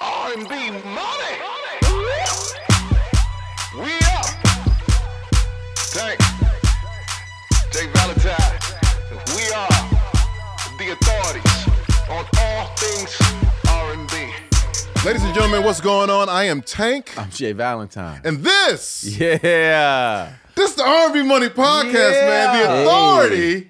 R&B money. We up. Thanks. J Valentine. We are the authorities on all things R&B. Ladies and gentlemen, what's going on? I am Tank. I'm J Valentine. And this is the R&B Money Podcast, man. The authority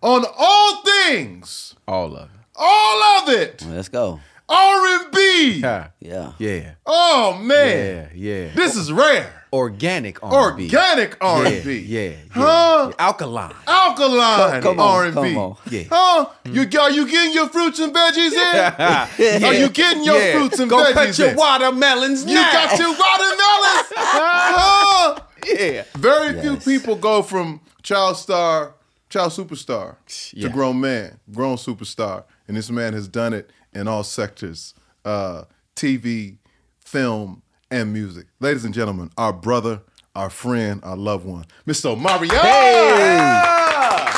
on all things. All of it. All of it. Let's go. R&B. Yeah. Oh, man. Yeah. This is rare. Organic R&B. Organic R&B. Yeah. Huh? Alkaline. Alkaline Come on, R&B. come on. Yeah. Huh? Are you getting your fruits and veggies in? Are you getting your fruits and Go veggies cut your in? watermelons You now. got your watermelons? Huh? Yeah. Very few people go from child superstar to grown man, grown superstar. And this man has done it in all sectors, TV, film, and music. Ladies and gentlemen, our brother, our friend, our loved one, Mr. Omarion! Hey!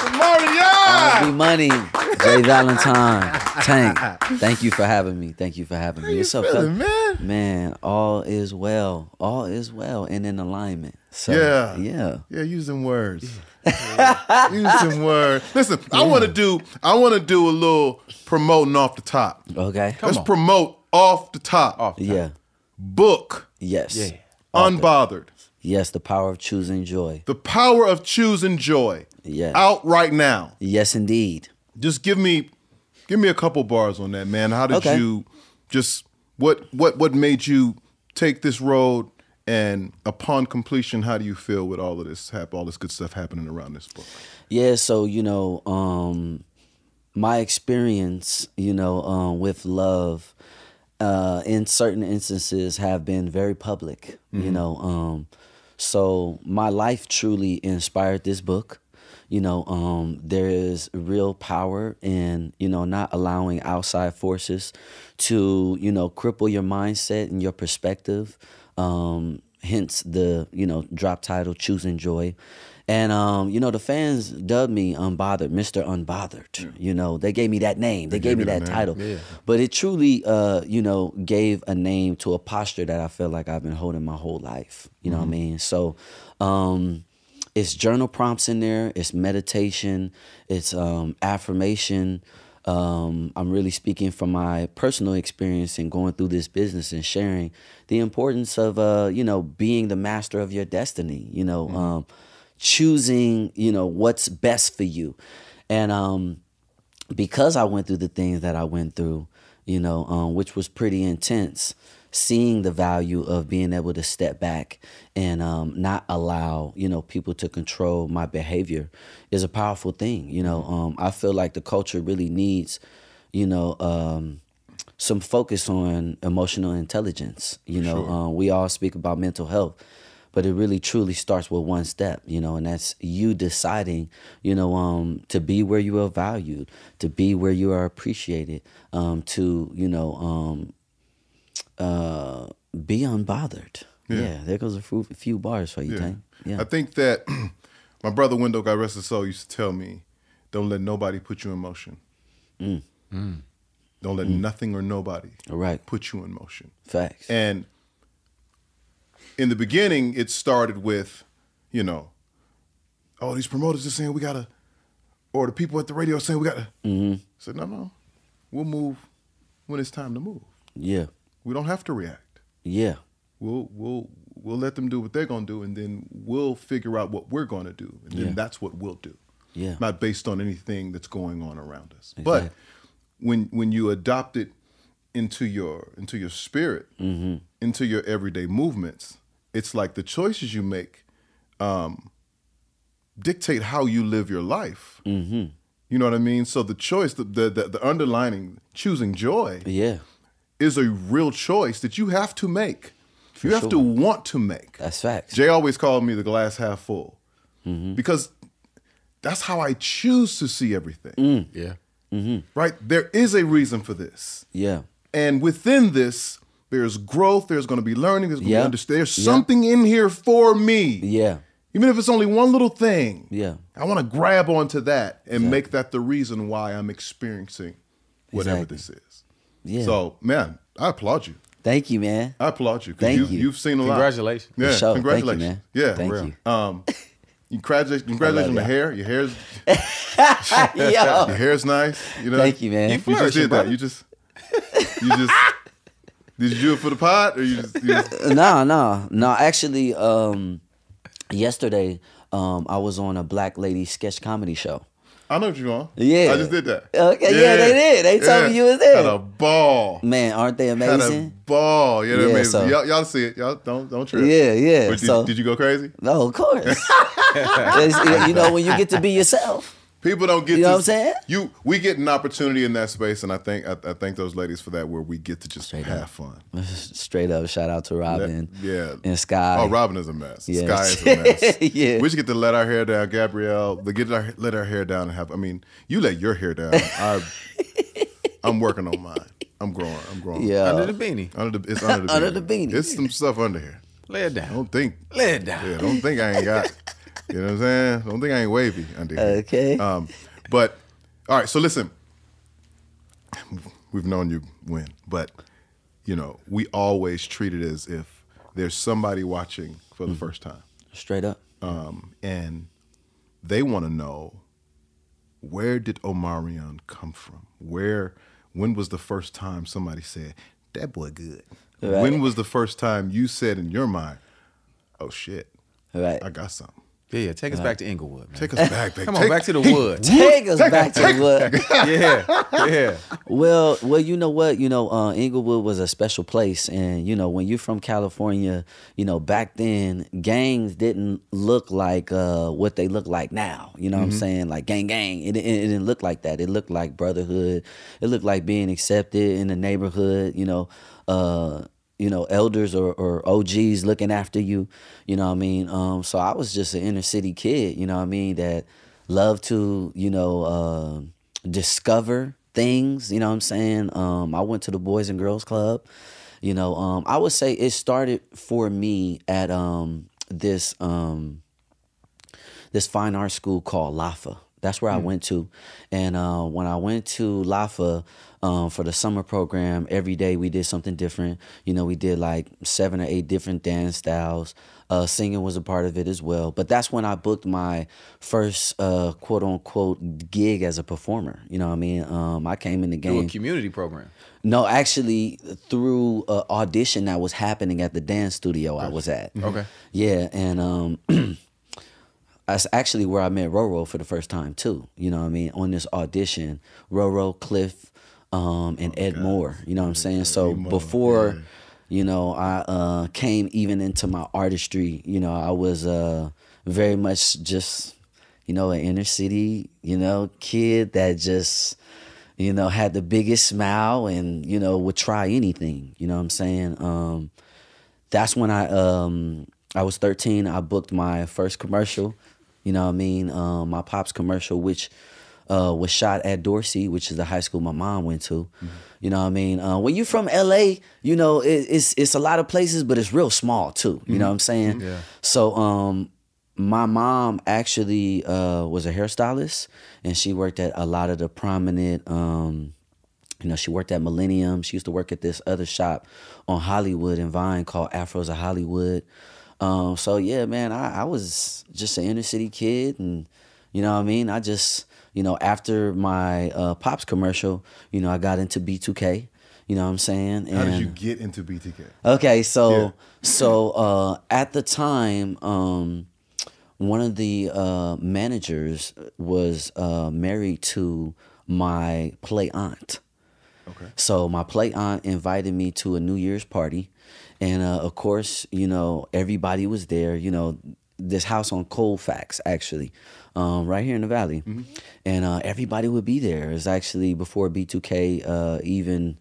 Omarion! R&B Money, J Valentine, Tank. Thank you for having me. Thank you for having me. How you It's so feeling, fun. man? Man, all is well. All is well and in alignment. So, Yeah, use them words. Use them words. Listen, I want to do a little promoting off the top. Okay. Let's promote off the top. Yeah. Book. Yes. Yeah. Unbothered. Yes, the power of choosing joy. The Power of Choosing Joy. Yeah. Out right now. Yes, indeed. Just give me a couple bars on that, man. How did you just what made you take this road, and upon completion, how do you feel with all of this all this good stuff happening around this book? Yeah, so my experience, with love in certain instances have been very public, so my life truly inspired this book. There is real power in, not allowing outside forces to, cripple your mindset and your perspective. Hence the, drop title, Choosing Joy. And, the fans dubbed me Unbothered, Mr. Unbothered. They gave me that name. They gave me that title. Yeah. But it truly, gave a name to a posture that I feel like I've been holding my whole life. You know what I mean? So, it's journal prompts in there. It's meditation. It's affirmation. I'm really speaking from my personal experience in going through this business and sharing the importance of, being the master of your destiny, choosing, what's best for you. And because I went through the things that I went through, which was pretty intense, seeing the value of being able to step back and not allow, people to control my behavior is a powerful thing. I feel like the culture really needs, some focus on emotional intelligence. We all speak about mental health, but it really truly starts with one step, and that's you deciding, to be where you are valued, to be where you are appreciated, to, be unbothered. Yeah, there goes a few bars for you, Tank. Yeah. I think that my brother Wendell, God rest his soul, used to tell me, don't let nobody put you in motion. Don't let nothing or nobody put you in motion. Facts. And in the beginning, it started with, these promoters are saying we gotta, or the people at the radio are saying we gotta. I said, no, we'll move when it's time to move. Yeah. We don't have to react. Yeah. We'll let them do what they're gonna do, and then we'll figure out what we're gonna do, and then that's what we'll do. Yeah. Not based on anything that's going on around us. Exactly. But when you adopt it into your spirit, into your everyday movements, it's like the choices you make dictate how you live your life. You know what I mean? So the choice, the underlining, choosing joy, is a real choice that you have to make. You have to want to make. That's facts. Jay always called me the glass half full because that's how I choose to see everything. Right? There is a reason for this. Yeah. And within this, there's growth, there's going to be learning, there's going to be understanding. There's something in here for me. Yeah. Even if it's only one little thing. Yeah. I want to grab onto that and make that the reason why I'm experiencing whatever this is. Yeah. So, man, I applaud you. Thank you, man. I applaud you. Thank you. You've seen a lot. Congratulations. Yeah, For sure. congratulations. Thank you, man. Yeah, Thank real. you. Congratulations on the hair. Your hair's Yo. your hair's nice. You know. Thank you, man. You just did that. brother. You just did you do it for the pod or you just No. Actually, yesterday, I was on a black lady sketch comedy show. I know what you're on. Yeah. I just did that. Okay, yeah, they did. They told me you was there. Had a ball. Man, aren't they Had amazing? a ball. Yeah, they're Yeah, amazing. so- Y'all see it. Y'all don't trip. Yeah. But did you go crazy? No, of course. You know, when you get to be yourself. People don't get You to, know what I'm saying? We get an opportunity in that space, and I thank those ladies for that, where we get to just have fun. Straight up, shout out to Robin and Sky. Oh, Robin is a mess. Yeah. Sky is a mess. Yeah. We should get to let our hair down, Gabrielle. Let our hair down and have. I mean, you let your hair down. I'm working on mine. I'm growing. Yeah. Under the beanie. It's under the beanie. Under the beanie. It's some stuff under here. Lay it down. Lay it down. Yeah, don't think I ain't got. You know what I'm saying? Don't think I ain't wavy under here. Okay. But all right. So listen, we've known you when, but you know, we always treat it as if there's somebody watching for the first time, Straight up. and they want to know, where did Omarion come from? When was the first time somebody said, that boy good? Right. When was the first time you said in your mind, oh shit, Right. I got something? Yeah, take us back to Inglewood, man. Take us back, baby. Come on, back to the wood. Take us back to what? Yeah. Well, you know what? You know, Inglewood was a special place, and you know, when you're from California, you know, back then gangs didn't look like what they look like now. You know what I'm saying? Like gang. It didn't look like that. It looked like brotherhood. It looked like being accepted in the neighborhood. You know, elders or OGs looking after you, you know what I mean? So I was just an inner city kid, you know what I mean, that loved to, you know, discover things, you know what I'm saying? I went to the Boys and Girls Club, you know. I would say it started for me at this fine art school called LAFA. That's where I went to. And when I went to LAFA for the summer program, every day we did something different. You know, we did like 7 or 8 different dance styles. Singing was a part of it as well. But that's when I booked my first quote unquote gig as a performer. You know what I mean? I came in the game. Through a community program. No, actually through an audition that was happening at the dance studio I was at. Okay. Yeah, and that's actually where I met Roro for the first time too. You know what I mean? On this audition, Roro, Cliff, and Ed Moore. You know what I'm saying? So before, you know, I came even into my artistry, you know, I was very much just, you know, an inner city, you know, kid that just, you know, had the biggest smile and, you know, would try anything. You know what I'm saying? That's when I was 13. I booked my first commercial. You know what I mean? My pop's commercial, which was shot at Dorsey, which is the high school my mom went to. You know what I mean? When you're from LA, you know, it's a lot of places, but it's real small too. You know what I'm saying? Yeah. So my mom actually was a hairstylist, and she worked at a lot of the prominent, you know, she worked at Millennium. She used to work at this other shop on Hollywood and Vine called Afros of Hollywood. So yeah, man, I was just an inner city kid, and you know what I mean? I just, you know, after my Pops commercial, you know, I got into B2K, you know what I'm saying? And How did you get into BTK? okay, so at the time, one of the managers was married to my play aunt. Okay. So my play aunt invited me to a New Year's party. And of course, you know, everybody was there. You know, this house on Colfax, actually, right here in the Valley. And everybody would be there. It was actually before B2K even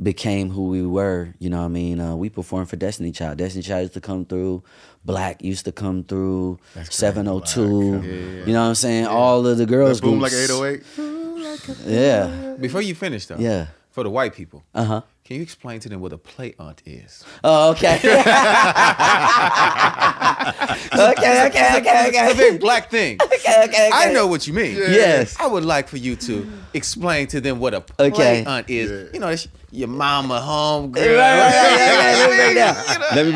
became who we were. You know what I mean? We performed for Destiny Child. Destiny Child used to come through. Black used to come through. 702. You know what I'm saying? All of the girls Boom groups. like 808. Yeah. Before you finish, though. Yeah. for the white people. Uh-huh. Can you explain to them what a play-aunt is? Oh, okay. okay. It's a very black thing. Okay. I know what you mean. Yes. I would like for you to explain to them what a play-aunt is. Yeah. You know, it's your mama home girl. Right. Let me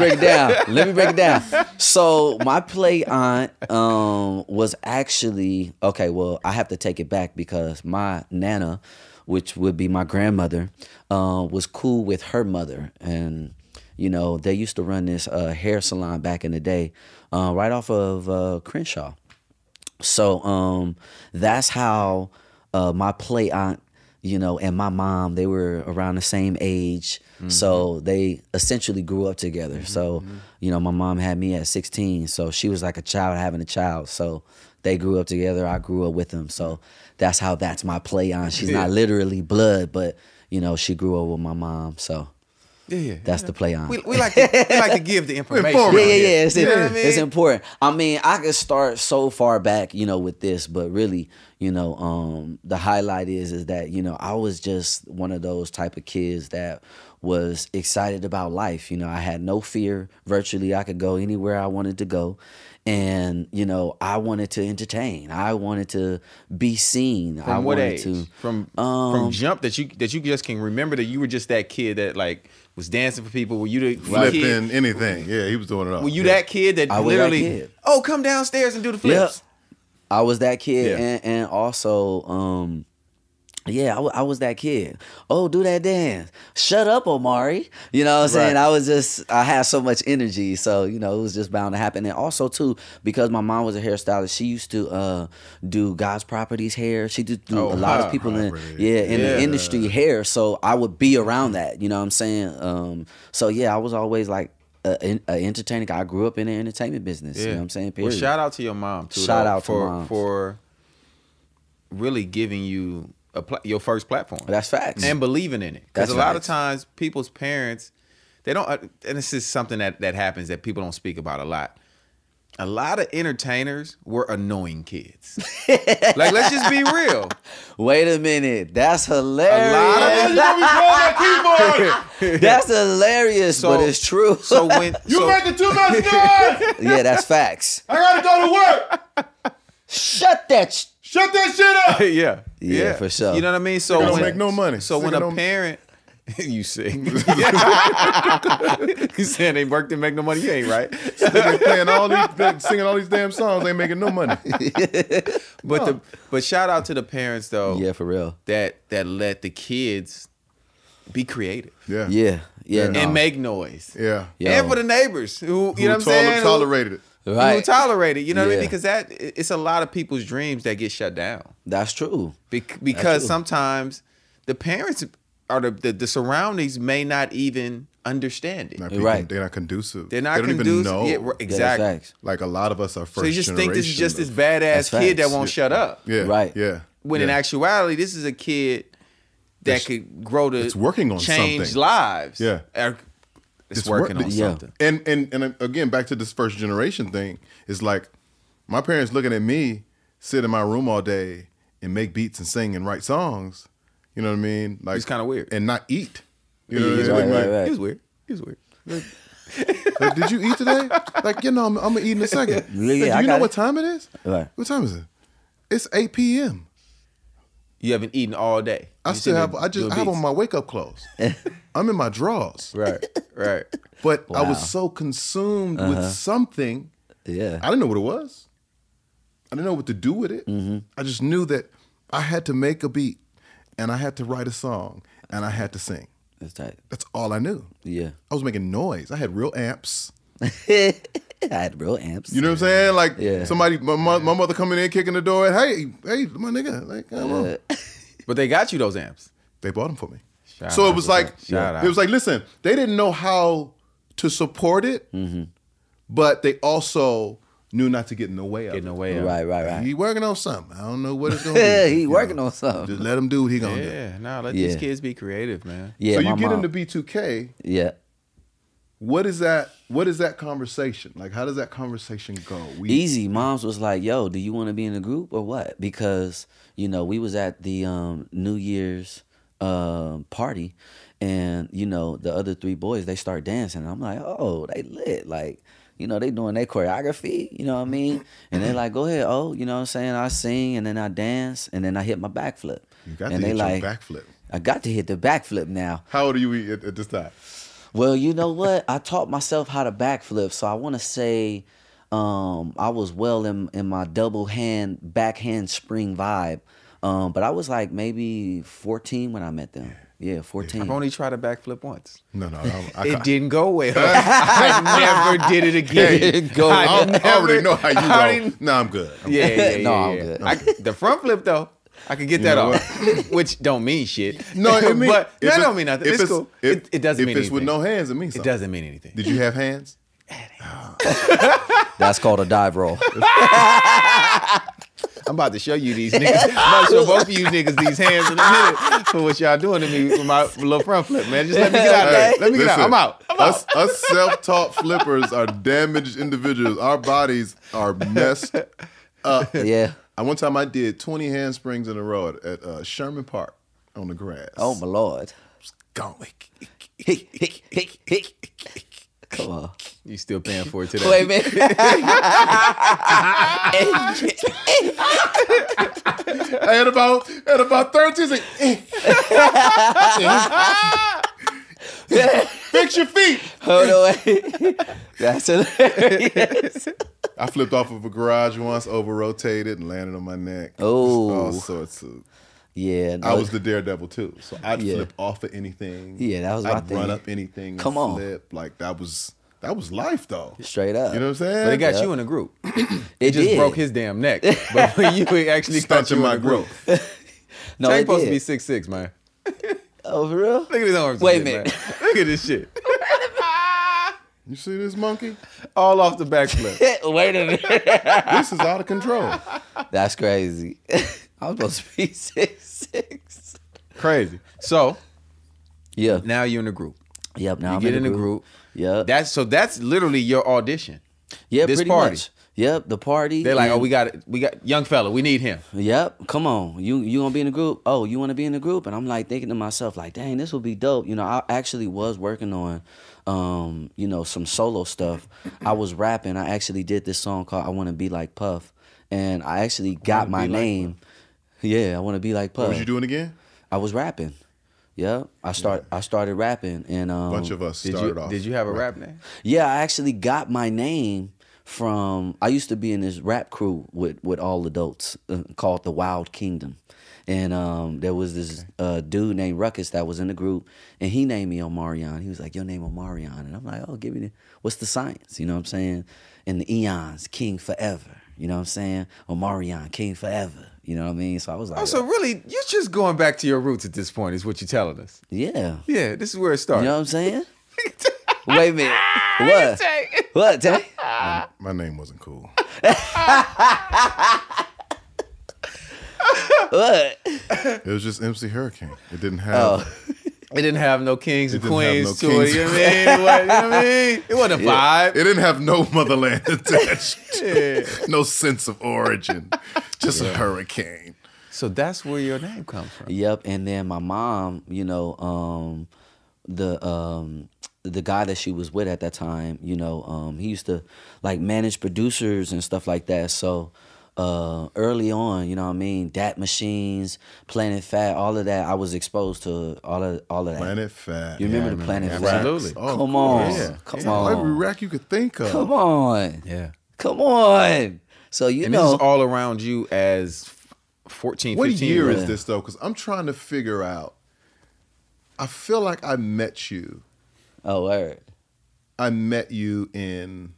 break it down. So my play aunt was actually, okay, well, I have to take it back because my nana, which would be my grandmother, was cool with her mother. And, you know, they used to run this hair salon back in the day right off of Crenshaw. So that's how my play aunt, you know, and my mom, they were around the same age. Mm-hmm. So they essentially grew up together. Mm-hmm. So, you know, my mom had me at 16. So she was like a child having a child. So they grew up together. I grew up with them. So that's how that's my play aunt. She's not literally blood, but, you know, she grew up with my mom. So that's the play aunt. We like to give the information. Yeah. It's, you know what I mean? It's important. I mean, I could start so far back, you know, with this, but really, you know, the highlight is that, you know, I was just one of those type of kids that was excited about life. You know, I had no fear. Virtually, I could go anywhere I wanted to go. And, you know, I wanted to entertain. I wanted to be seen. From what age? From jump that you just can remember that you were just that kid that like was dancing for people. Were you the Flipping kid? anything. Yeah, he was doing it all. Were you that kid that literally, oh, come downstairs and do the flips? Yep. I was that kid. Yeah. And also, I was that kid. Oh, do that dance. Shut up, Omari. You know what I'm saying? I had so much energy. So, you know, it was just bound to happen. And also, too, because my mom was a hairstylist, she used to do God's Properties hair. She did do a lot of people in the industry hair. So I would be around that. You know what I'm saying? So, yeah, I was always like an entertainer. I grew up in the entertainment business. You know what I'm saying? Period. Well, shout out to your mom, too. Shout out to moms. For really giving you your first platform. That's facts. And believing in it. Because That's a lot of facts. times people's parents, they don't, and this is something that happens that people don't speak about a lot. A lot of entertainers were annoying kids. Like, let's just be real. Wait a minute. That's hilarious. A lot of that keyboard. That's hilarious, but it's true. So when You making too much noise. Yeah, that's facts. I gotta go to work. Shut that. Shut that shit up. Yeah, for sure. You know what I mean? So They don't when make no money. So They when a don't- parent, you sing. You saying they work to make no money? You ain't right. They playing all these, singing all these damn songs. They ain't making no money. But shout out to the parents though. Yeah, for real. That let the kids be creative Yeah. Yeah. No. and make noise. Yeah. Yo. And for the neighbors who you know what I'm saying? Tolerated it. Who Right. tolerate it, you know what I mean? Yeah. Because it's a lot of people's dreams that get shut down. That's true. Because true. sometimes the parents or the surroundings may not even understand it. Not Right. They're not conducive. They're not They don't conducive. even know. Yeah, right, Yeah, exactly. that's facts. Like a lot of us are first So you just think this is just this generation badass That's kid that facts. won't shut up. Yeah. Right. Yeah. When in Yeah. actuality, this is a kid that could grow to it's working on change something. lives. Yeah. It's working on Yeah. something. And again, back to this first generation thing, it's like my parents looking at me sit in my room all day and make beats and sing and write songs. You know what I mean? Like It's kinda weird. And not eat. You know what I He's mean? weird. Like, right. He was weird. He was weird. like, did you eat today? Like, you know, I'm gonna eat in a second. Yeah, Like, do I you got know it. what time it is? Right. What time is it? It's 8 p.m. You haven't eaten all day. I You still sitting have there I doing have on beats. my wake up clothes. I'm in my drawers. Right. But I Wow. was so consumed with something. Yeah. I didn't know what it was. I didn't know what to do with it. I just knew that I had to make a beat and I had to write a song and I had to sing. That's tight. That's all I knew. Yeah. I was making noise. I had real amps. I had real amps. You know what I'm saying? Like Yeah. somebody, my mother coming in, kicking the door, and hey, my nigga, like, come on. But they got you those amps. They bought them for me. Shout So out it was to like, that. Shout out. it was like, listen, they didn't know how to support it, but they also knew not to get in the way of Getting it. away. Right. He working on something. I don't know what it's gonna be. He you working know. on something. Just let him do what he gonna do. Yeah. No, let Yeah. these kids be creative, man. Yeah. So my you get mom. into B2K. Yeah. What is that? What is that conversation? Like, how does that conversation go? Easy. Moms was like, "Yo, do you want to be in a group or what?" Because you know we was at the New Year's party, and you know the other 3 boys, they start dancing. And I'm like, oh, they lit, like, you know, they doing their choreography, you know what I mean? And they like, go ahead, oh, you know what I'm saying? I sing and then I dance and then I hit my backflip. You got and to they hit like, your backflip. I got to hit the backflip now. How old are you at this time? Well, you know what? I taught myself how to backflip, so I want to say I was well in my backhand spring vibe. But I was like maybe 14 when I met them. Yeah, 14. I've only tried a backflip once. No. It didn't go well. I never did it again. I already know how you go. No, I'm good. Yeah. No, I'm good. The front flip though, I could get that know off, which don't mean shit. No, it mean, but that it don't mean nothing. It's cool. It doesn't mean anything. If it's with no hands, it means something. It doesn't mean anything. Did you have hands? That's called a dive roll. I'm about to show you these niggas. I'm about to show both of you niggas these hands in a minute for what y'all doing to me with my little front flip, man. Just let me get out of there. Let me get out. I'm out. Us self-taught flippers are damaged individuals. Our bodies are messed up. Yeah. One time I did 20 handsprings in a row at Sherman Park on the grass. Oh my Lord. Gone. Come on. You still paying for it today? Wait a minute. At about 13, like, fix your feet. Hold on, wait. That's hilarious. I flipped off of a garage once, over-rotated, and landed on my neck. Oh. All sorts of... Yeah. No, I was the daredevil, too. So I'd Yeah. flip off of anything. Yeah, that was my I'd thing. run up anything Come and on. flip. Like, that was life, though. Straight up. You know what I'm saying? But it got Yeah. you in a group. It just did. broke his damn neck. But when you actually got Stunting you in my a group. No, Tank it supposed to did. be 6'6", man. Oh, for real? Look at his arms. Wait a and shit, minute. man. Look at this shit. You see this monkey? All off the backflip. Wait a minute. This is out of control. That's crazy. I was supposed to be 6'6". Crazy. So Yeah. now you're in a group. Yep. Now You I'm get in in a group. Yep. That's literally your audition. Yeah, this pretty party. much. Yep, the party. They're like, and- oh, we got young fella, we need him. Yep, come on. You gonna be in the group? Oh, you wanna be in the group? And I'm like thinking to myself, like, dang, this would be dope. You know, I actually was working on you know, some solo stuff. I was rapping. I actually did this song called I Wanna Be Like Puff. And I actually got my name. Yeah, I Wanna Be Like Puff. What was you doing again? I was rapping. Yeah. I started rapping and A bunch of us Did started off. you have a rap name? yeah, I actually got my name from, I used to be in this rap crew with all adults called the Wild Kingdom. And there was this dude named Ruckus that was in the group, and he named me Omarion. He was like, your name Omarion. And I'm like, oh, give me what's the science? You know what I'm saying? And the eons, king forever. You know what I'm saying? Omarion, king forever. You know what I mean? So I was like, Oh, so really, you're just going back to your roots at this point, is what you're telling us. yeah. Yeah, this is where it started. You know what I'm saying? Wait a minute. What? What, Tay? My name wasn't cool. What? It was just MC Hurricane. It didn't have... It didn't have no kings and It didn't have queens no to it. kings You know what I mean? You know what I mean? It wasn't a vibe. It didn't have no motherland attached. Yeah. No sense of origin. Just a hurricane. So that's where your name comes from. Yep. And then my mom, you know, the guy that she was with at that time, you know, he used to like manage producers and stuff like that. So early on, you know what I mean, Dat Machines, Planet Fat, all of that, I was exposed to all of that. Planet Fat. You remember the Planet Fat? Absolutely. Oh, Come on. Yeah. Come Yeah. on. Every rack you could think of. Come on. Yeah. Come on. So you And know, this is all around you as 14, What 15. year Yeah. is this, though? Because I'm trying to figure out. I feel like I met you. oh, word. I met you in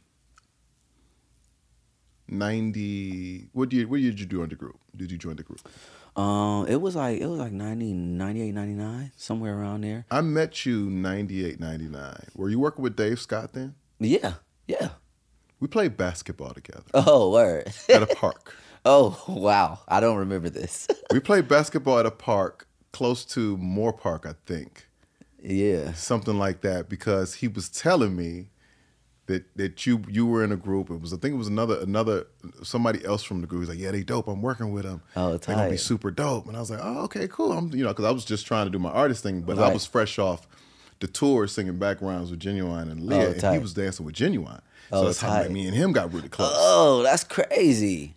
90. What year did you join the group? Did you join the group? It was like 90, 98, 99, somewhere around there. I met you 98, 99. Were you working with Dave Scott then? Yeah. Yeah. We played basketball together Oh, word. at a park. Oh, wow. I don't remember this. We played basketball at a park close to Moore Park, I think. Yeah. Something like that, because he was telling me that you were in a group. I think it was another somebody else from the group. He's like, yeah, they dope. I'm working with them. Oh, they're gonna be super dope. And I was like, oh, okay, cool. I'm because I was just trying to do my artist thing, but I was fresh off the tour singing backgrounds with Genuine and Leah, and he was dancing with Genuine. So that's how me and him got really close. Oh, that's crazy.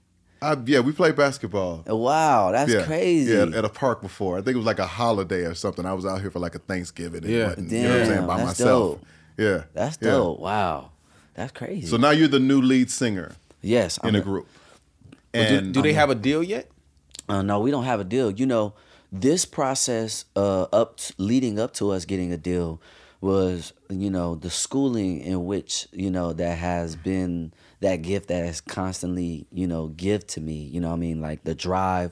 Yeah, we played basketball. Wow, that's crazy. Yeah, at a park before. I think it was like a holiday or something. I was out here for like a Thanksgiving. And Damn, you know what I'm saying, by myself. Dope. Yeah. That's dope. Wow. That's crazy. So now you're the new lead singer. Yes. In a group. And do they have a deal yet? No, we don't have a deal. You know, this process leading up to us getting a deal was, you know, the schooling in which, you know, that has been that gift that has constantly, you know, give to me. You know what I mean? Like the drive,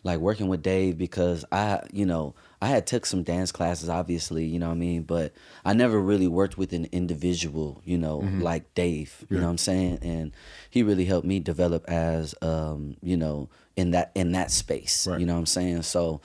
like working with Dave, because I had took some dance classes, obviously, you know what I mean? But I never really worked with an individual, you know, like Dave, you know what I'm saying? And he really helped me develop as, you know, in that space, you know what I'm saying? So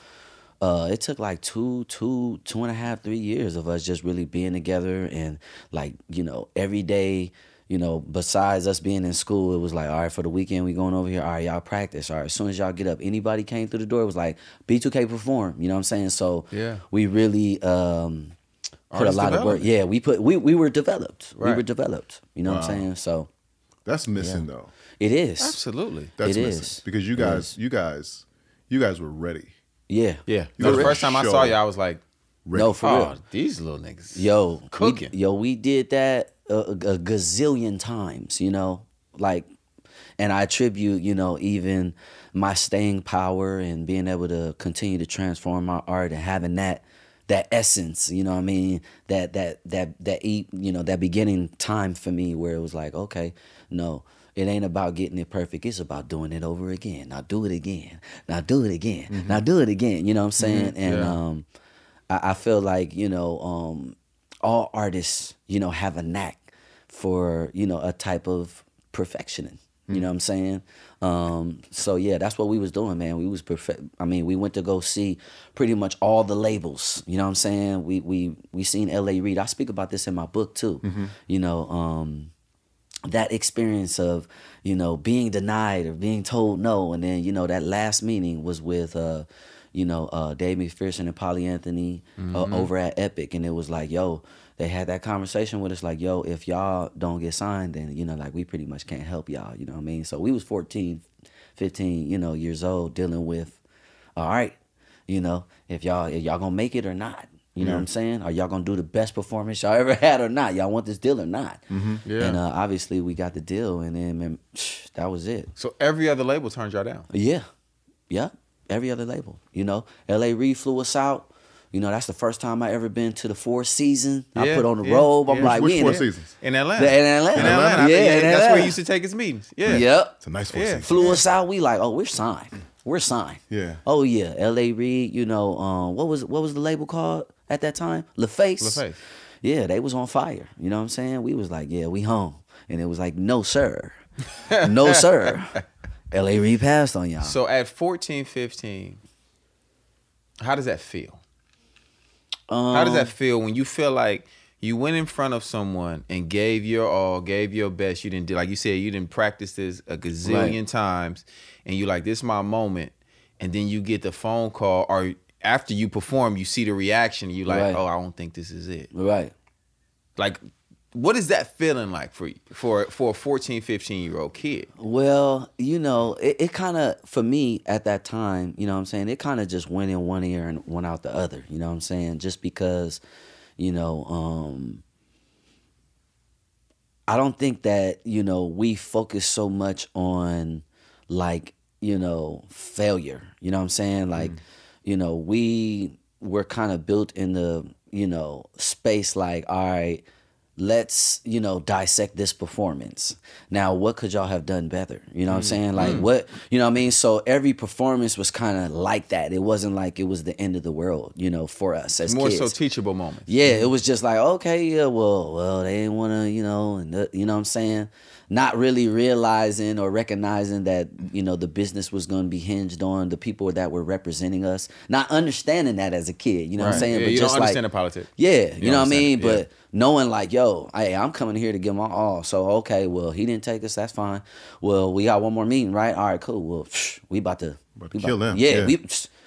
it took like 2.5, 3 years of us just really being together, and like, you know, every day, you know, besides us being in school, it was like, all right, for the weekend, we going over here. All right, y'all practice. All right, as soon as y'all get up, anybody came through the door, it was like, B2K perform. You know what I'm saying? So we really put a lot of work. Yeah, we were developed. Right. We were developed. You know what I'm saying? So that's missing though. It is. Absolutely. That's it missing. is. Because you guys were ready. Yeah. Yeah. The first time I saw you, I was like, no, for real. These little niggas. Yo, cooking. We did that a gazillion times, you know, like, and I attribute, you know, even my staying power and being able to continue to transform my art and having that essence, you know what I mean, you know, that beginning time for me where it was like, okay, no, it ain't about getting it perfect. It's about doing it over again. Now do it again. Now do it again. Now do it again. You know what I'm saying? And I feel like, you know, all artists, you know, have a knack for, you know, a type of perfectioning. You know what I'm saying? So yeah, that's what we was doing, man. We was perfect. I mean, we went to go see pretty much all the labels. You know what I'm saying? We seen L.A. Reid. I speak about this in my book too. You know, that experience of, you know, being denied or being told no, and then, you know, that last meeting was with you know, Dave McPherson and Polly Anthony over at Epic. And it was like, yo, they had that conversation with us like, yo, if y'all don't get signed, then, you know, like, we pretty much can't help y'all, you know what I mean? So we was 14, 15, you know, years old dealing with, all right, you know, if y'all gonna make it or not. You know what I'm saying? Are y'all gonna do the best performance y'all ever had or not? Y'all want this deal or not? And obviously we got the deal, and then, man, that was it. So every other label turned y'all down? Yeah. Every other label, you know. L.A. Reid flew us out. You know, that's the first time I ever been to the Four Seasons. I put on the robe. I'm like, which we Four in Seasons? In Atlanta. In Atlanta. Yeah, that's Atlanta. where he used to take his meetings. Yeah. Yep. It's a nice Four Seasons. Flew us out. We like, oh, we're signed. We're signed. Yeah. Oh yeah. L.A. Reid. You know, what was the label called at that time? LaFace. Yeah, they was on fire. You know what I'm saying? We was like, yeah, we home. And it was like, no sir, no sir. L.A. Reid passed on y'all. So at 14, 15. How does that feel? How does that feel when you feel like you went in front of someone and gave your all, gave your best? You didn't do, like you said, you didn't practice this a gazillion times, and you like, this is my moment, and then you get the phone call, or after you perform, you see the reaction, and you like, oh, I don't think this is it. Right. Like, what is that feeling like for you, for a 14, 15-year-old kid? Well, you know, it kind of, for me at that time, you know what I'm saying, it kind of just went in one ear and went out the other, you know what I'm saying? Just because, you know, I don't think that, you know, we focus so much on, like, you know, failure, you know what I'm saying? Like, you know, we were kind of built in the, you know, space like, all right, let's, you know, dissect this performance. Now, what could y'all have done better? You know what I'm saying? Like, what, you know what I mean? So every performance was kind of like that. It wasn't like it was the end of the world, you know, for us as More kids. so teachable moments. Yeah, it was just like, okay, yeah, well, they didn't want to, you know, and you know what I'm saying? Not really realizing or recognizing that, you know, the business was going to be hinged on the people that were representing us. Not understanding that as a kid, you know what I'm saying? Yeah, but you just don't understand like, the politics. yeah, you know what I mean? Yeah. But knowing like, yo, hey, I'm coming here to give my all. So okay, well, he didn't take us. That's fine. Well, we got one more meeting, right? All right, cool. Well, we about to kill them. Yeah,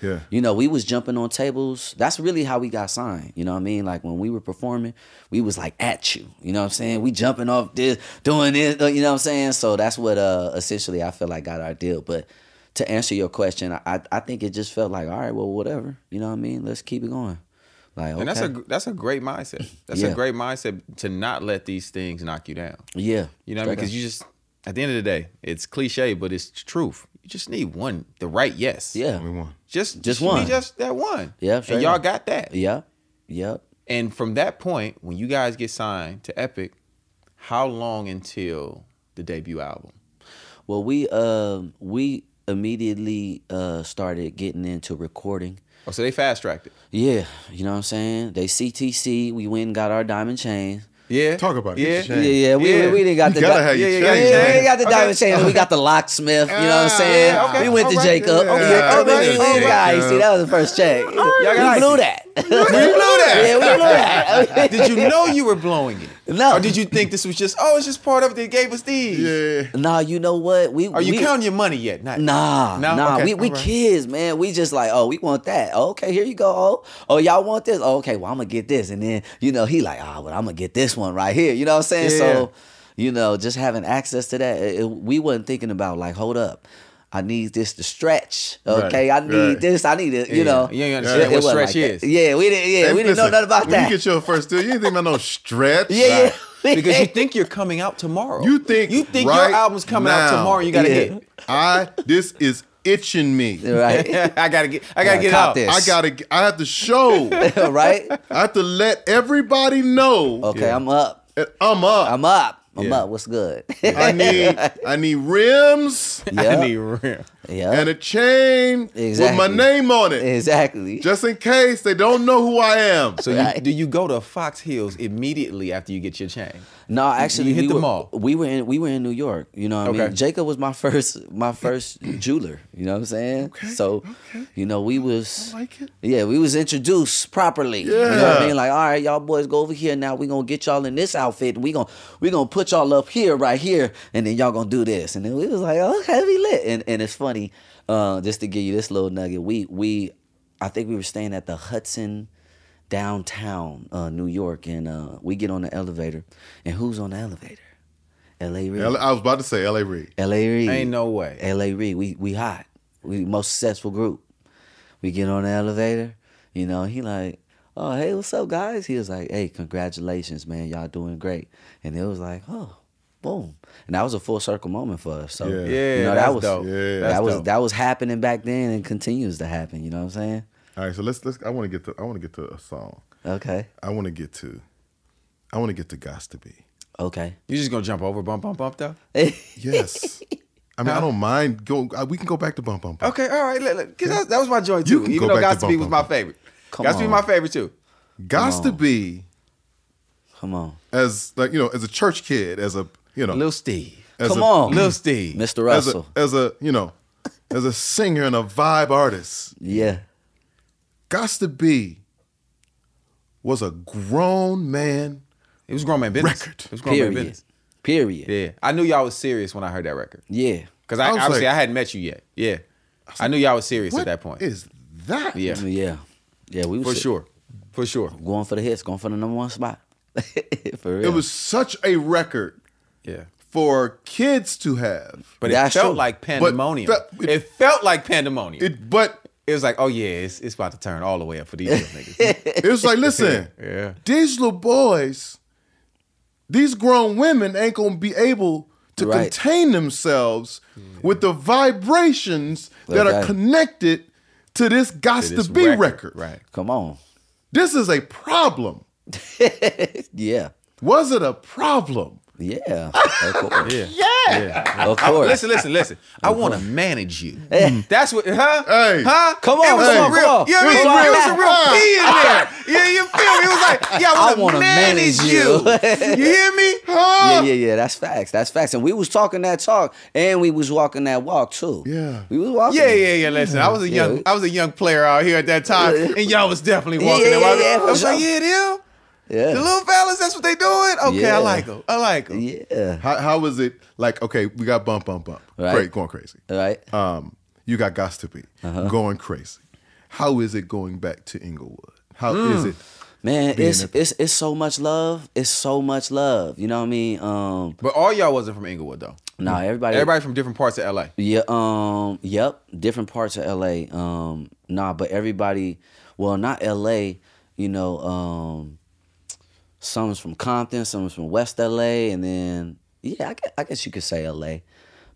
Yeah. You know, we was jumping on tables. That's really how we got signed. You know what I mean? Like when we were performing, we was like at you. You know what I'm saying? We jumping off this, doing this. You know what I'm saying? So that's what essentially I feel like got our deal. But to answer your question, I think it just felt like, all right, well, whatever. You know what I mean? Let's keep it going. Like, okay. And that's a great mindset. That's a great mindset to not let these things knock you down. Yeah. You know what I mean? Because you just, at the end of the day, it's cliche, but it's truth. You just need one, the right yes. Yeah. Only one. Just one. Just that one. Yeah. And y'all got that. Yeah. Yep. And from that point, when you guys get signed to Epic, how long until the debut album? Well, we immediately started getting into recording. Oh, so they fast tracked it. Yeah, you know what I'm saying? They CTC, we went and got our diamond chain. Yeah. Talk about it. Yeah. Get your chain. Yeah, we didn't got You the gotta have your chain. we didn't got the diamond chain. We got the locksmith. You know what I'm saying? yeah, okay, We went to all right, Jacob. yeah, Guys, see, that was the first check. We blew that. We blew that. Yeah, we blew that. Did you know you were blowing it? No. Or did you think this was just, it's just part of it. They gave us these. Yeah. Nah, you know what? Are you counting your money yet? Not, Nah. Okay, We all right. kids, man. We just like, we want that. Okay, here you go. Oh, y'all want this? Okay, well, I'm gonna get this. And then, you know, he like, well, I'm gonna get this one right here. You know what I'm saying? Yeah. So, you know, just having access to that, we wasn't thinking about like, hold up, I need this to stretch. Okay, I need this. I need it. You know, You ain't understand what wasn't stretch like is. that. Yeah, we didn't. Yeah, we didn't know nothing about when that. you get your first deal, you ain't think about no stretch. Yeah. Because you think you're coming out tomorrow. You think your right album's coming out now. tomorrow. You gotta Yeah. hit. This is itching me. Right. I gotta get it cop out. this. I have to show. Right. I have to let everybody know. Okay, I'm up. that I'm up. I'm up. Yeah. What's good? I need rims I need rim. Yeah. and a chain with my name on it, Exactly. just in case they don't know who I am. So Right. do you go to Fox Hills immediately after you get your chain? No, actually, You hit we the were, mall. We were in New York. You know what I Okay. mean? Jacob was my first jeweler. You know what I'm saying? So, you know, we was I like it. yeah, we was introduced properly. You know what I mean? Like, all right, y'all boys go over here now. We gonna get y'all in this outfit. And we gonna put y'all up here, right here, and then y'all gonna do this. And then we was like, okay, we lit. And it's funny, just to give you this little nugget. I think we were staying at the Hudson downtown New York, and we get on the elevator, and who's on the elevator? L.A. Reid. I was about to say L.A. Reid. L.A. Reid. Ain't no way. L.A. Reid. We hot. We most successful group. We get on the elevator, you know, he like, oh, hey, what's up, guys? He was like, hey, congratulations, man. Y'all doing great. And it was like, oh, boom. And that was a full circle moment for us. So, Yeah. you know, that's that was dope. Yeah. That's dope. that was happening back then and continues to happen. You know what I'm saying? All right, so let's. I want to get to a song. Okay. I want to get to Gots to Be. Okay. You just gonna jump over bump though? Yes. I mean, I don't mind going. We can go back to bump. Okay, all right. Because that was my joint too. You can Even go though back Gots to to Be Bump was my Bump. favorite. Come Gots to Be on. my favorite too. Gots to Be, Come on. as like, you know, as a church kid, as a, you know, Lil Steve. as Come a, on. Lil Steve. Mr. Russell. as a you know, as a singer and a vibe artist. Yeah. Gots to Be was a grown man. It was grown man business. Record. It was grown man Period. business. Period. Yeah. I knew y'all was serious when I heard that record. Yeah. Because I was obviously like- I hadn't met you yet. Yeah. I knew y'all was serious What at that point. is that? Yeah. Yeah. Yeah. We For was sure. For sure. going for the hits, going for the number one spot. For real. It was such a record Yeah. for kids to have. But That's it felt true. like pandemonium. But It felt like pandemonium. But It was like, oh yeah, it's about to turn all the way up for these little niggas. it was like, listen, Yeah. these little boys, these grown women ain't gonna be able to Right. contain themselves with the vibrations that are Okay. connected to this Gots To to this Be record. Right. Come on. This is a problem. Yeah. Was it a problem? Yeah. Of course. Yeah. Of course. Listen. I want to manage you. That's what, huh? Hey. Huh? Come on, It was come some on, real, come on. You know what I mean? Come on. It was some real pee in there. Yeah, you feel me? It was like, yeah, I want to manage you. You hear me? Huh? Yeah. That's facts. That's facts. And we was talking that talk, and we was walking that walk too. Yeah. We was walking. Yeah. Listen, I was a young, Yeah. I was a young player out here at that time, and y'all was definitely walking Yeah, that walk. yeah, I was for like, sure. yeah, them. Yeah. The little fellas, that's what they doing? Okay, Yeah. I like them. I like them. Yeah. How was it like? Okay, we got bump, Right. great, going crazy. Right. You got Gots to Be going crazy. How is it going back to Inglewood? How is it? Man, being it's so much love. It's so much love. You know what I mean? But all y'all wasn't from Inglewood, though. Nah, everybody from different parts of L.A. Yeah, yep, different parts of LA. Nah, but everybody, well, not LA, you know, some's from Compton, some's from West LA, and then yeah, I guess you could say LA.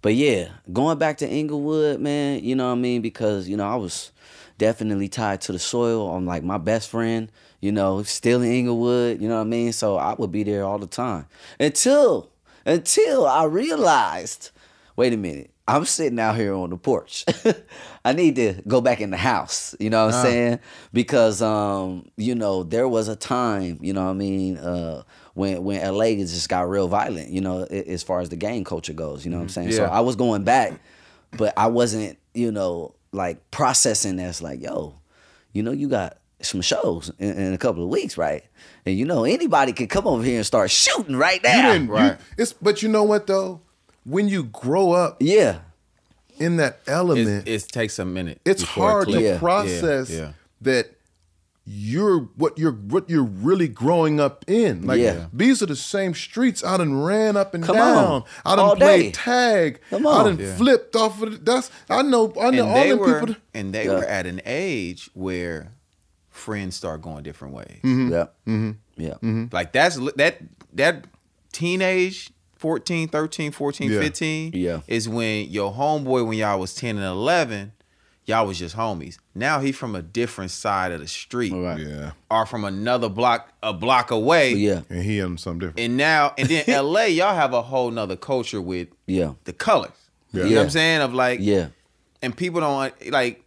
But yeah, going back to Inglewood, man, you know what I mean? Because, you know, I was definitely tied to the soil. I'm like my best friend, you know, still in Inglewood, you know what I mean? So I would be there all the time. Until I realized, wait a minute, I'm sitting out here on the porch. I need to go back in the house, you know what I'm saying? Because, you know, there was a time, you know what I mean, when LA just got real violent, you know, as far as the gang culture goes, you know what I'm saying? Yeah. So I was going back, but I wasn't, you know, like processing that's like, yo, you know, you got some shows in a couple of weeks, right? And you know, anybody can come over here and start shooting right now. Right. But you know what though? When you grow up Yeah. in that element, It takes a minute. it's before it hard clicks. to Yeah. process Yeah. that you're what you're really growing up in. Like Yeah. these are the same streets I done ran up and Come down. on. I All done played day. tag. Come I on. done flipped off of it. I know all them people. And they were at an age where friends start going different ways. Yeah. Yeah. Like that teenage 14, 13, 14, Yeah. 15 Yeah. is when your homeboy, when y'all was 10 and 11, y'all was just homies. Now he from a different side of the street. Right. Yeah, Or from another block, a block away. Yeah. and he on something different. And then LA, y'all have a whole nother culture with Yeah. the colors. Yeah. You know what I'm saying? Of like, Yeah. and people don't, like,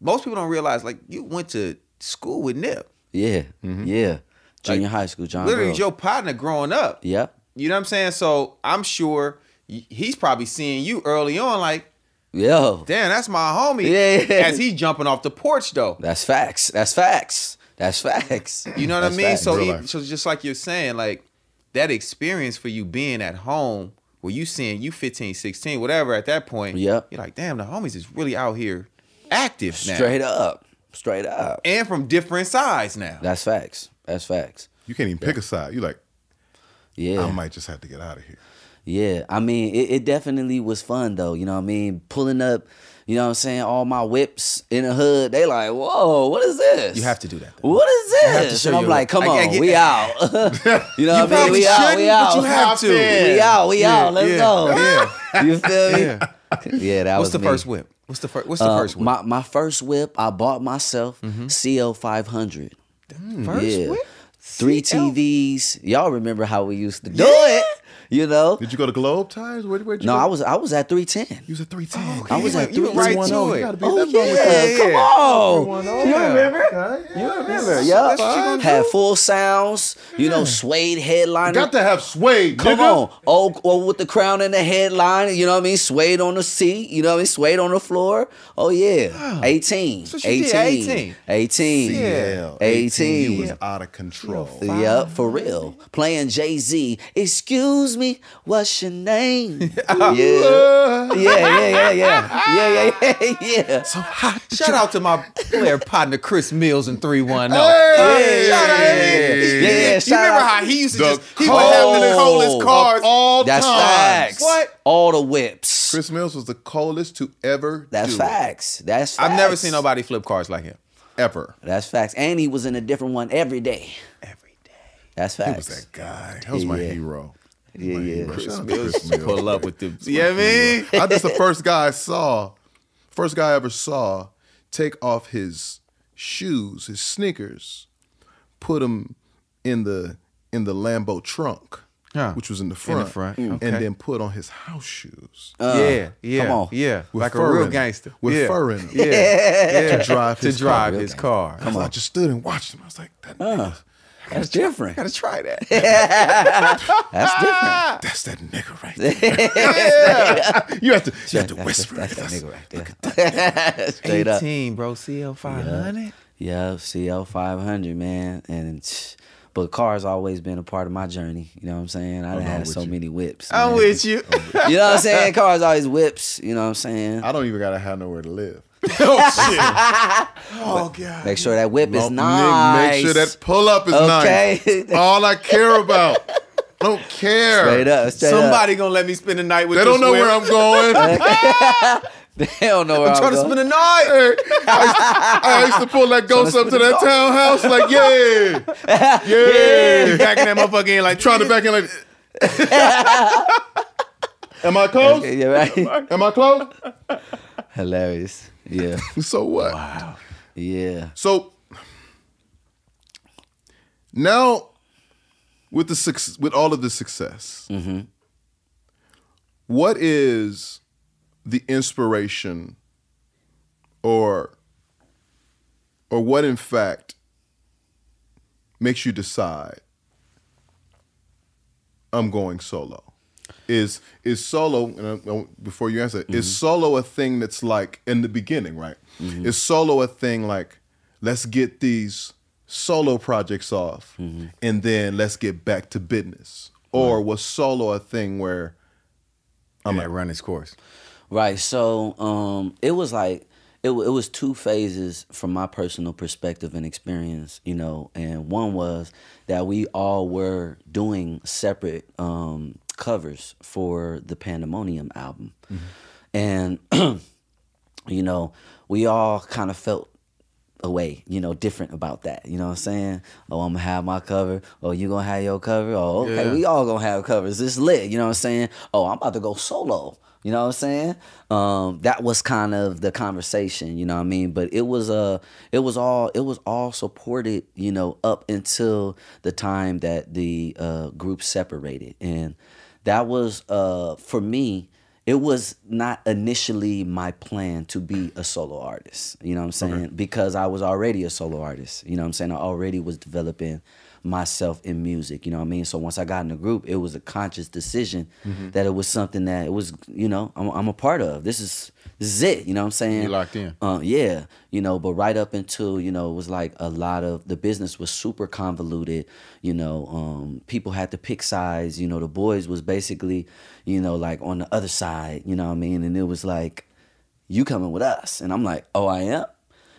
most people don't realize, like, you went to school with Nip. Yeah. Yeah. Junior high school, John Literally Burroughs. your partner growing up. Yeah. You know what I'm saying? So I'm sure he's probably seeing you early on, like, Yo. damn, that's my homie. Yeah. As he jumping off the porch, though. That's facts. That's facts. That's facts. You know what That's I mean? facts. So, Real life. so just like you're saying, like, that experience for you being at home, where you seeing you 15, 16, whatever, at that point, Yep. you're like, damn, the homies is really out here active now. Straight up. Straight up. And from different sides now. That's facts. That's facts. You can't even pick a side. You like, Yeah. I might just have to get out of here. Yeah, I mean, it definitely was fun though. You know what I mean? Pulling up, you know what I'm saying? All my whips in the hood. They like, whoa, what is this? You have to do that, though. What is have to this? show And I'm your- like, come I on, get- we out. You know what I mean? probably We out, we shouldn't, out. but you have to. We out, we out. Let's go. Yeah. You feel me? Yeah. Yeah, that What's was the me. first whip? What's the first whip? My first whip, I bought myself CL 500. First Yeah. whip? 3 TVs. Y'all remember how we used to do it? You know? Did you go to Globe Times? Where'd you No, go? I was at 310. You was at 310. I was at You went right to 310. it. You gotta be Oh that long yeah, with come on. 310. You remember? Okay. You remember? That's Yeah. what you gonna Had do? full sounds. You know, suede headliner. Got to have suede, Come nigga. on. Oh, with the crown and the headline, you know what I mean? Suede on the seat, you know what I mean? Suede on the floor. Oh, yeah. 18. That's what you did, 18. 18. Yeah. 18. You was out of control. Yep, for real. Playing Jay-Z. Excuse me, what's your name? Yeah. So hot. Shout out to my player partner Chris Mills in 310. Hey! Shout out to him. Yeah, You shout remember out. how he used to The just he would have the coldest cars. Of all That's times. facts. What? All the whips. Chris Mills was the coldest to ever That's do facts. That's facts. I've never seen nobody flip cars like him. it. Ever. That's facts. And he was in a different one every day. Every day. That's He facts. was that guy. That was my Yeah. hero. Yeah, yeah. Shout out to Mills Chris Mills. pull up with the. You know what I mean? That's the first guy I saw. First guy I ever saw take off his shoes, his sneakers, put them in the Lambo trunk, Huh. which was in the front, front, and okay. then put on his house shoes Yeah. Come on. Yeah. with Like a fur real in 'em. gangster. with yeah. fur in them Yeah. to drive his car. his car. I just stood and watched him. I was like, that nigga, That's different. Gotta try that. That's different. that's that nigga right there. You have to whisper. That's it. that nigga right there. Straight up. 18, bro. CL 500. Yeah, CL 500, man. And But cars always been a part of my journey. You know what I'm saying? I done had so many whips. I'm man. with you. You know what I'm saying? Cars always whips. You know what I'm saying? I don't even gotta have nowhere to live. Oh God. Make sure that whip is Nick, nice. make sure that pull up is Okay. nice. All I care about. I don't care. Straight up. Somebody gonna let me spend the night with They this don't know whip. where I'm going. They don't know where I'm trying to spend the night. Hey, I used to pull that ghost up to that townhouse like, yeah. Backing that motherfucker in like Trying to back in like, am I close? Okay, yeah, right? Am I close? Hilarious. Yeah. So what? Wow. Yeah. So now with with all of the success, what is the inspiration or what in fact makes you decide I'm going solo? Is solo, and before you answer, is solo a thing that's like in the beginning, right? Is solo a thing like, let's get these solo projects off and then let's get back to business? Or was solo a thing where I'm like run its course? Right. So it was like it was two phases from my personal perspective and experience, you know, and one was that we all were doing separate covers for the Pandemonium album. And you know, we all kind of felt a way, you know, different about that. You know what I'm saying? Oh, I'm gonna have my cover. Oh, you gonna have your cover? Oh, okay, Yeah. we all gonna have covers. It's lit, you know what I'm saying? Oh, I'm about to go solo. You know what I'm saying? That was kind of the conversation, you know what I mean? But it was all supported, you know, up until the time that the group separated. And that was for me, it was not initially my plan to be a solo artist, you know what I'm saying? Okay. Because I was already a solo artist, you know what I'm saying? I already was developing myself in music, you know what I mean? So once I got in the group, it was a conscious decision that it was something that it was, you know, I'm a part of. This is it, you know what I'm saying? You locked in. Yeah, you know, but right up until, you know, it was like a lot of, the business was super convoluted, you know, people had to pick sides, you know, the boys was basically, you know, like on the other side, you know what I mean? And it was like, you coming with us. And I'm like, oh, I am?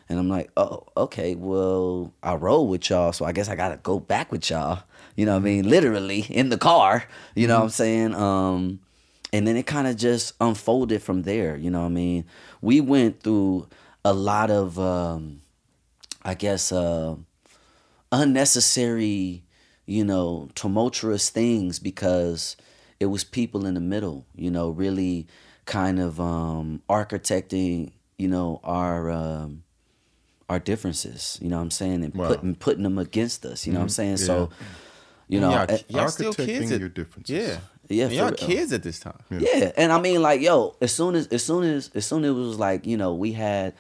And I'm like, oh, okay, well, I roll with y'all, so I guess I got to go back with y'all, you know what I mean? Literally in the car, you know what I'm saying? And then it kind of just unfolded from there, you know what I mean? We went through a lot of, I guess, unnecessary, you know, tumultuous things because it was people in the middle, you know, really kind of architecting, you know, our differences, you know what I'm saying, and putting them against us, you know what I'm saying? Yeah. So, you know, y'all still kids your differences. Yeah. Yeah, and y'all kids at this time. Yeah, and I mean, like, yo, as soon as it was like, you know, we had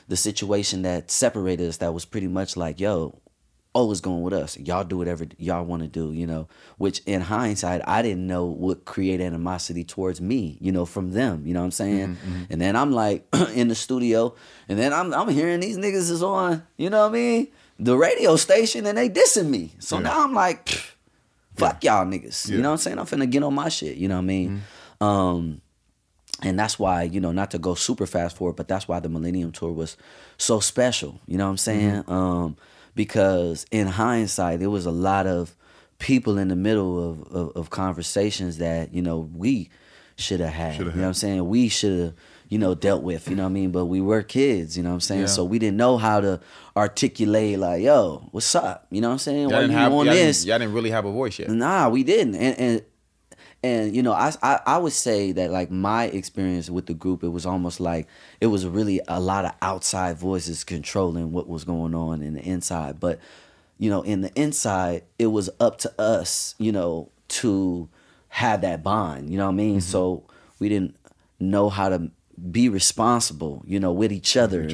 the situation that separated us. That was pretty much like, yo, is going with us. Y'all do whatever y'all want to do, you know. Which in hindsight, I didn't know would create animosity towards me, you know, from them. You know what I'm saying? And then I'm like in the studio, and then I'm hearing these niggas is on, you know what I mean, the radio station, and they dissing me. So now I'm like, fuck y'all niggas. You know what I'm saying? I'm finna get on my shit. You know what I mean? And that's why, you know, not to go super fast forward, but that's why the Millennium Tour was so special. You know what I'm saying? Because in hindsight, there was a lot of people in the middle of conversations that, you know, we should have had. You know what I'm saying? We should have, you know, dealt with, you know what I mean? But we were kids, you know what I'm saying? Yeah. So we didn't know how to articulate, like, yo, what's up? You know what I'm saying? Y'all didn't really have a voice yet. Nah, we didn't. And you know, I would say that, like, my experience with the group, it was almost like it was really a lot of outside voices controlling what was going on in the inside. But, you know, in the inside, it was up to us, you know, to have that bond, you know what I mean? So we didn't know how to be responsible, you know, with each other. You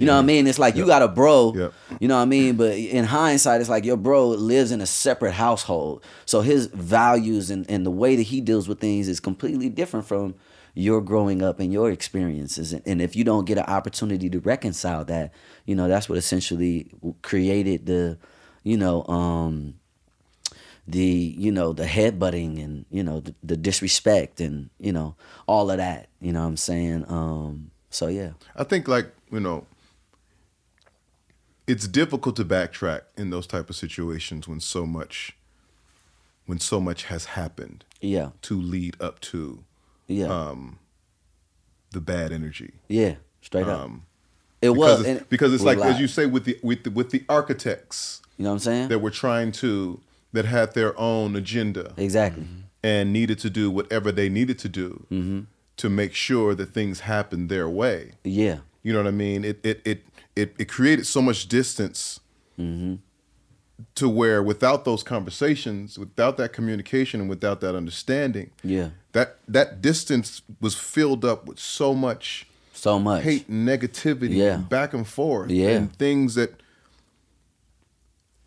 know what I mean? It's like you got a bro, you know what I mean? But in hindsight, it's like your bro lives in a separate household. So his values and the way that he deals with things is completely different from your growing up and your experiences. And if you don't get an opportunity to reconcile that, you know, that's what essentially created the, you know, the headbutting and the disrespect and all of that. You know what I'm saying? So yeah, I think it's difficult to backtrack in those type of situations when so much has happened. Yeah. To lead up to. Yeah. The bad energy. Yeah. Straight up. Because it's like, as you say, with the architects. You know what I'm saying? That had their own agenda. Exactly. And needed to do whatever they needed to do to make sure that things happened their way. Yeah. You know what I mean? It created so much distance to where without those conversations, without that communication, and without that understanding, that distance was filled up with so much hate and negativity and back and forth and things that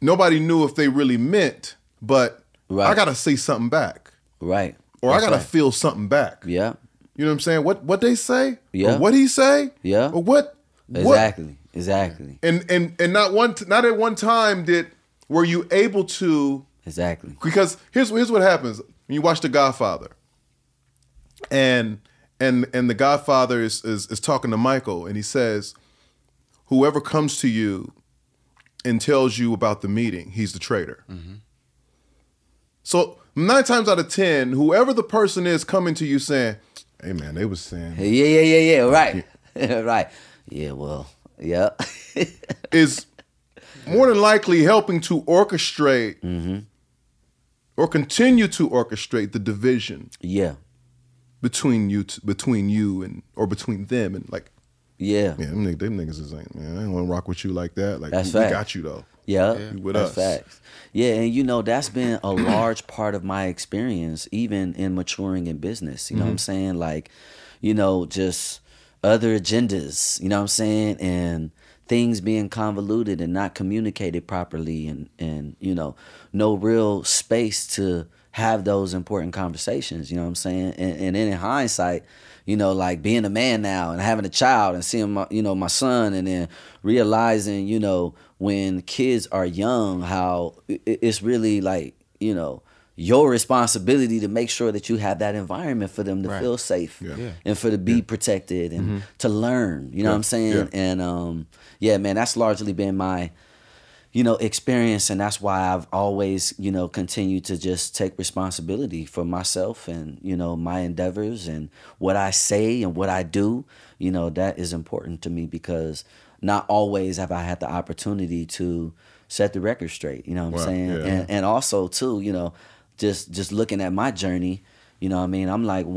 nobody knew if they really meant, but I gotta say something back. Right. Or I gotta feel something back. Yeah. You know what I'm saying? What they say? Yeah. Or what he say? Yeah. Or what? Exactly. And not at one time were you able to. Exactly. Because here's what happens when you watch The Godfather. And the Godfather is talking to Michael, and he says, whoever comes to you and tells you about the meeting, he's the traitor. So 9 times out of 10, whoever the person is coming to you saying, hey man, they was saying. Yeah, right. Right. Yeah, well, yeah. is more than likely helping to orchestrate or continue to orchestrate the division. Yeah. Between you and or between them and like. Yeah. Them niggas is like, man, I don't want to rock with you like that. Like, we got you though. Yeah, with that's us. Facts. Yeah, and that's been a large part of my experience, even in maturing in business. You know what I'm saying? Like, just other agendas, you know what I'm saying? And things being convoluted and not communicated properly and no real space to have those important conversations, you know what I'm saying? And then in hindsight, like being a man now and having a child and seeing my son, and then realizing, when kids are young, how it's really like, your responsibility to make sure that you have that environment for them to feel safe and for to be protected and to learn, you know what I'm saying? And man, that's largely been my experience, and that's why I've always, continued to just take responsibility for myself and, my endeavors and what I say and what I do. That is important to me, because not always have I had the opportunity to set the record straight, you know what I'm saying? Yeah. And also too, just looking at my journey, I'm like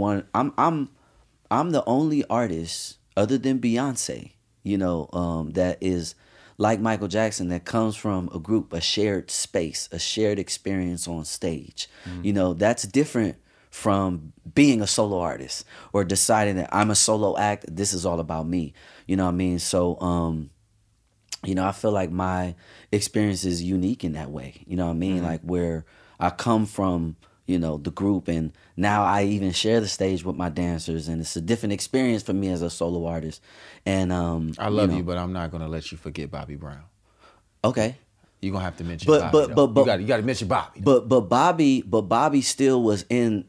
I'm the only artist other than Beyonce, that is like Michael Jackson, that comes from a group, a shared space, a shared experience on stage. That's different from being a solo artist or deciding that I'm a solo act. This is all about me. You know what I mean? So, I feel like my experience is unique in that way. You know what I mean? Like where I come from, the group, and now I even share the stage with my dancers, and it's a different experience for me as a solo artist. And I love you, but I'm not gonna let you forget Bobby Brown. Okay. You're gonna have to mention Bobby. But you gotta mention Bobby. But Bobby still was in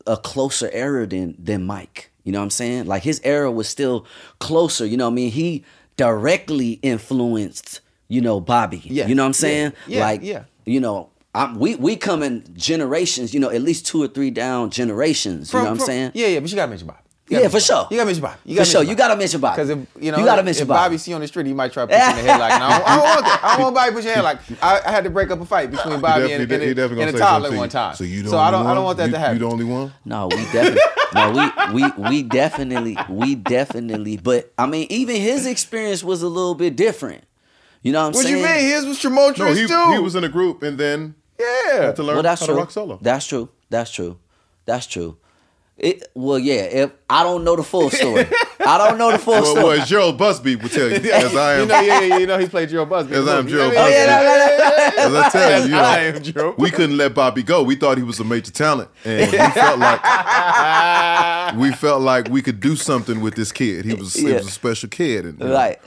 a closer era than Mike. You know what I'm saying? Like his era was still closer, you know what I mean? He directly influenced, Bobby. Yeah. You know what I'm saying? We come in generations, at least 2 or 3 down generations. You know what I'm saying? Yeah, but you gotta mention Bobby. For sure. You gotta mention Bobby. You gotta mention Bobby. Because if you gotta mention if Bobby. Bobby see you on the street, he might try to put you in the headlock. And I don't want that. I don't want Bobby to put your head like. I had to break up a fight between Bobby and a toddler one time. So I don't want that to happen. You the only one? No, we definitely. But I mean, even his experience was a little bit different. You know what I'm saying? What you mean? His was tumultuous too. He was in a group and then had to learn how to rock solo. That's true. If I don't know the full story. Well, as Gerald Busby would tell you, as I am. He played Gerald Busby. As I am Gerald Busby. As I tell you, I am Gerald. We couldn't let Bobby go. We thought he was a major talent, and we felt like we could do something with this kid. He was a special kid, and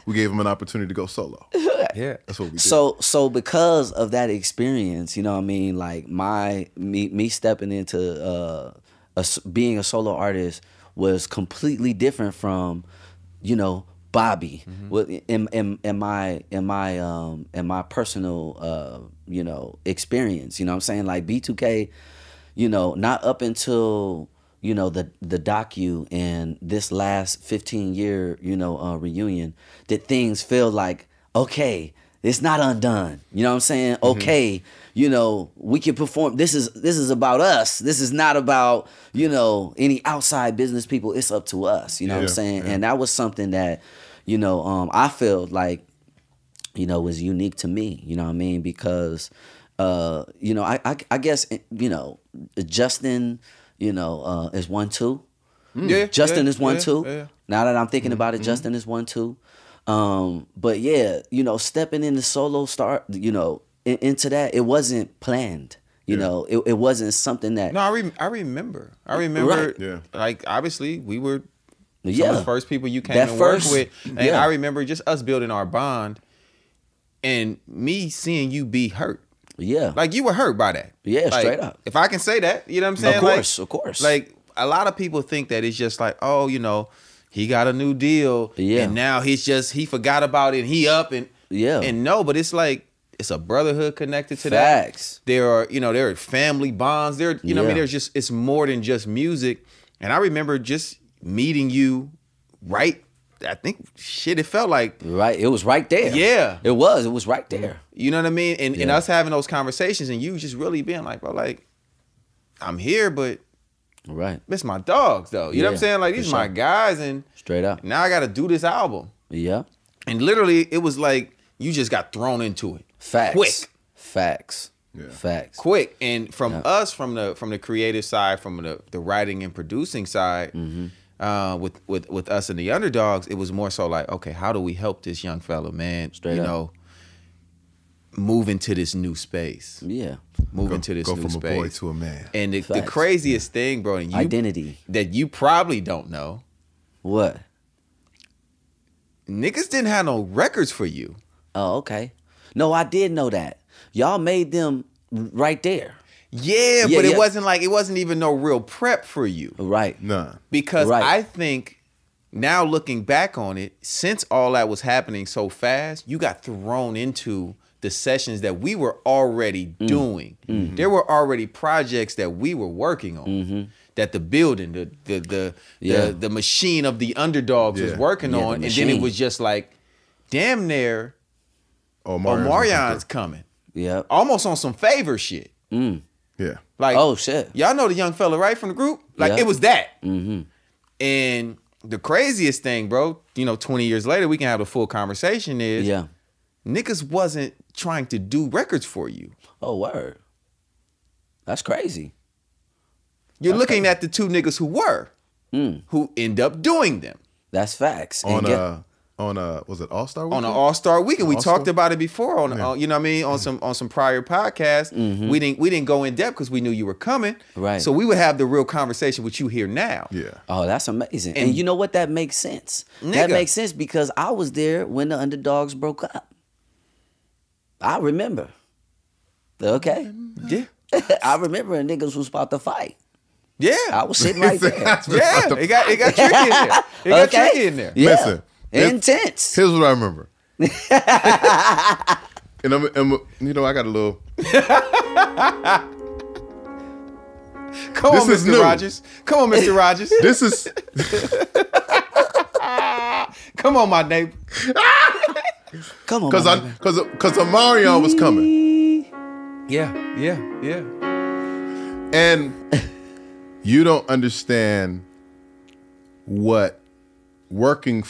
we gave him an opportunity to go solo. that. Yeah. That's what we did. So because of that experience, you know what I mean, like me stepping into being a solo artist was completely different from, you know, Bobby. In my personal you know, experience. You know what I'm saying? Like B2K, you know, not up until, you know, the docu and this last 15-year, you know, reunion, that things feel like, okay, it's not undone. You know what I'm saying? Okay, you know, we can perform. This is about us. This is not about, you know, any outside business people. It's up to us. You know what I'm saying? Yeah. And that was something that, you know, I felt like, you know, was unique to me. You know what I mean? Because, you know, I guess, you know, Justin, you know, is 1 2. Yeah, Justin is 1 2. Yeah. Now that I'm thinking about it, Justin is 1 2. But yeah, you know, stepping into solo start, you know, into that, it wasn't planned. You know, it wasn't something that. No, I remember. Right. Yeah. Like, obviously, we were some of the first people you came to work with. And I remember just us building our bond and me seeing you be hurt. Yeah. Like, you were hurt by that. Yeah, like, straight up. If I can say that, you know what I'm saying? Of course. Like, a lot of people think that it's just like, oh, you know, he got a new deal. Yeah. And now he forgot about it and he up and. Yeah. And no, but it's like, it's a brotherhood connected to Facts. that. There are family bonds. There, you know what I mean? There's just, it's more than just music. And I remember just meeting you right, I think, it felt like. Right, it was right there. Yeah. It was right there. You know what I mean? And us having those conversations and you just really being like, bro, like, I'm here, but right, it's my dogs though. You know what I'm saying? Like, these are my guys and straight up. Now I got to do this album. Yeah. And literally, it was like, you just got thrown into it. Facts. Quick. Facts. Yeah. Facts. Quick. And from us, from the creative side, from the writing and producing side, with us and the underdogs, it was more so like, okay, how do we help this young fella, man? Straight up. Know, move into this new space. Yeah. Move into this new space. Go from a boy to a man. And the craziest thing, bro, and identity that you probably don't know. What? Niggas didn't have no records for you. Oh, okay. No, I did know that. Y'all made them right there. Yeah, but it wasn't even no real prep for you. Right. Nah. Because I think now looking back on it, since all that was happening so fast, you got thrown into the sessions that we were already doing. There were already projects that we were working on. That the building, the machine of the underdogs was working on. And then it was just like, damn near Omarion's coming. Yeah. Almost on some favor shit. Yeah. Like, oh shit. Y'all know the young fella, right, from the group? Like, it was that. And the craziest thing, bro, you know, 20 years later, we can have a full conversation is niggas wasn't trying to do records for you. Oh, word. That's crazy. You're looking at the two niggas who were, who end up doing them. That's facts. On was it All-Star Weekend? On an All-Star Weekend. We talked about it before on you know what I mean, on some prior podcasts. We didn't go in depth because we knew you were coming. Right. So we would have the real conversation with you here now. Yeah. Oh, that's amazing. And you know what? That makes sense. That makes sense because I was there when the underdogs broke up. I remember. Okay. Yeah. I remember niggas was about to fight. Yeah. I was sitting right there. Yeah. It got tricky in there. It got tricky in there. Yeah. Listen. Intense. Here's what I remember. and you know, I got a little. Come on, Mr. Rogers. Come on, Mr. Rogers. This is. Come on, my neighbor. Come on, because Omarion was coming. Yeah. And you don't understand what working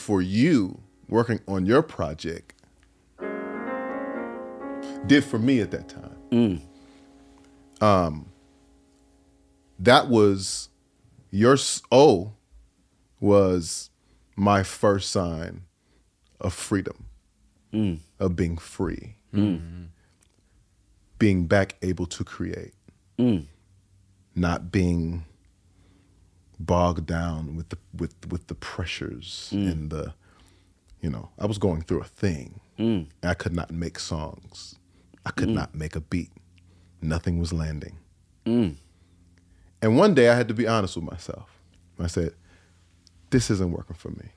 on your project did for me at that time. That was was my first sign of freedom, of being free, being back able to create, not being bogged down with the pressures and the I was going through a thing. I could not make songs. I could not make a beat. Nothing was landing. And one day I had to be honest with myself. I said, this isn't working for me.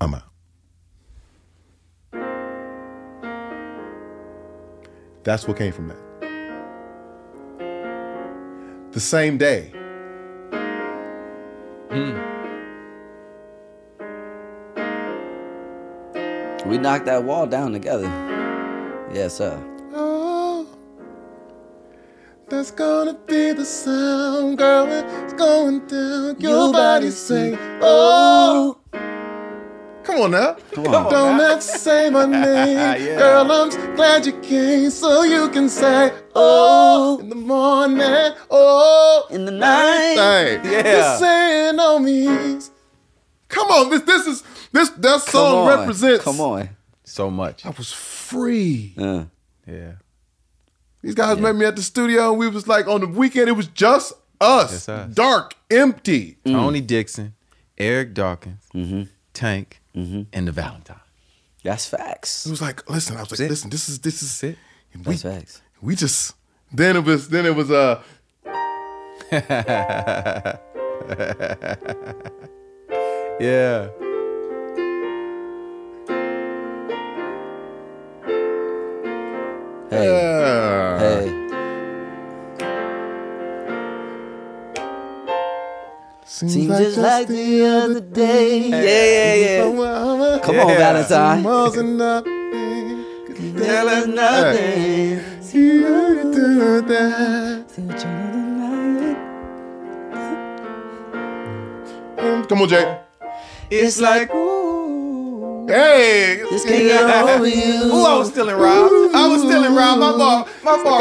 I'm out. That's what came from that. The same day. We knocked that wall down together. Yes, sir. Oh, that's gonna be the sound, girl. It's going down. Your body say, oh. Come on now. Come on. Don't have to say my name. Girl, I'm glad you came so you can say, oh, in the morning, oh, In the night. Hey, you're saying on me. Come on, that song represents. Come on. So much. I was free. Yeah. These guys met me at the studio, and we was like, on the weekend, it was just us. Just us. Dark, empty. Tony Dixon, Eric Dawkins, Tank, and the Valentine. That's facts. It was like, listen, I was like, listen, this is it. That's facts. We just, then it was Yeah. Hey. Seems just like the other day. Yeah. Come on, Valentine. Tell us nothing. Come on, Jay. It's like, Hey, this can't get over you. Ooh, I was stealing Rob. I was stealing Rob. My bar,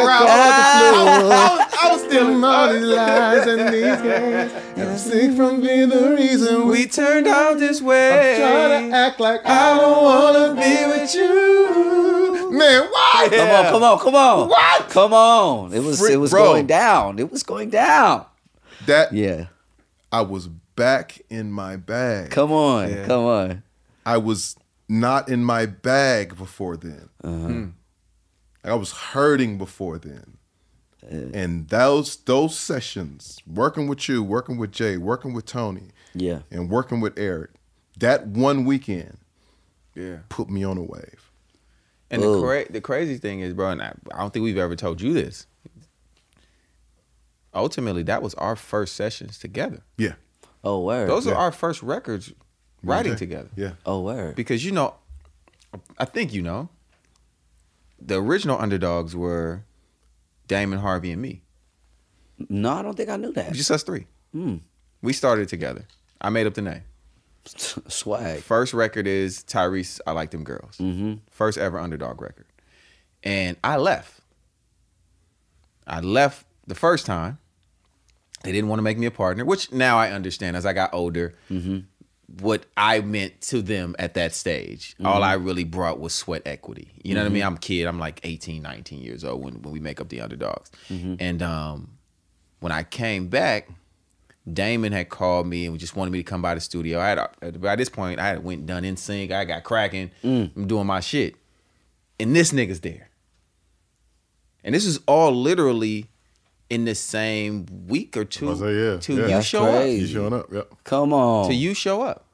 Rob. I was stealing all these lies and these games, and I'm sick from being the reason We turned out this way. trying to act like I don't wanna be with you. Man, what? Yeah. Come on. What? Come on. It was Bro. going down. It was going down. That Yeah. I was back in my bag. Come on. I was not in my bag before then. I was hurting before then. And those sessions, working with you, working with Jay, working with Tony, Yeah. and working with Eric, that one weekend Yeah. put me on a wave. And the crazy thing is, bro, and I don't think we've ever told you this. Ultimately, that was our first sessions together. Yeah. Oh, word. Those are our first records writing together. Yeah. Oh, word. Because I think the original underdogs were Damon, Harvey, and me. No, I don't think I knew that. Just us three. We started together. I made up the name. Swag. First record is Tyrese, I Like Them Girls. First ever underdog record. And I left. The first time. They didn't want to make me a partner, which now I understand as I got older what I meant to them at that stage. All I really brought was sweat equity. You know what I mean? I'm a kid. I'm like 18, 19 years old when we make up the underdogs. And when I came back, Damon had called me and just wanted me to come by the studio. By this point, I had went and done In Sync. I got cracking. I'm doing my shit. And this nigga's there. And this is all literally in the same week or two. Till you show up. You showing up, yep. Come on. Till you show up.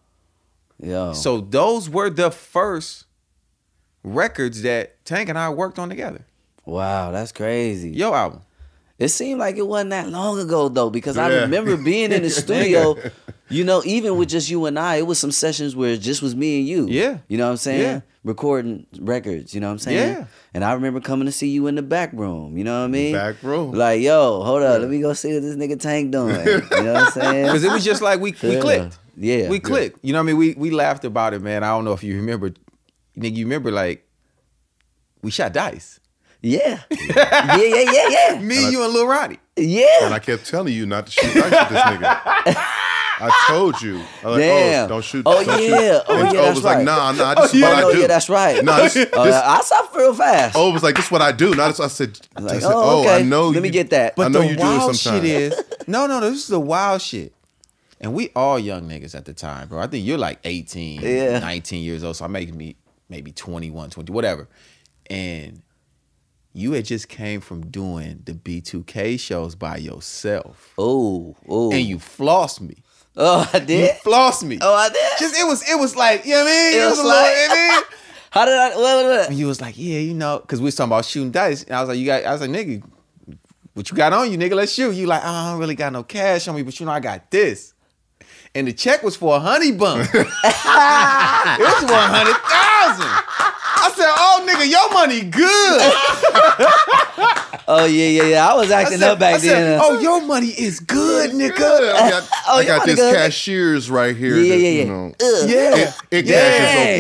Yo. So those were the first records that Tank and I worked on together. Wow, that's crazy. Your album. It seemed like it wasn't that long ago, though, because I remember being in the studio, even with just you and I, it was some sessions where it just was me and you. Yeah. You know what I'm saying? Yeah. Recording records, you know what I'm saying? Yeah. And I remember coming to see you in the back room, you know what I mean? Back room. Like, yo, hold up, let me go see what this nigga Tank doing. You know what I'm saying? Because it was just like we clicked. Yeah. We clicked. You know what I mean? We laughed about it, man. I don't know if you remember. Nigga, you remember like we shot dice. Yeah. Yeah. Me, you, and Lil Ronnie. Yeah. And I kept telling you not to shoot dice with this nigga. I told you. I was like, Damn. don't shoot. Oh, don't yeah. shoot. Oh, And yeah, O that's was like, right. nah, this is what I do. Yeah, that's right. Nah, this, I stopped real fast. O was like, this is what I do. Not I said, Like, oh, okay. I know. Let me get that. I But know the you do it wild sometimes. shit is, no, this is the wild shit. And we all young niggas at the time, bro. I think you're like 18, Yeah. 19 years old. So I'm making me maybe 21, 20, whatever. And you had just came from doing the B2K shows by yourself. Oh. And you flossed me. Oh, I You did. flossed me. Oh, I did. Just it was like, you know what I mean? It was a little, like- you know what I mean? How did I? What? And you was like, yeah, you know, because we was talking about shooting dice. And I was like, nigga, what you got on you, nigga? Let's shoot. You like, I don't really got no cash on me, but you know, I got this. And the check was for a honey bun. It was for 100,000. I said, oh, nigga, your money good. Oh yeah. I was acting up back then. Oh, your money is good, nigga. I got you this wanna go- cashiers right here. Yeah. You know, Yeah. it Yeah,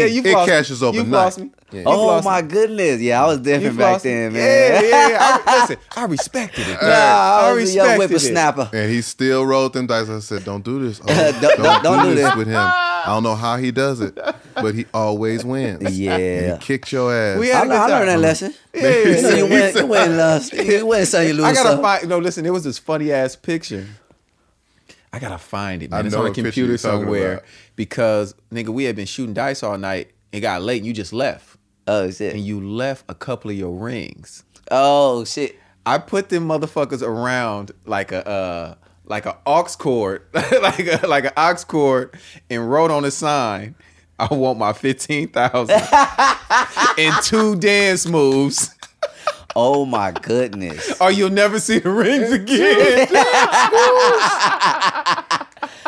cashes you over. It flossed- cashes you overnight. flossed me. Yeah. You Oh flossed my me. goodness. Yeah, I was different You back flossed me. then, man. Listen, I respected it. Nah, I was a young respected it. whippersnapper. And he still rolled them dice. I said, "Don't do this. Oh, Don't do this. with him. I don't know how he does it, but he always wins. Yeah. And he kicked your ass. We had a good I learned time. that lesson. Yeah. You know, you win some, you lose I gotta some. find. No, listen. There was this funny ass picture. I gotta find it, man. I It's know on a what picture computer you're talking somewhere about. because nigga, we had been shooting dice all night. It got late, and you just left, Oh shit. and you left a couple of your rings. Oh shit. I put them motherfuckers around like a aux cord, like an aux cord, and wrote on a sign, "I want my 15,000 and 2 dance moves, Oh my goodness. or you'll never see the rings again."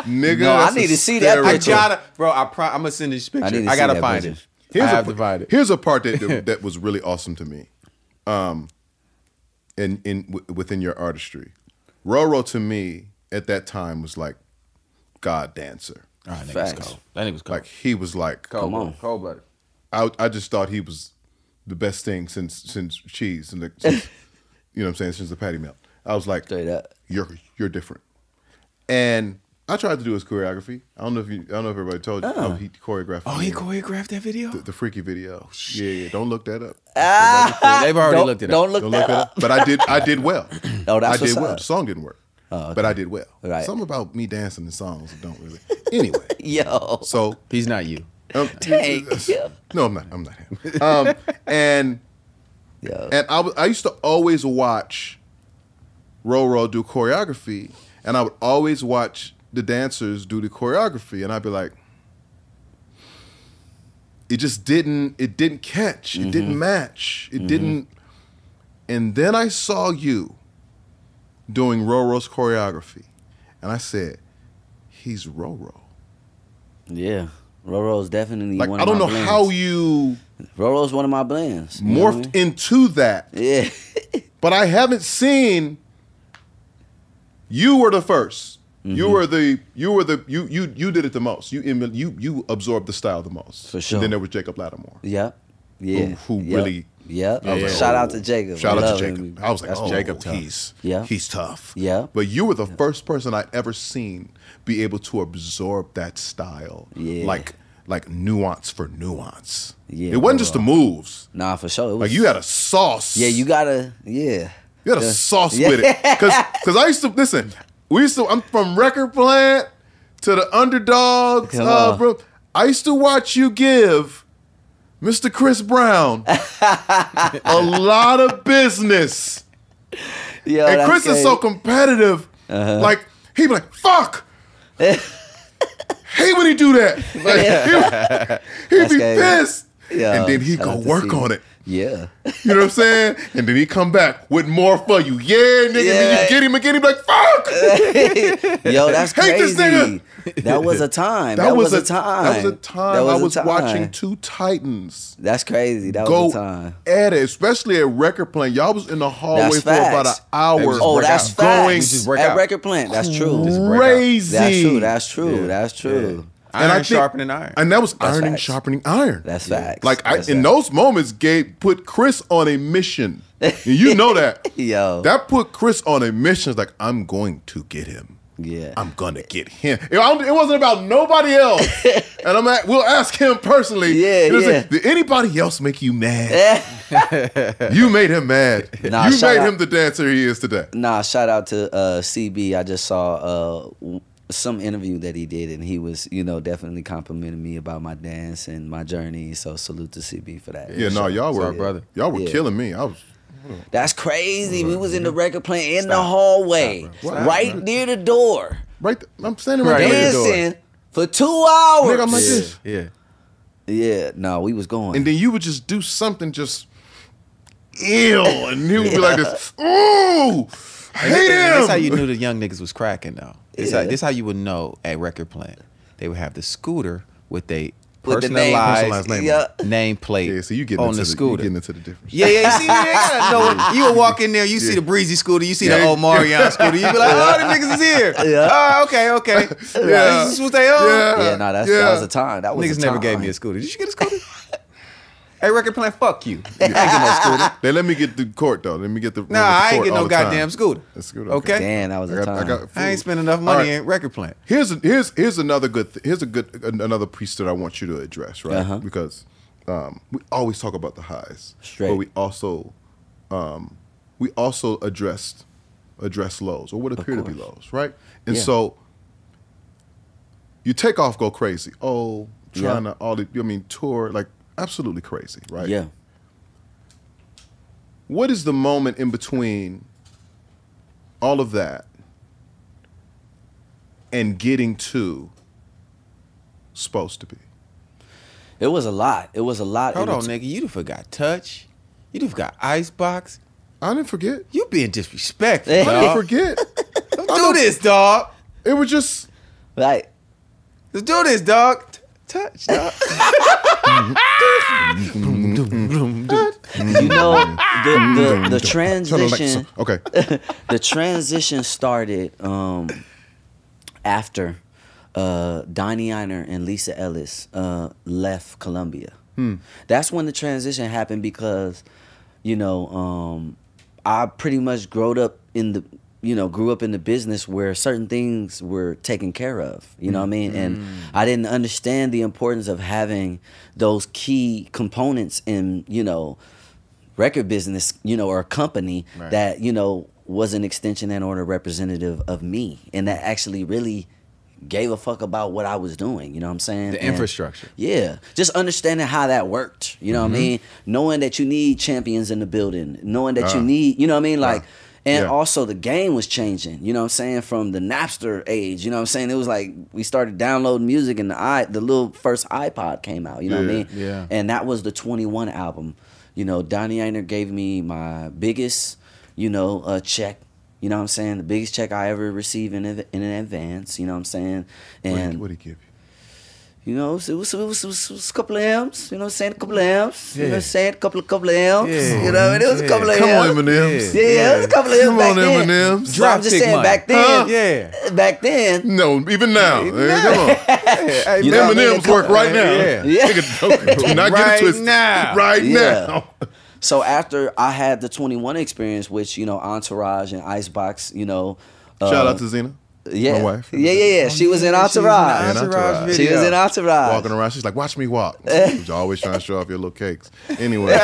Nigga, No, I that's need to see that hysterical. I picture. gotta, bro. I'm gonna send this picture. I need to I see gotta that find picture. it. I have to find it. Here's a part that was really awesome to me, within your artistry. Roro to me at that time was like God dancer. All right, Facts. nigga's cold. That nigga's cold. Like he was like, Come on. cold blooded. I just thought he was the best thing since cheese and since, you know what I'm saying, since the patty melt. I was like, Straight up. you're different. And I tried to do his choreography. I don't know if everybody told you. Oh, he choreographed. Oh, he choreographed that video. the freaky video. Yeah. Don't look that up. They've already looked it up. Don't look Don't that look it up. up. But I did well. Oh, that's I did what's well. up. The song didn't work. Oh, okay. But I did well. Right. Something about me dancing in songs that don't really. Anyway, Yo. so He's not you. Dang. Yeah. no, I'm not him. And Yo. I used to always watch Roro do choreography, and I would always watch the dancers do the choreography, and I'd be like, it didn't catch, it didn't match, it didn't. And then I saw you doing Roro's choreography, and I said, he's Roro. Yeah. Roro's definitely Like one I of don't my know blends. how you Roro's one of my blends. You know what I morphed into that. mean? Yeah. But I haven't seen. You were the first. You did it the most. You absorbed the style the most. For sure. And then there was Jacob Lattimore. Yep. Yeah. Who Yep. really. Yep. I was like, Shout out oh. to Jacob. Shout I out love to him. Jacob. I was like, That's oh, Jacob tough. he's tough. Yeah. But you were the first person I ever seen be able to absorb that style. Yeah. Like nuance for nuance. Yeah, It wasn't just the moves. Nah, for sure. It was, Like you had a sauce. Yeah, you gotta. Yeah. You had a sauce with it. Because I used to, listen, I'm from Record Plant to the Underdogs. Come on. Bro, I used to watch you give Mr. Chris Brown a lot of business. Yo, And that's Chris is so competitive. Like, he'd be like, fuck. Hate when he do that. Like, he'd That's be crazy. pissed. Yo, And then he'd shout go out to work C. on it. Yeah. You know what I'm saying? And then he come back with more for you. Yeah, nigga. Yeah. Then you get him again. He be like, fuck. Yo, that's Hate this crazy. nigga. That was a time. That was a time. That was a time. That I a was time. watching two Titans That's crazy. That go was a time. at it, especially at Record Plant. Y'all was in the hallway That's for about an facts. hour. Oh, break that's out. Going facts. Just break At out. Record Plant. That's true. crazy. That's true. That's true. Yeah. That's true. And Iron I think- sharpening iron. And that was iron facts. sharpening iron. That's facts. Like That's in facts. those moments, Gabe put Chris on a mission. And you know that. Yo. That put Chris on a mission. It's like, I'm going to get him. Yeah. I'm gonna get him. It wasn't about nobody else. And we'll ask him personally. Yeah, You know what I'm yeah. saying? Did anybody else make you mad? You made him mad. Nah, You shout made out- him the dancer he is today. Nah, shout out to CB. I just saw some interview that he did, and he was, you know, definitely complimenting me about my dance and my journey. So salute to CB for that. Yeah, no, y'all were, brother. Y'all were killing me. I was. That's crazy. We was in the record playing in the hallway, right near the door, I'm standing right near the door. dancing for 2 hours. Nigga, I'm like this. Yeah, no, we was going. And then you would just do something just ill, and he would be like this. Ooh, hate him. That's how you knew the young niggas was cracking though. This how you would know at record plant. They would have the scooter with they personalized nameplate. Yeah, so you getting on into the scooter. You getting into the difference. Yeah. You see, they gotta know. You would walk in there, you see the breezy scooter, you see the Omarion scooter. You be like, oh, the niggas is here. Yeah. Oh, okay. This is what they own. Yeah, no, that was a time. That was Niggas a never time. gave me a scooter. Did you get a scooter? Hey, record plant, fuck you. I ain't get no scooter. They let me get the court though. Let me get the. Nah, I ain't get no goddamn scooter. Scooter. Okay. Damn, that was a time. I ain't spend enough money in record plant. Here's another good. Another piece that I want you to address, right? Because we always talk about the highs, but we also address lows or what appear to be lows, right? And so you take off, go crazy. Oh, trying to tour like absolutely crazy, right? Yeah. What is the moment in between all of that and getting to supposed to be? It was a lot. It was a lot. Hold on, nigga. You done forgot Touch. You done forgot Icebox. I didn't forget. You being disrespectful, I dog. didn't forget. Don't do this, dog. It was just Right. Let's do this, dog. Touch, dog. You know, the transition. Okay. The transition started after Donnie Einer and Lisa Ellis left Columbia. That's when the transition happened because, you know, I pretty much grew up in the business where certain things were taken care of, you know what I mean? And I didn't understand the importance of having those key components in, you know, record business, you know, or a company that, you know, was an extension and or a representative of me. And that actually really gave a fuck about what I was doing, you know what I'm saying? The infrastructure. Yeah. Just understanding how that worked, you know what I mean? Knowing that you need champions in the building, knowing that you need, you know what I mean? Like, and also the game was changing, you know what I'm saying? From the Napster age, you know what I'm saying? It was like we started downloading music and the little first iPod came out, you know what I mean? Yeah. And that was the 21 album. You know, Donnie Einer gave me my biggest, you know, check. You know what I'm saying? The biggest check I ever received in advance, you know what I'm saying? And what did he give you? You know, it was a couple of M's. You know what I'm saying? A couple of M's. You know what I'm saying? A couple of M's. You know, it was a couple of M's. Come on, M&M's. Yeah, it was a couple of M's Come back on, then. M&M's. So I'm just saying, back then. Yeah. Back then. No, even now. Hey, come on. Hey, You know what I mean? M&M's work right now. Yeah. Nigga, do not get it twisted. Right now. So after I had the 21 experience, which, you know, Entourage and Icebox, you know. Shout out to Zena. Yeah. My wife. Yeah. She was in Entourage. She was in Entourage. Walking around, she's like, watch me walk. She's always trying to show off your little cakes. Anyway.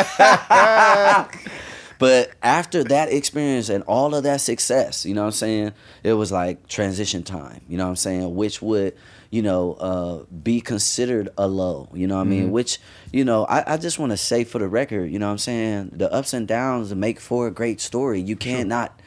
But after that experience and all of that success, you know what I'm saying, it was like transition time, you know what I'm saying, which would, you know, be considered a low, you know what I mean, which, you know, I just want to say for the record, you know what I'm saying, the ups and downs make for a great story. You can't not,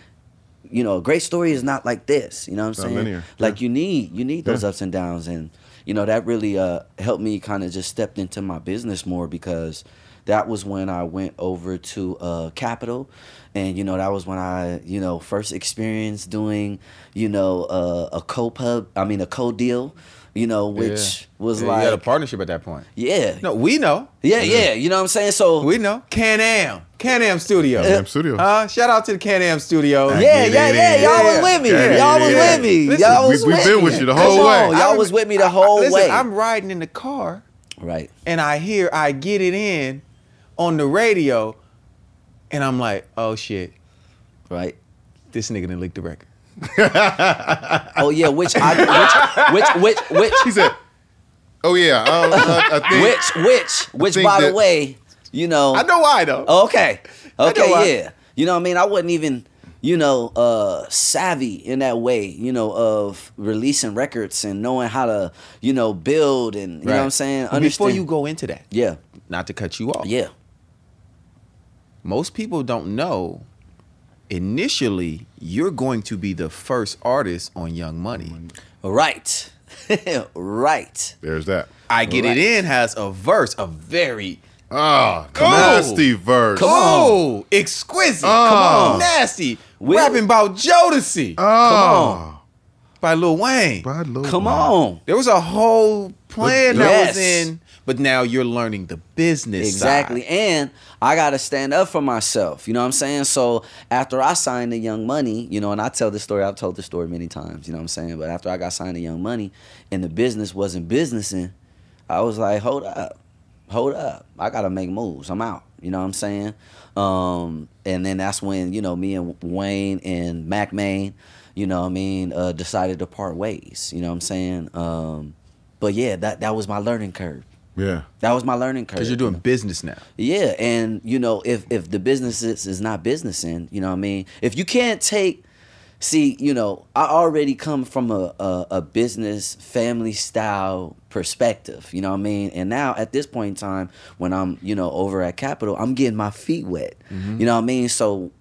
you know, a great story is not like this, you know what I'm saying? Linear. Like you need those ups and downs, and, you know, that really helped me kind of just stepped into my business more, because that was when I went over to Capitol, and, you know, that was when I, you know, first experienced doing, you know, a co-deal, you know, which was like... You had a partnership at that point. Yeah. No, we know. Yeah, you know what I'm saying? So... We know. Can-Am Studio. Can-Am Studios. Shout out to the Can-Am Studio. Yeah. Y'all was with me. Y'all was with me. Y'all was with me. We've been with you the whole way. Y'all was with me the whole way. Listen, I'm riding in the car. Right. And I get it in on the radio, and I'm like, oh shit. Right. This nigga done leaked the record. Oh yeah, which He said, oh yeah, I think... which by the way, you know... I know why though. Okay, yeah. You know what I mean? I wasn't even you know, savvy in that way, you know, of releasing records and knowing how to, you know, build and, you know what I'm saying? But before you go into that, yeah, not to cut you off. yeah, Most people don't know, initially, you're going to be the first artist on Young Money. right, right. There's that. I Get It In has a verse, a very Nasty verse. Come on. exquisite, Oh. come on, nasty, rapping about Jodeci Oh. by Lil Wayne. By Lil Come Wayne. on. There was a whole plan that was Yes. in, but now you're learning the business Exactly. side. And I got to stand up for myself. You know what I'm saying? So after I signed to Young Money, you know, and I tell this story, I've told this story many times, you know what I'm saying? But after I got signed to Young Money and the business wasn't businessing, I was like, hold up. I got to make moves. I'm out. You know what I'm saying? And then that's when, you know, me and Wayne and Mac Main, you know what I mean, decided to part ways. You know what I'm saying? But yeah, that was my learning curve. Yeah. That was my learning curve. Because you're doing business now. Yeah, and you know, if the business is not businessing, you know what I mean? If you can't see, you know, I already come from a business family style perspective, you know what I mean? And now at this point in time, when I'm, you know, over at Capitol, I'm getting my feet wet. You know what I mean? So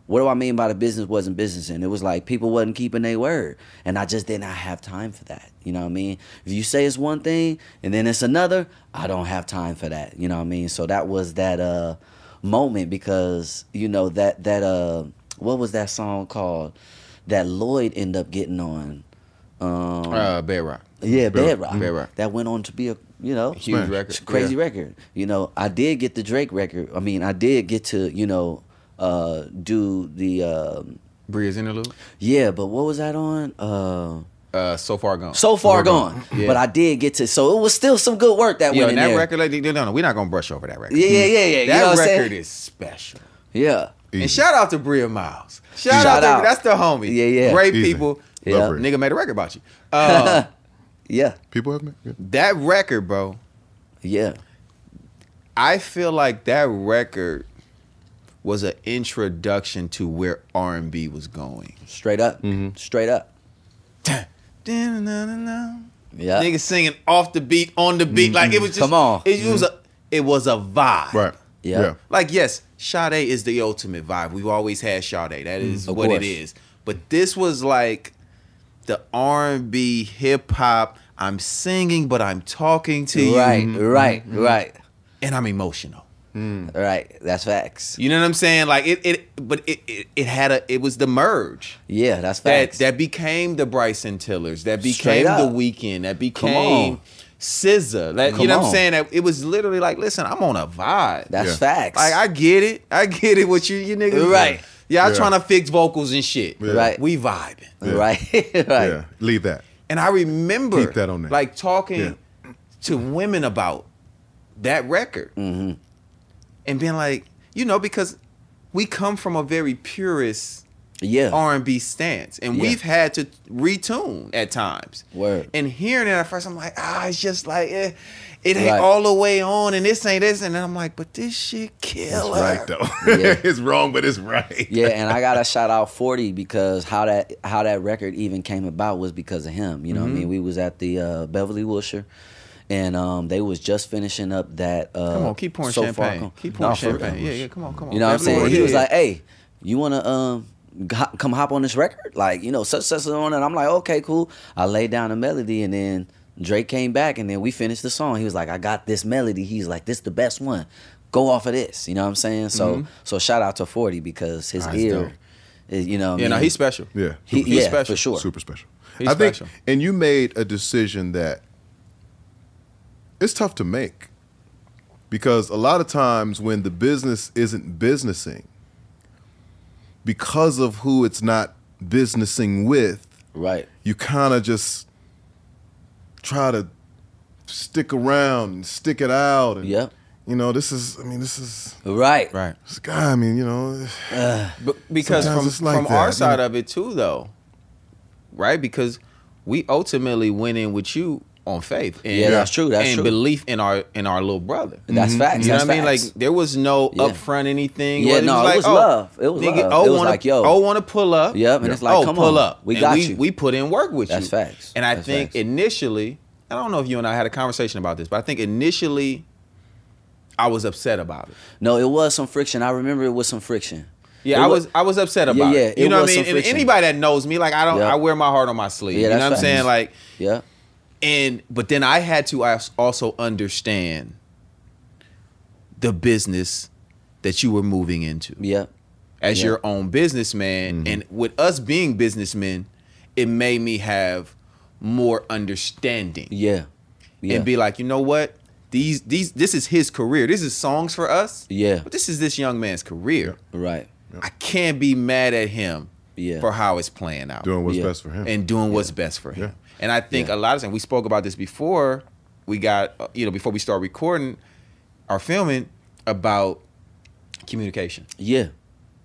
what do I mean by the business wasn't businessing? It was like people wasn't keeping their word. And I just did not have time for that. You know what I mean? If you say it's one thing and then it's another, I don't have time for that. You know what I mean? So that was that moment because, you know, that what was that song called that Lloyd ended up getting on? Bedrock. Yeah, Bedrock. Bedrock. That went on to be a, you know, Huge record. crazy Yeah. record. You know, I did get the Drake record. I mean, I did get to, you know, do the Bria's Interlude. yeah, but what was that on? So Far Gone. So Far Gone. Yeah. But I did get to, so it was still some good work that Yo, went in that there. record, like, no, we're not going to brush over that record. Yeah. You know That what I'm saying? record is special. Yeah. And shout out to Bria Miles. Shout Shout out out. to, that's the homie. Yeah. Great Easy. people. Yeah. Love Bria. Nigga made a record about you. Yeah. People have me. Yeah. That record, bro, Yeah. I feel like that record was an introduction to where R&B was going. Straight up. Straight up. Yeah. Niggas singing off the beat, on the beat, like it was just. Come on. It was a vibe. Right. Yeah. Like, yes, Sade is the ultimate vibe. We've always had Sade. That is Of what course. it is. But this was like the R&B hip hop. I'm singing, but I'm talking to you, Right. and I'm emotional. Right. That's facts. You know what I'm saying? Like it was the merge. Yeah, that's facts. That became the Bryson Tillers. That Straight became the up. Weeknd. That on. became SZA. Like, you Come know what I'm on. saying? That it was literally like, listen, I'm on a vibe. That's Yeah. facts. Like, I get it. What you niggas Right. Y'all Yeah. trying to fix vocals and shit. Yeah. Right. We vibing. Right. Right. Yeah. Leave that. And I remember Keep that on there. like talking to women about that record. And being like, you know, because we come from a very purist Yeah. R&B stance, and Yeah. we've had to retune at times. Word. And hearing it at first, I'm like, it's just like it ain't Right. all the way on, and this ain't this, and then I'm like, but this shit killer. Right though. Yeah. It's wrong, but it's right. Yeah, and I gotta shout out 40 because how that record even came about was because of him. You know what I mean? We was at the Beverly Wilshire, and they was just finishing up that. Come on, keep pouring So Far champagne. Gone. Keep pouring No, for real. champagne. Yeah, come on. You know what I'm saying? Beverly He was Hills. like, "Hey, you wanna come hop on this record? Like, you know, such on it." I'm like, "Okay, cool." I laid down a melody, and then Drake came back, and then we finished the song. He was like, "I got this melody." He's like, "This the best one. Go off of this." You know what I'm saying? So shout out to 40 because his That's ear, dope. is, you know, what I yeah, no, mean? he's special. Yeah. He's yeah, special. for sure. Super special. He's I think, special. and you made a decision that it's tough to make because a lot of times when the business isn't businessing, because of who it's not businessing with, Right. you kind of just try to stick around and stick it out. And, Yep. you know, this is Right. Right. this guy, I mean, you know, But because Sometimes it's like from that, our you side know. of it too, though, right? Because we ultimately went in with you on faith. And, Yeah, that's true. That's and true. belief in our little brother. That's facts. You know That's what I mean? Like facts. there was no Yeah. upfront anything. Yeah, It no, was it was love. It was nigga, love. It was like, yo. want to pull up. Yep, and it's like, come pull on. up. We And got you. We put in work with you. That's facts. And I That's think facts. initially, I don't know if you and I had a conversation about this, but I think initially I was upset about it. No, it was some friction. I remember it was some friction. Yeah, I was upset about yeah, it. You it know what was I mean? some And friction. anybody that knows me, like Yeah. I wear my heart on my sleeve. Yeah, You know that's what I'm saying? facts. Like, Yeah. but then I had to also understand the business that you were moving into Yeah. as Yeah. your own businessman. And with us being businessmen, it made me have more understanding Yeah. Yeah. and be like, you know what? This is his career. This is songs for us. Yeah. But this is this young man's career. Right. I can't be mad at him Yeah. for how it's playing out Doing what's Yeah. best for him. and doing what's best for him. Yeah. And I think a lot of times, we spoke about this before we got, before we start recording or filming, about communication. Yeah.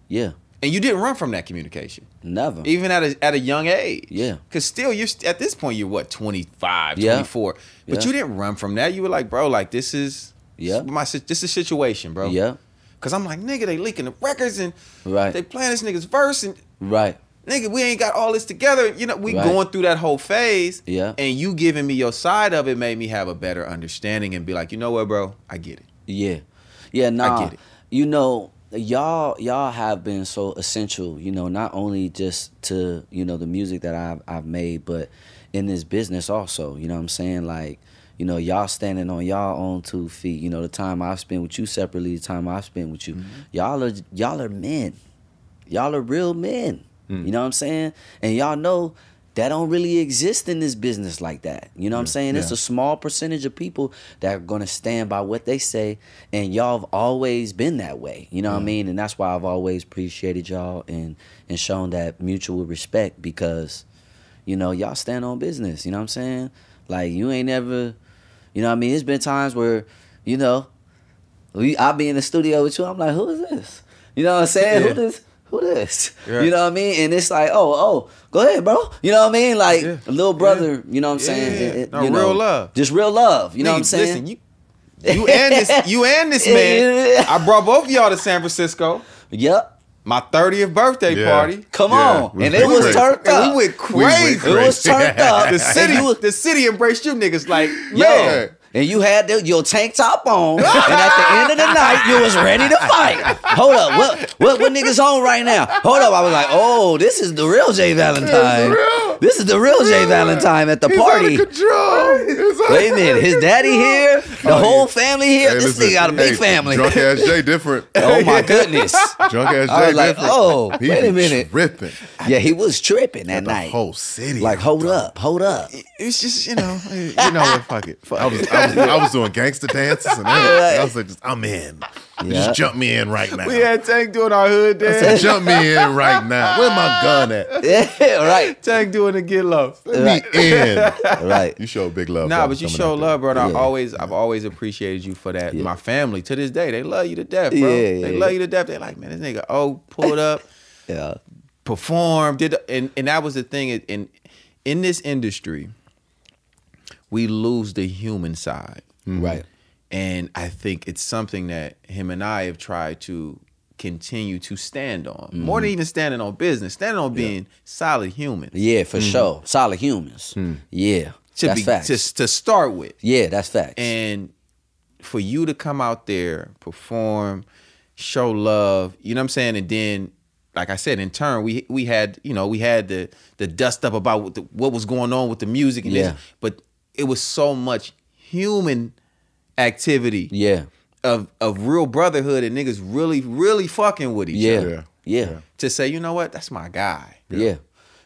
Yeah. And you didn't run from that communication, Never. even at a young age. Yeah. Because still, at this point, you're what, 25, Yeah. 24. But Yeah. you didn't run from that. You were like, bro, like this is Yeah. this is situation, bro. Yeah. Because I'm like, nigga, they leaking the records and Right. they playing this nigga's verse and Right. nigga, we ain't got all this together. You know, we Right. going through that whole phase. Yeah. And you giving me your side of it made me have a better understanding and be like, you know what, bro? I get it. Yeah. Yeah, nah. get it. You know, y'all have been so essential, not only just to, the music that I've made, but in this business also, you know what I'm saying? Like, y'all standing on y'all own 2 feet. The time I've spent with you separately, the time I've spent with you. Mm-hmm. Y'all are men. Y'all are real men. Mm. You know what I'm saying? And y'all know that don't really exist in this business like that. You know what I'm saying? It's a small percentage of people that are going to stand by what they say, and y'all have always been that way. You know what I mean? And that's why I've always appreciated y'all and shown that mutual respect, because, y'all stand on business. You know what I'm saying? Like, you ain't never, you know what I mean? It's been times where, I'll be in the studio with you, I'm like, who is this? You know what I'm saying? Yeah. Who this? Yeah. You know what I mean? And it's like, oh, go ahead, bro. You know what I mean? Like, Yeah. a little brother, Yeah. you know what I'm saying? Yeah. It- No, you know, real love. Just real love. You know what I'm Nigga, saying? Listen, you and this man. Yeah. I brought both of y'all to San Francisco. Yep. My 30th birthday Yeah. party. Come Yeah, on. we And went it was crazy. turned up. And we went crazy. It was turned up. The city embraced you niggas like, Yo, man. and you had your tank top on, and at the end of the night, you was ready to fight. Hold up, what niggas on right now? Hold up, I was like, oh, this is the real J Valentine. This is the real J Valentine at the party. He's out of control. Wait a minute, his daddy here, the whole family here. Hey, This listen, nigga got a big hey, family. Drunk ass Jay different. Oh my goodness. Drunk ass Jay I was like, different. oh, He wait a be minute. Tripping. Yeah, he was tripping that The night. whole city. Like, hold up. It's just, you know what, fuck it. I was doing gangster dances and everything. I was like, I'm in. Yeah. Just jump me in right now. We had Tank doing our hood I said, dance. jump me in right now. Where my gun at? Yeah, right. Tank doing the get low. Let me in. Right. You show big love. Nah, brother, but you coming show out there. love, bro. Yeah. I've always appreciated you for that. Yeah. My family to this day, they love you to death, bro. Yeah, They yeah. love you to death. They like, man, this nigga pulled up, Yeah. performed, and that was the thing. In this industry, we lose the human side. Right. And I think it's something that him and I have tried to continue to stand on. More than even standing on business, standing on being solid humans. Yeah, for sure. Solid humans. Yeah. That's facts. To start with. Yeah, that's facts. And for you to come out there, perform, show love, you know what I'm saying? And then, like I said, in turn, we had the dust up about what was going on with the music and Yeah. this, but it was so much human activity Yeah. of real brotherhood and niggas really fucking with each other. Yeah. Yeah. To say, you know what, that's my guy. Yeah.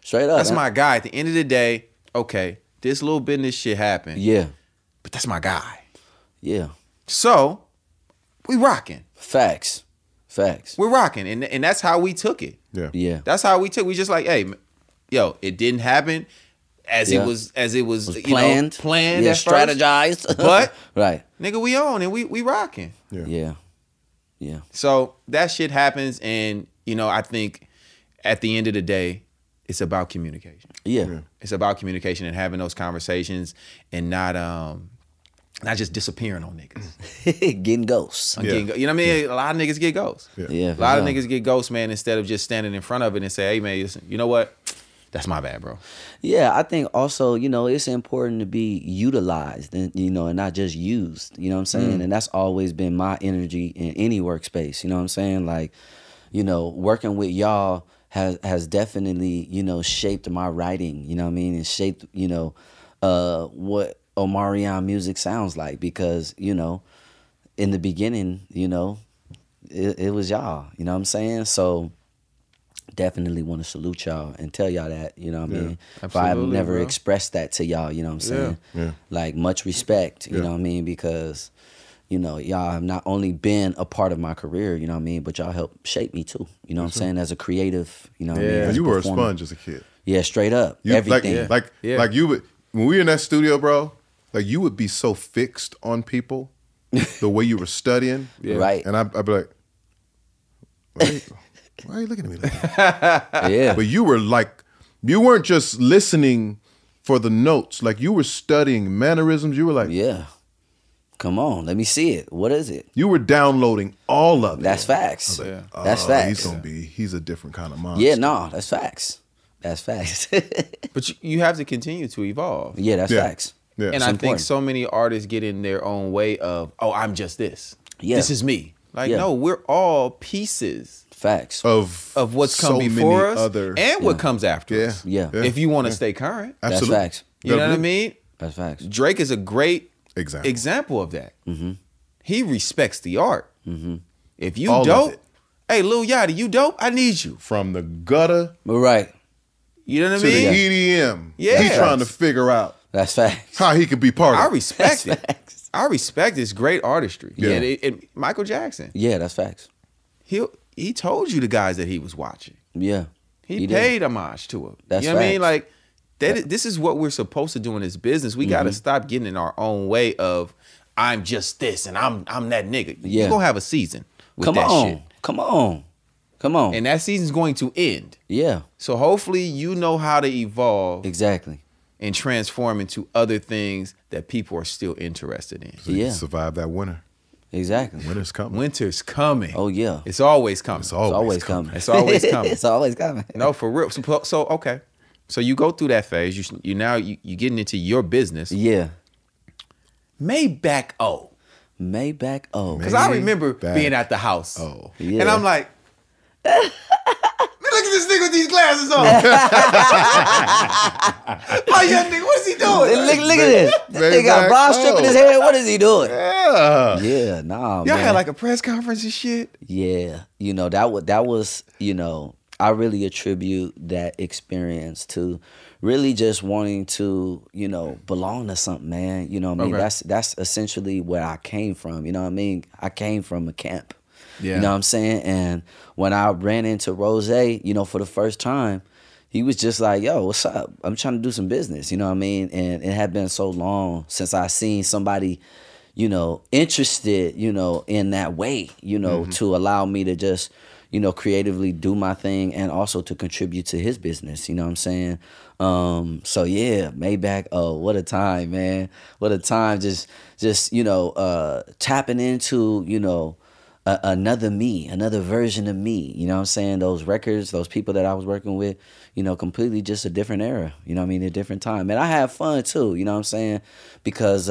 Straight up. That's man. my guy. At the end of the day, okay, this little business shit happened. Yeah. But that's my guy. Yeah. So, we rocking. Facts. We're rocking. And that's how we took it. Yeah. Yeah. That's how we took. We just like, hey, yo, it didn't happen as Yeah. it was planned. planned Yeah, at first. strategized. But right. nigga, we on and we rocking. Yeah. Yeah. So that shit happens, and I think at the end of the day, it's about communication. Yeah. It's about communication and having those conversations and not just disappearing on niggas. Getting ghosts. You know what I mean? A lot of niggas get ghosts. Yeah. A lot of niggas get ghosts, man, instead of just standing in front of it and say, hey, man, listen, you know what? That's my bad, bro. Yeah, I think also, you know, it's important to be utilized and, you know, and not just used. You know what I'm saying? And that's always been my energy in any workspace. You know what I'm saying? Like, you know, working with y'all has definitely, you know, shaped my writing, you know what I mean? And shaped, you know, what Omarion music sounds like, because, you know, in the beginning, you know, it was y'all, you know what I'm saying? So definitely want to salute y'all and tell y'all that, you know what I mean? If I've never expressed that to y'all, you know what I'm saying? Yeah. Like, much respect, you know what I mean? Because, you know, y'all have not only been a part of my career, you know what I mean, but y'all helped shape me too, you know what I'm saying? As a creative, you know what I mean? As You were a performer. sponge as a kid. Yeah, straight up. Everything. Like you would, when we were in that studio, bro, like you would be so fixed on people, the way you were studying. Right. And I'd be like, why are you looking at me like that? Yeah. But you were like, you weren't just listening for the notes. Like you were studying mannerisms. You were like, Yeah. Come on, let me see it. What is it? you were downloading all of it. That's facts. Like, That's facts. He's a different kind of monster. Yeah, no, that's facts. That's facts. But you have to continue to evolve. Yeah, that's facts. Yeah. And I think so many artists get in their own way of, oh, I'm just this. Yeah. This is me. Like, Yeah. no, we're all pieces Facts. Of what's come so before many us other, and what comes after Yeah. us. Yeah. If you want to stay current. That's Absolutely. facts. You know what I mean? That's facts. Drake is a great Example. of that. He respects the art. If you All of dope, it. hey, Lil Yachty, you dope, I need you. From the gutter Right. You know what I to the mean? EDM. Yeah. He's trying to figure out That's facts. how he could be part I of it. respect it. Facts. I respect this great artistry. Yeah. And Michael Jackson, Yeah, that's facts. he told you the guys that he was watching. Yeah. He did. paid homage to him. That's you know what I mean? facts. Like, this is what we're supposed to do in this business. We got to stop getting in our own way of, I'm just this and I'm that nigga. Yeah. You're going to have a season with Come that on. shit. Come on. Come on. And that season's going to end. Yeah, So hopefully you know how to evolve exactly. and transform into other things that people are still interested in. So you Yeah. can survive that winter. Exactly. Winter's coming. Winter's coming. Oh, yeah. It's always coming. It's It's always always coming. It's always coming. It's always coming. No, for real. So okay. So you go through that phase. You getting into your business. Yeah. Maybach O. Maybach O. Because I remember Maybach being at the house. O. Yeah. And I'm like, man, look at this nigga with these glasses on. My young nigga, what is he doing? Look at this. That nigga got a bra strip in his head. What is he doing? Yeah. Yeah, nah, Y'all man. had like a press conference and shit. Yeah, you know, that was, you know, I really attribute that experience to really just wanting to, you know, belong to something, man. You know what I mean? Okay. That's essentially where I came from. You know what I mean? I came from a camp. Yeah. You know what I'm saying? And when I ran into Rose, you know, for the first time, he was just like, yo, what's up? I'm trying to do some business. You know what I mean? And it had been so long since I seen somebody, you know, interested, you know, in that way, you know, to allow me to just, you know, creatively do my thing and also to contribute to his business. You know what I'm saying? So yeah, Maybach, oh, what a time, man. What a time just, you know, tapping into, you know, another me, another version of me. You know what I'm saying? Those records, those people that I was working with, you know, completely just a different era. You know what I mean? A different time. And I had fun too, you know what I'm saying? Because,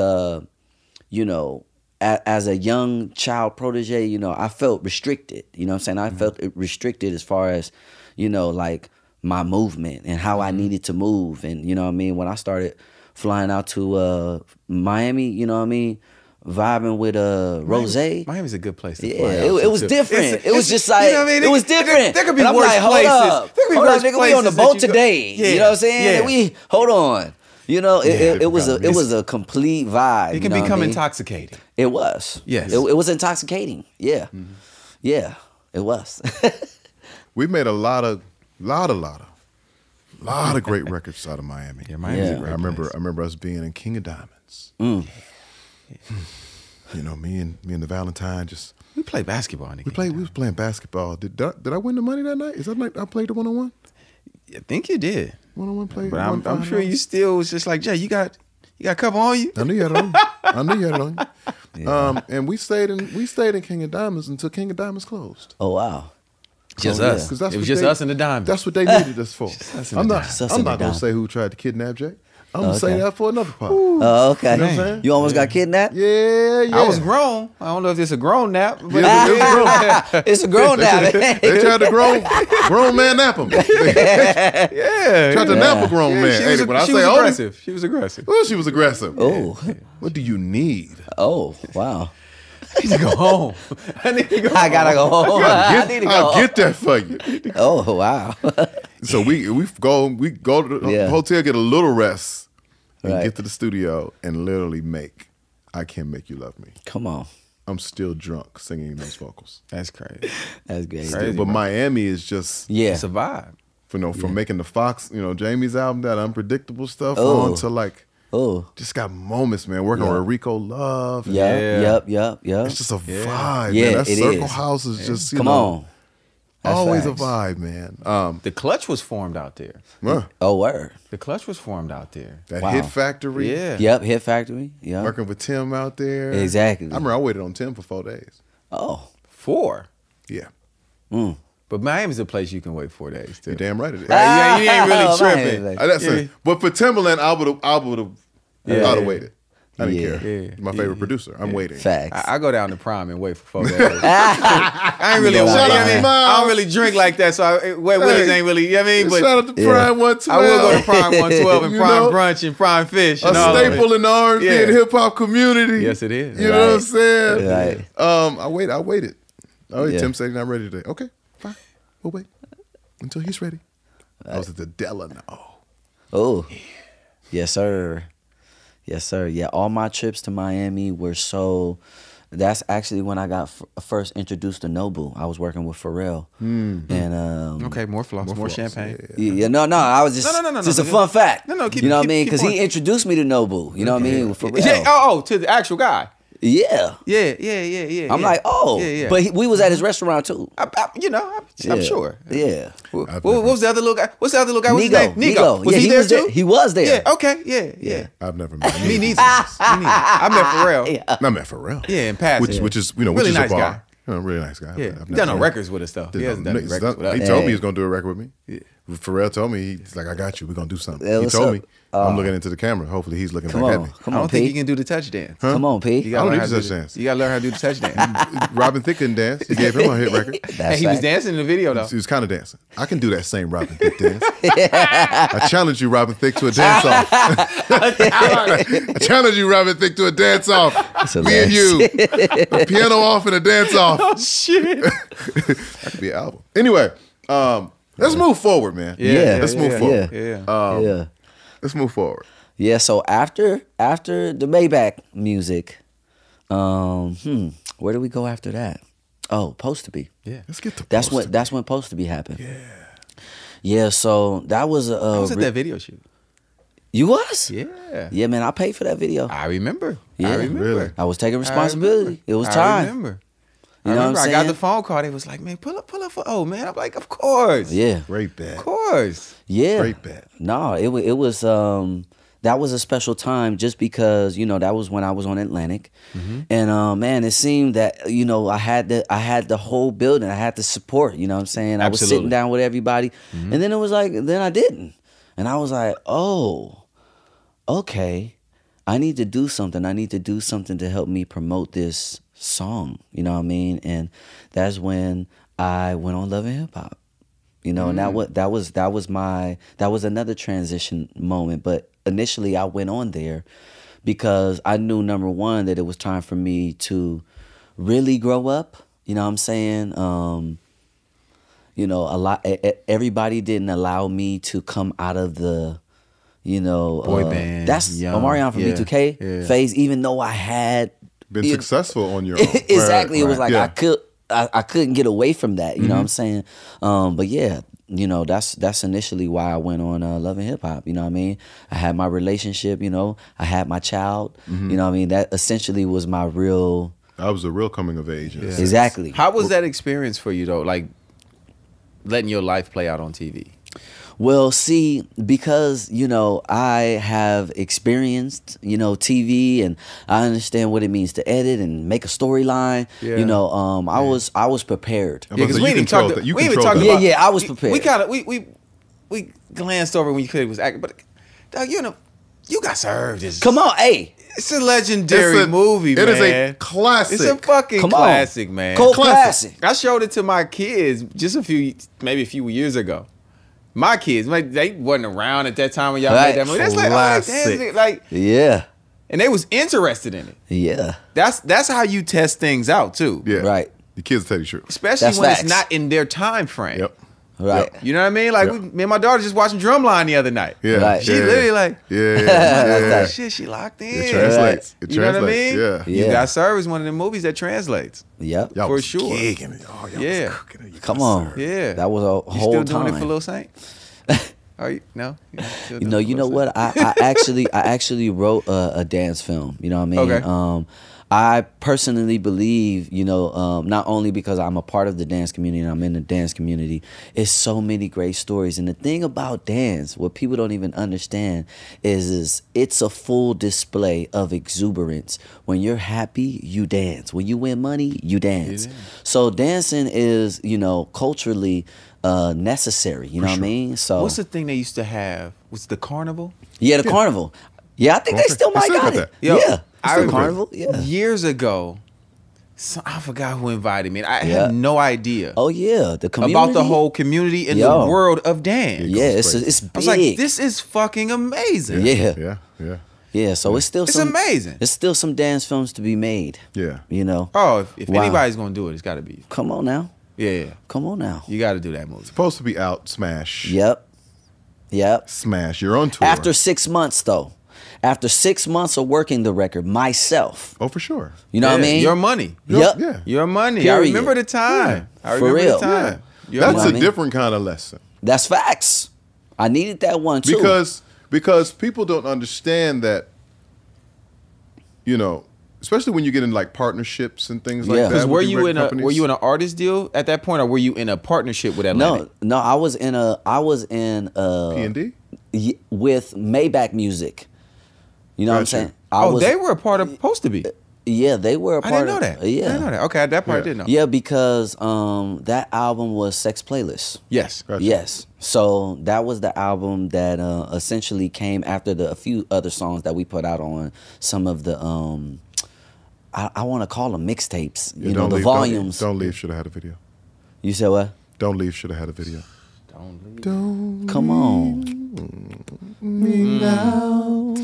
you know, as a young child protege, you know, I felt restricted. You know what I'm saying? I felt restricted as far as, you know, like my movement and how I needed to move. And, you know what I mean? When I started flying out to Miami, you know what I mean? Vibing with Rose. Miami's a good place to Yeah, fly out it to, was too. different. It was just you like, know what I mean? it was different. There could be And I'm worse like, hold places. up. There could be Hold worse up, nigga, we on the places boat that you go- today. Yeah. You know what I'm saying? Yeah. Hold on. You know, it was different a complete vibe. It you can know what become I mean? intoxicating. It was. Yes. It was intoxicating. Yeah. Yeah, it was. We made a lot of great records out of Miami. Yeah, Miami's Yeah. a great I place. remember us being in King of Diamonds. You know, me and the Valentine just We play basketball in the game. we was playing basketball. Did I win the money that night? Is that night I played the 1-on-1? I think you did. One play. But I'm sure you still was just like, Jay, you got a couple on you? I knew you had it on you. I knew you had it on you. Yeah. And we stayed in King of Diamonds until King of Diamonds closed. Oh wow. Just Oh, yeah. us. 'Cause that's It was what just they- us and the diamond. That's what they needed us for. us and I'm the not. Just us I'm and not the gonna diamond. say who tried to kidnap Jay. I'm gonna Okay. say that for another part. Oh, okay. You know what I'm saying? You almost got kidnapped? Yeah. I was grown. I don't know if it's a grown nap. But Yeah, it was grown. It's a grown now. They tried to grown man nap him. yeah. Tried to nap a grown man. She was, Hey, when I she say was oldie, aggressive. She was aggressive. well, she was aggressive. Oh. What do you need? Oh, wow. I need to go home. I need to go I gotta go home. I need to go I'll home. get that for you. Oh, wow. So we go to the Yeah. hotel, get a little rest, and Right. get to the studio and literally make I Can't Make You Love Me. Come on. I'm still drunk singing those vocals. That's crazy. That's great. Crazy. But Miami is just Yeah. It's a vibe. from making the Fox, Jamie's album, that unpredictable stuff Oh. on to like Oh. just got moments, man. Working Yeah. with Rico Love. and Yeah. Yep. It's just a vibe, Yeah, man. That it Circle is. House is just, Come on. That's always facts. a vibe, man. The Clutch was formed out there. Oh, word. The Clutch was formed out there. That Wow. Hit Factory. Yeah. Yep. Hit Factory. Yep. Working with Tim out there. Exactly. I remember I waited on Tim for 4 days. Oh. 4. Yeah. Mm. But Miami's a place you can wait 4 days too. You damn right it is. You ain't really Oh, tripping. man. That's Yeah. it. But for Timberland, I would have Yeah. waited. I didn't Yeah. care. Yeah. My favorite producer. I'm waiting. Facts. I go down to Prime and wait for 4 days. I ain't really, Shout out I, mean, Miles. I don't really drink like that, so Willie's ain't really, you know what I mean? But Shout out to Yeah. Prime 112. I will go to Prime 112 and You Prime know? Brunch and Prime Fish. A And all of it. staple in the R&B Yeah. and hip hop community. Yes, it is. You know what I'm saying? Right. I waited. Oh, Yeah. Tim said he's not ready today. Okay, fine. We'll wait until he's ready. I was at the Delano. Oh. Yes, sir. Yes, sir. Yeah, all my trips to Miami were so. That's actually when I got first introduced to Nobu. I was working with Pharrell, and Okay, more floss, more floss, champagne. yeah, no, I was just No, just a no, fun fact. No, keep- you know what I keep- mean? keep Because he going. introduced me to Nobu. You know what I mean? With Pharrell. Yeah, to the actual guy. Yeah. Yeah. I'm like, oh, Yeah. but we was at his restaurant too. I'm Yeah. sure. Yeah. What was the other little guy? What's the other little guy? What's his name? Nigo. Was Yeah, he there was too? He was there. Yeah. Okay. Yeah. I've never met him. Me neither. I met Pharrell. Yeah. I met Pharrell. Yeah, in passing. Which is Really which is nice a bar. guy. Really nice guy. Yeah, I've he's never done no met him. records with us though. He hasn't done any records with us. He told me Hey. he was gonna do a record with me. Yeah. Pharrell told me, he's like, I got you. We're gonna do something. Yeah, He what's told up? me. I'm looking into the camera. Hopefully he's looking Come back at on, me. come I on, don't think P. he can do the touch dance. Come on, P. You I gotta don't learn need how to to touch do the- dance. You gotta learn how to do the touch dance. Robin Thicke couldn't dance. He gave him a hit record. And he was dancing in the video though. He was kind of dancing. I can do that same Robin Thicke dance. I challenge you, Robin Thicke, to a dance off. I challenge you, Robin Thicke, to a dance off. Me and you, a piano off and a dance off. Oh shit. That could be an album. Anyway, let's move forward, man. Yeah. Let's move forward. Yeah. Yeah. Let's move forward. Yeah, so after the Maybach music, where do we go after that? Oh, Supposed to Be. Yeah. Let's get to That's Supposed to when Supposed to Be happened. Yeah. Yeah, so that was a I was at that video shoot. You was? Yeah. Yeah, man, I paid for that video. I remember. Yeah. I remember. Really? I was taking responsibility. It was I time. remember. You know I remember. what I'm I got saying? the phone call. They was like, "Man, pull up for oh man." I'm like, "Of course." Yeah. Great bet. Of course. Yeah. Great bet. No, it was that was a special time just because, that was when I was on Atlantic. Mm-hmm. And man, it seemed that, I had the whole building. I had the support, you know what I'm saying? I was Absolutely. sitting down with everybody. Mm-hmm. And then it was like, then I didn't. And I was like, oh, okay. I need to do something. I need to do something to help me promote this song. You know what I mean? And that's when I went on Love and Hip Hop. And that was another transition moment. But initially I went on there because I knew, number one, that it was time for me to really grow up. You know what I'm saying? Everybody didn't allow me to come out of the Boy band, That's young, Omarion from yeah, B2K yeah. phase, even though I had Been successful on your own. exactly. It was like Yeah. I couldn't get away from that. You know what I'm Mm-hmm. saying? But yeah, that's initially why I went on Love and Hip Hop. You know what I mean? I had my relationship. I had my child. Mm-hmm. You know what I mean? That essentially was my real. That was a real coming of age. Yeah. Exactly. How was that experience for you though? Like letting your life play out on TV. Well, see, because, you know, I have experienced, you know, TV, and I understand what it means to edit and make a storyline. Yeah. You know, I was prepared. Yeah, because So we you didn't talk. control that. You We even control talked that. about. Yeah, I was prepared. We kind of we glanced over when you could was acting, but dog, you know, you got served. Come on, hey. It's a legendary movie, man. It is a classic. It's a fucking Come on. classic, man. Cult classic. I showed it to my kids just maybe a few years ago. My kids, like, they wasn't around at that time when y'all Right. made that movie. That's like, Classic. like, Yeah. and they was interested in it. Yeah. That's how you test things out too. Yeah. Right. The kids tell you true. Especially That's when facts. it's not in their time frame. Yep. Right. Yep. You know what I mean? Like, Yeah. me and my daughter just watching Drumline the other night. Yeah. Right. She yeah. literally like, Yeah. shit, she locked in. It translates. It You know what I translates. mean? Yeah. You Yeah. Got Served is one of the movies that translates. Yep. Y'all For was sure. gigging it. Oh, y'all Yeah. was cooking it. You Come got on. served. Yeah. That was a You whole still doing time. it for Lil Saint? Are you? No? You're still You doing know, it for you know Lil what? I actually wrote a dance film. You know what I mean? Okay. I personally believe, you know, not only because I'm a part of the dance community and I'm in the dance community, it's so many great stories. And the thing about dance, what people don't even understand is it's a full display of exuberance. When you're happy, you dance. When you win money, you dance. So dancing is, you know, culturally necessary. You know what I mean? So What's the thing they used to have? Was the carnival? yeah, the carnival. Yeah, I think they still They might still got got it. that. Yo, Yeah, I still remember carnival. Yeah. Years ago, I forgot who invited me. I Yeah. had no idea Oh yeah, the community about the whole community and Yo. the world of dance. Yeah, it's crazy. big. I was like, this is fucking amazing. Yeah. Yeah. Yeah. Yeah, so it's still It's some amazing. It's still some dance films to be made. Yeah. You know. Oh, if Wow. anybody's gonna do it, it's got to be. Come on now. Yeah, Come on now. you got to do that movie. Supposed to be out. Smash. Yep. Yep. Smash. You're on tour. After 6 months though. After 6 months of working the record myself. Oh, for sure. You know what I Yeah, mean? Your money. Yep. Yeah. Your money. I Period. remember the time. I For remember real. the time. Your That's know a what I mean? different kind of lesson. That's facts. I needed that one too. Because people don't understand that, you know, especially when you get in like partnerships and things like Yeah. that. Because with were the you record in a companies. were you in an artist deal at that point, or were you in a partnership with Atlantic? No, I was in P&D? with Maybach Music. You know what I'm Gotcha. saying? They were a part of supposed to be. Yeah, they were a I part didn't know of that. Yeah. I didn't know that. Okay, that part I didn't know. Yeah, because that album was Sex Playlist. Yes. Gotcha. Yes. So that was the album that essentially came after a few other songs that we put out on some of the I want to call them mixtapes. Yeah, You know, Don't the Leave- volumes. Don't Leave should have had a video. You said what? Don't Leave should have had a video. Don't Come on. me now.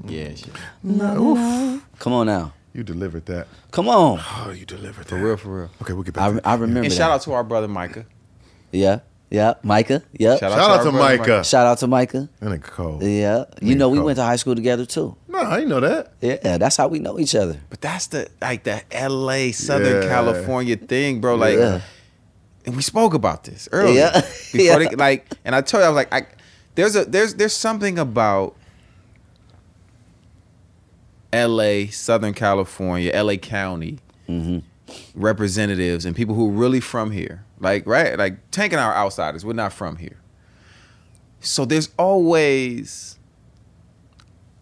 Yeah. Shit. Oof. Come on now. You delivered that. Come on. Oh, you delivered that. For real, for real. Okay, we'll get back to I that. remember And that. shout out to our brother Micah. Yeah. Yeah. Micah. Yep. Shout Shout out our to brother Micah. Shout out to Micah. That nigga cold. Yeah. You know, we cold. went to high school together too. No, I didn't know that. Yeah, that's how we know each other. But that's the LA, Southern Yeah. California thing, bro. Like, Yeah. and we spoke about this earlier. Yeah. Before Yeah. they, like, and I told you, I was like, there's something about LA, Southern California, LA County representatives and people who are really from here. Like, right? Like, Tank and I are outsiders. We're not from here. So there's always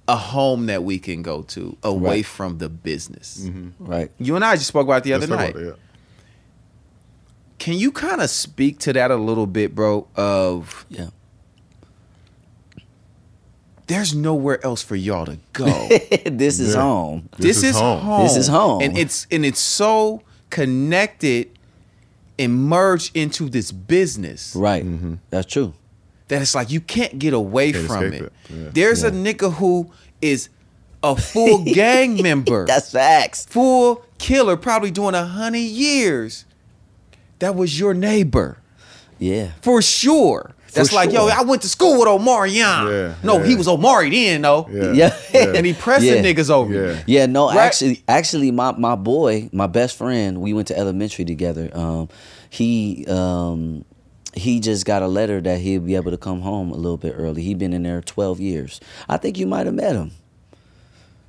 a home that we can go to away Right. from the business. Right. You and I just spoke about it the other Let's talk night. about it, Can you kind of speak to that a little bit, bro? Of Yeah. there's nowhere else for y'all to go. This is Yeah. home. This is home. This is home. And it's so connected and merged into this business Right. That's true. that it's like you can't get away Can't from escape it. it. Yeah. There's a nigga who is a full gang member. That's facts. Full killer, probably doing 100 years. That was your neighbor. Yeah. For sure. That's like, sure. yo, I went to school with Omarion. Yeah, No, yeah. he was Omari then, though. Yeah. Yeah. And he pressing Yeah. niggas over. Yeah. Yeah, no, Right? actually, my boy, my best friend, we went to elementary together. He just got a letter that he'll be able to come home a little bit early. He'd been in there 12 years. I think you might have met him.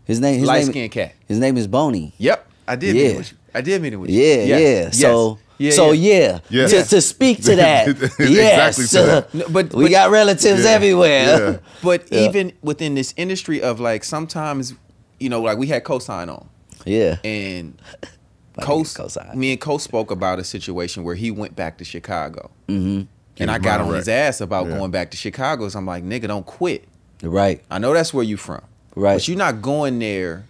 His Light skinned cat. His name is Boney. Yep. I did Yeah. meet him with you. I did meet him with you. Yeah, Yes. yeah. Yes. So Yeah, So yeah. to speak to that, yes, Exactly to that. No, but we got relatives everywhere. Yeah. But even within this industry of like sometimes, you know, like we had Cosign on, Yeah. and Cosign. me and Co spoke about a situation where he went back to Chicago, Mm-hmm. and I got on mind his right. ass about Yeah. going back to Chicago. So I'm like, nigga, don't quit. Right. I know that's where you from, Right. but you're not going there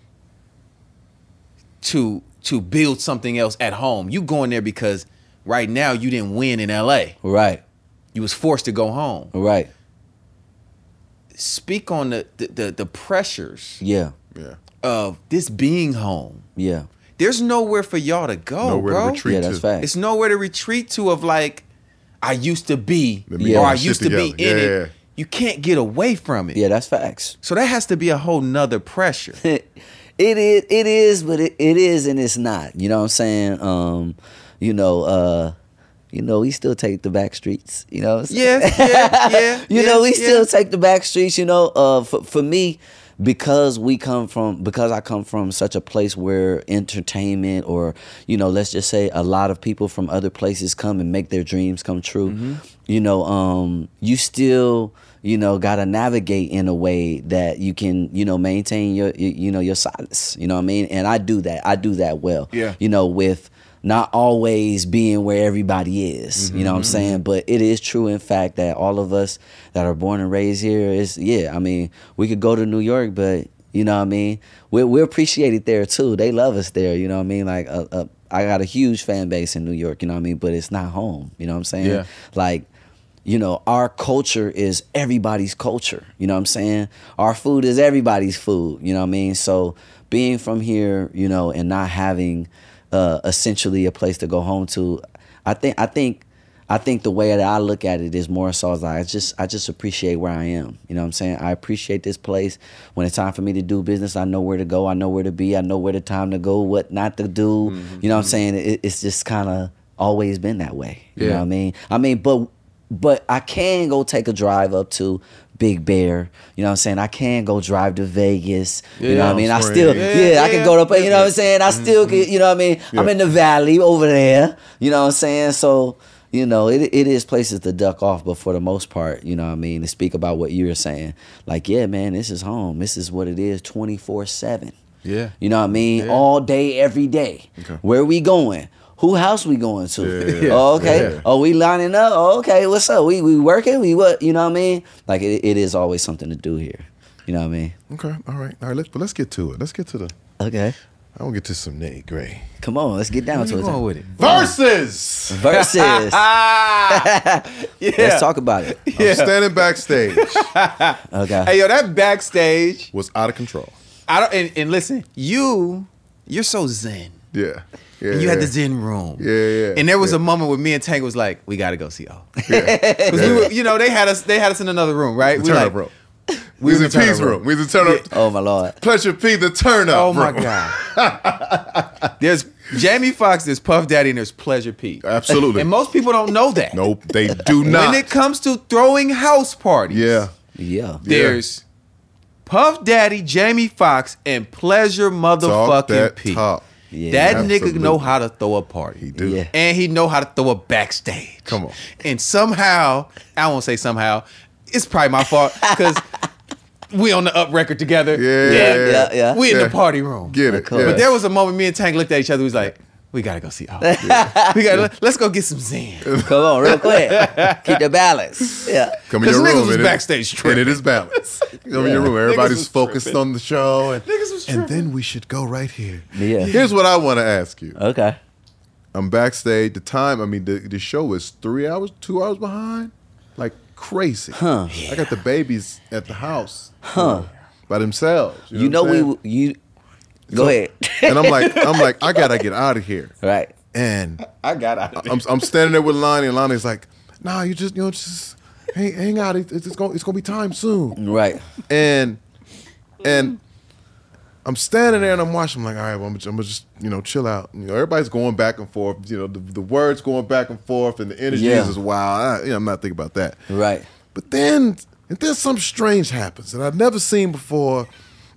to build something else at home. You going there because right now you didn't win in LA. Right. You was forced to go home. Right. Speak on the pressures Yeah. Yeah. of this being home. Yeah. There's nowhere for y'all to go, Nowhere bro. to retreat Yeah, that's to. fact. It's nowhere to retreat to of like, I used to be, Let me get or my I shit used to be together. in Yeah. it. You can't get away from it. Yeah, that's facts. So that has to be a whole nother pressure. It is, but it is and it's not. You know what I'm saying? We still take the back streets. You know what I'm saying? Yeah. We still take the back streets, for me, because I come from such a place where entertainment or, let's just say a lot of people from other places come and make their dreams come true. Mm-hmm. You still, gotta navigate in a way that you can, maintain your silence. You know what I mean? And I do that well. Yeah. With not always being where everybody is, you know what I'm saying? But it is true, in fact, that all of us that are born and raised here we could go to New York, but, you know what I mean? We're appreciated there, too. They love us there, you know what I mean? Like, I got a huge fan base in New York, you know what I mean? But it's not home, you know what I'm saying? Yeah. Like, our culture is everybody's culture, you know what I'm saying? Our food is everybody's food, you know what I mean? So being from here, and not having essentially a place to go home to, I think the way that I look at it is more so as I just appreciate where I am. You know what I'm saying? I appreciate this place. When it's time for me to do business, I know where to go. I know where to be. I know where the time to go, what not to do. You know what I'm saying? It's just kind of always been that way. You know what I mean? But I can go take a drive up to Big Bear, you know what I'm saying? I can go drive to Vegas, you know what I mean? I still, I can go to, you know what I'm saying? I still can, you know what I mean? I'm in the valley over there, you know what I'm saying? So, it is places to duck off, but for the most part, you know what I mean? To speak about what you were saying, like, yeah, man, this is home. This is what it is 24/7. Yeah. You know what I mean? Yeah. All day, every day. Okay. Where we going? Who house we going to? Yeah. Oh, okay. Yeah. Oh, we lining up? Oh, okay. What's up? We working? We what? You know what I mean? Like it is always something to do here. You know what I mean? Okay. All right. Let's get to it. Let's get to the. Okay. I want to get to some nitty gritty. Come on, let's get down Where to you it. going with it? Versus. Versus. Let's talk about it. I'm standing backstage. Okay. Hey, yo, that backstage. Was out of control. I don't. And listen, you're so zen. Yeah. Yeah. And you had the zen room. Yeah. And there was a moment where me and Tank was like, we got to go see O. Yeah. Because we were, they had us in another room, right? The turn up room. We was in turn up P's room. We was in turn up. Oh my Lord. Pleasure P, the turn up. Oh my room. God. There's Jamie Foxx, there's Puff Daddy, and there's Pleasure P. Absolutely. And most people don't know that. Nope, they do not. When it comes to throwing house parties, Yeah. there's Puff Daddy, Jamie Foxx, and Pleasure Talk motherfucking that P. talk. Yeah. That Absolutely. nigga know how to throw a party. He do. Yeah. And he know how to throw a backstage. Come on. And somehow, I won't say somehow, it's probably my fault because we on the up record together. Yeah. We in Yeah. the party room. Get it. Cool. Yeah. But there was a moment me and Tank looked at each other. We was like, we gotta go see O. Let's go get some zen. Come on, real quick. Keep the balance. Yeah. Come in 'Cause your niggas room. was and backstage tripping. And it is balanced. Come in your room. Everybody's was focused tripping. on the show. And, Niggas was and tripping. then we should go right here. Yeah. Here's what I want to ask you. Okay. I'm backstage. The time, the show is 2 hours behind. Like crazy. Huh. I got the babies at the house. By themselves. You know what I'm saying? Go ahead. And I'm like, I gotta get out of here. Right. And I got out of there. I'm standing there with Lonnie, and Lonnie's like, "Nah, you just hang out. It's gonna be time soon." Right. And I'm standing there and I'm watching. I'm like, all right, well, I'm gonna just chill out. Everybody's going back and forth. The words going back and forth, and the energy is just wild. I'm not thinking about that. Right. But then something strange happens that I've never seen before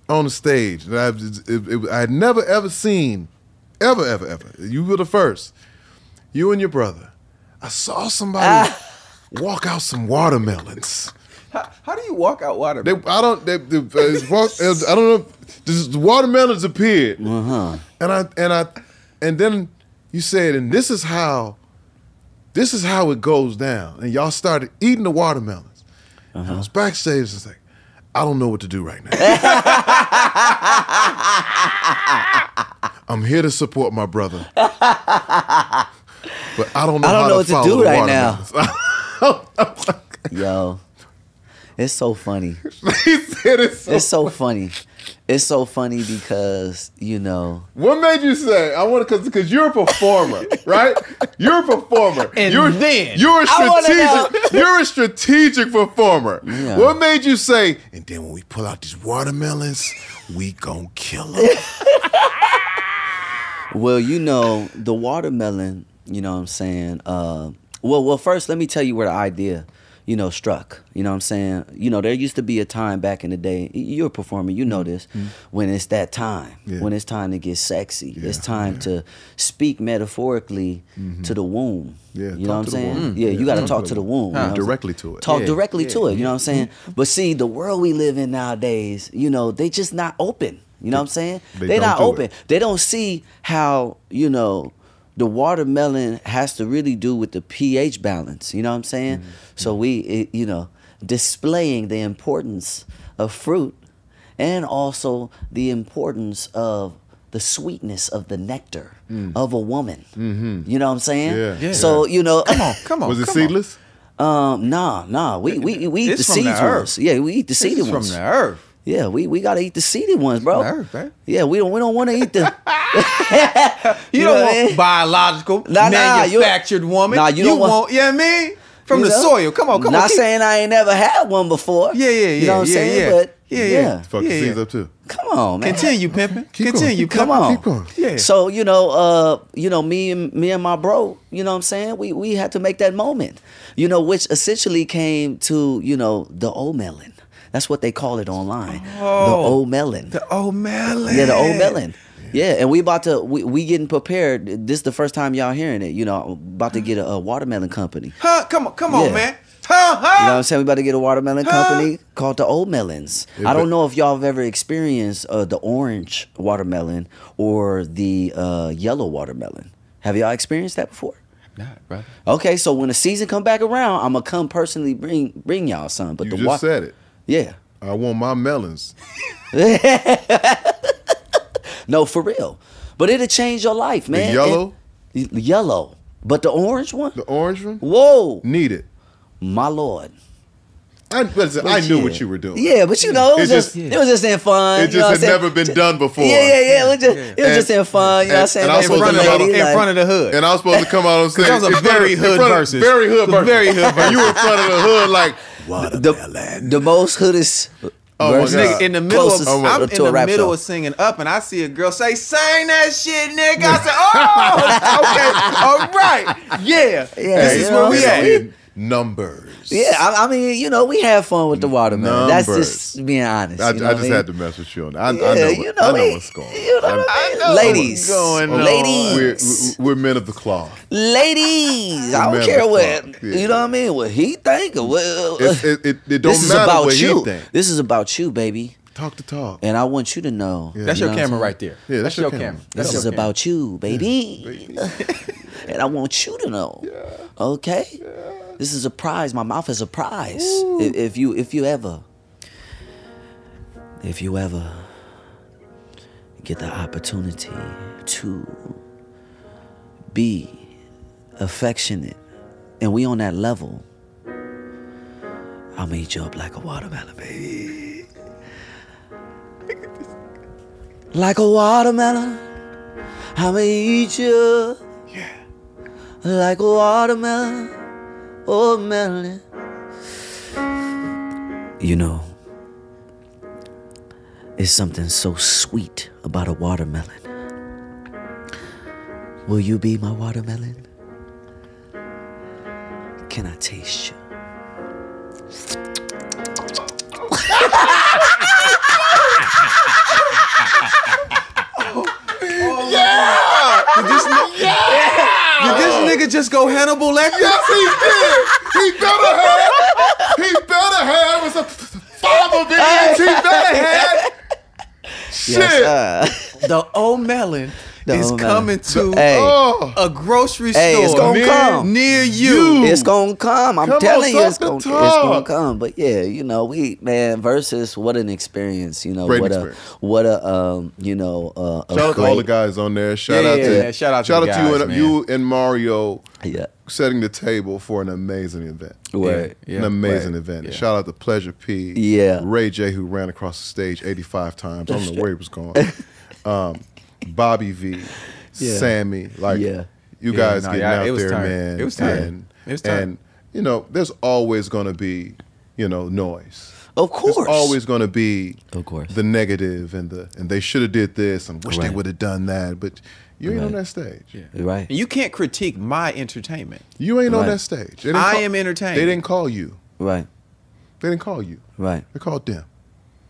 on the stage. That I had never ever seen, ever. You were the first. you and your brother. I saw somebody walk out some watermelons. How do you walk out watermelon? I don't know. The watermelons appeared, and then you said, and this is how it goes down. And y'all started eating the watermelons. I was backstage. It's like, I don't know what to do right now. I'm here to support my brother, but I don't know how what to do right now. watermelons. Yo, it's so funny. He said It's so funny. It's so funny because, you know. What made you say? I want to, because you're a performer, right? You're a performer. And you're a strategic performer. Yeah. What made you say? And then when we pull out these watermelons, we gonna kill them. Well, you know, the watermelon, you know what I'm saying? Well, first, let me tell you where the idea, you know, struck. You know what I'm saying? You know, there used to be a time back in the day, you're a performer, you know this, when it's that time, when it's time to get sexy. It's time to speak metaphorically to the womb. Yeah, you know what I'm saying? womb. Yeah, you got to talk to the womb. You know Directly to it. Talk directly to it, you know what I'm saying? But see, the world we live in nowadays, you know, they just not open. You know what I'm saying? They're not open. They don't see how, you know, the watermelon has to really do with the pH balance. You know what I'm saying? So you know, displaying the importance of fruit and also the importance of the sweetness of the nectar of a woman. You know what I'm saying? Yeah. So, you know. Come on. Was it seedless? Nah. We eat the seeds ones. Yeah, we eat the seeded ones. From the earth. Yeah, we gotta eat the seeded ones, bro. Earth, right? Yeah, we don't want to eat the. You don't want biological, manufactured woman. Nah, you don't want. You know what I mean? From the soil. Come on. Not saying I ain't never had one before. Yeah. You know what I'm saying? But Fuck the seeds up too. Come on, man. Continue pimping. Continue. Come on. Keep going. Yeah. So you know, me and my bro, you know what I'm saying? We had to make that moment, you know, which essentially came to, you know, the O-Melon. That's what they call it online. The O-Melon. The O-Melon. Yeah, the O-Melon. Yeah, and we getting prepared. This is the first time y'all hearing it. You know, about to get a watermelon company. Come on, man. You know what I'm saying? We about to get a watermelon company called the O-Melons. I don't know if y'all have ever experienced the orange watermelon or the yellow watermelon. Have y'all experienced that before? Not, brother. Okay, so when the season come back around, I'm gonna come personally bring y'all some. But you just said it. Yeah. I want my melons. No, for real. But it'll change your life, man. The yellow? Yellow. But the orange one? The orange one? Whoa. Need it. My Lord. I knew what you were doing. Yeah, but you know, it was just in fun. It just had never been done before. Yeah. It was just in fun. You know what I'm saying? And I was supposed to come out in front of the hood. And I was supposed to come out and say, that was a very hood versus. Very hood versus. Very hood versus. You were in front of the hood like, the most hoodest. Nigga, in the middle of, I'm in the middle show. of singing up, and I see a girl say, "Sing that shit, nigga." I said, "Oh, okay, all right, yeah. This is where we at." Numbers. Yeah, I mean, you know, we have fun with the watermelon. Numbers. That's just being honest. I just had to mess with you on that. I know what's going on. I know ladies, what's going on. Ladies, we're men of the cloth. Ladies, I don't care what you know what I mean. What he think? Well, it don't matter what he think. This is about you, baby. Talk the talk. And I want you to know. That's your camera right there. Yeah, that's your camera. This is about you, baby. And I want you to know. Yeah. Okay? Yeah. This is a prize. My mouth is a prize. If you ever get the opportunity to be affectionate and we on that level, I'll meet you up like a watermelon, baby. Like a watermelon, I'ma eat you. Yeah. Like a watermelon, oh melon. You know, it's something so sweet about a watermelon. Will you be my watermelon? Can I taste you? Did this nigga just go Hannibal Lecter? Yes, he did. He better have with some 5 of it. He better have. Shit. Yes, The O-Melon is coming to a grocery Hey, it's store gonna come. near you. It's gonna come. I'm Come telling on, you, it's talk gonna, the it's gonna talk. come. But yeah, you know, Verzuz, what an experience. You know, Great what experience. a a Shout out to all the guys on there. Shout out to shout out to the guys, man. you and Mario Yeah. setting the table for an amazing event. Right. An amazing event. Yeah. Shout out to Pleasure P. Yeah. Ray J, who ran across the stage 85 times. I don't know where he was going. Bobby V. Yeah. Sammy. Like, Yeah. you guys no, getting yeah, out it was there, tight. man. It was tight. And, It was tight. and, you know, there's always going to be, you know, noise. Of course. There's always going to be Of course. the negative and they should have did this and wish they Right. would have done that. But you ain't Right. on that stage. Yeah. Right. And you can't critique my entertainment. You ain't on Right. that stage. They didn't I call- am entertained. They didn't call you. Right. They didn't call you. Right. They called them.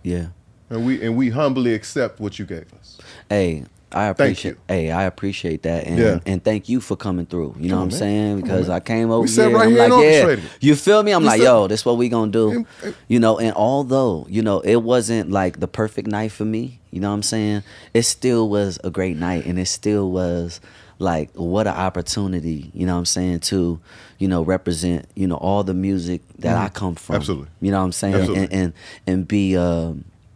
Yeah. And we humbly accept what you gave us. Hey, I appreciate. you. Hey, I appreciate that, and Yeah. and thank you for coming through. You know Come what I'm on, saying? man. Come Because on, man. I came over sat here. right I'm here and like, yeah, orchestrated it. you feel me? I'm We like, sat- yo, this what we gonna do. And- You know, and although you know it wasn't like the perfect night for me, you know what I'm saying? It still was a great night, and it still was like what an opportunity. You know what I'm saying to, you know, represent all the music that I come from. Absolutely. You know what I'm saying? Absolutely. And be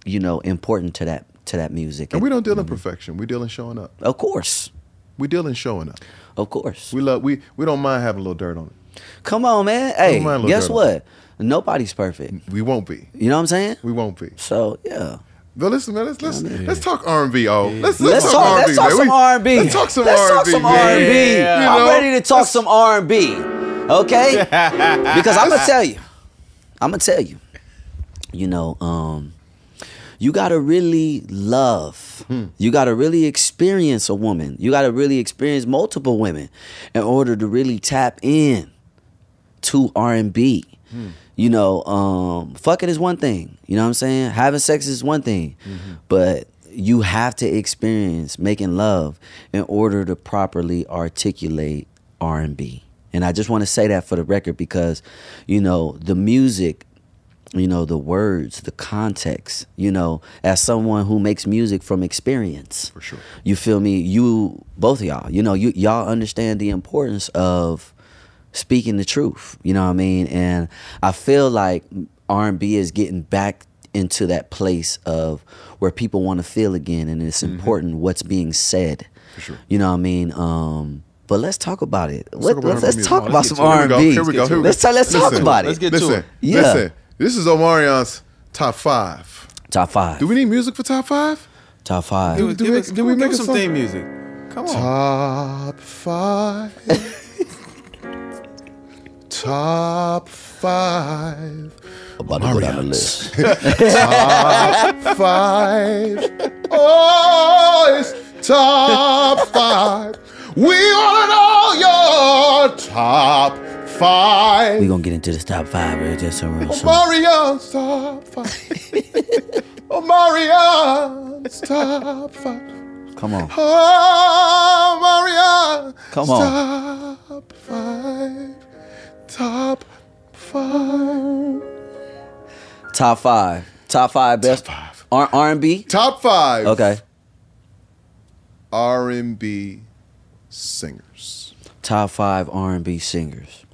you know, important to that music. And we don't deal in perfection. We deal in showing up. Of course. We deal in showing up. Of course. We don't mind having a little dirt on it. Come on, man. Hey, mind a little guess dirt on what? Nobody's perfect. We won't be. You know what I'm saying? We won't be. So yeah. But listen, man, let's talk R&B. Let's Let's talk talk R&B. some man. R&B. Let's talk some Let's R&B. talk some man. R&B. Yeah. I'm You know? ready to talk some R&B. Okay? Because I'm gonna tell you. You know, you gotta really love. You gotta really experience a woman. You gotta really experience multiple women in order to really tap in to R&B. You know, fucking is one thing. You know what I'm saying? Having sex is one thing. But you have to experience making love in order to properly articulate R&B. And I just want to say that for the record because, you know, the music, you know, the words, the context, you know, as someone who makes music from experience. For sure. You feel me? You, both of y'all, you know, y'all understand the importance of speaking the truth. You know what I mean? And I feel like R&B is getting back into that place of where people want to feel again, and it's important what's being said. For sure. You know what I mean? But let's talk about it. talk about Let's R&B talk music. about Let's some get to it. R&B. Here we go. Let's talk about it. Let's get to it. Yeah. Listen. This is Omarion's top 5. Top 5. Do we need music for top 5? Top 5. Do we- Give us we make a some song? theme music. Come on. Top 5. Top 5. About to go down the list. Top 5. Oh, it's top 5. We want to know your top 5. We're going to get into this top 5 right just so real soon. Omarion's top 5. Omarion's top 5. Come on. Omarion. Come on. Top 5. Top 5. Top 5. Top 5 best. Top 5. R&B? Top 5. Okay. R&B singers. Top 5 R&B singers.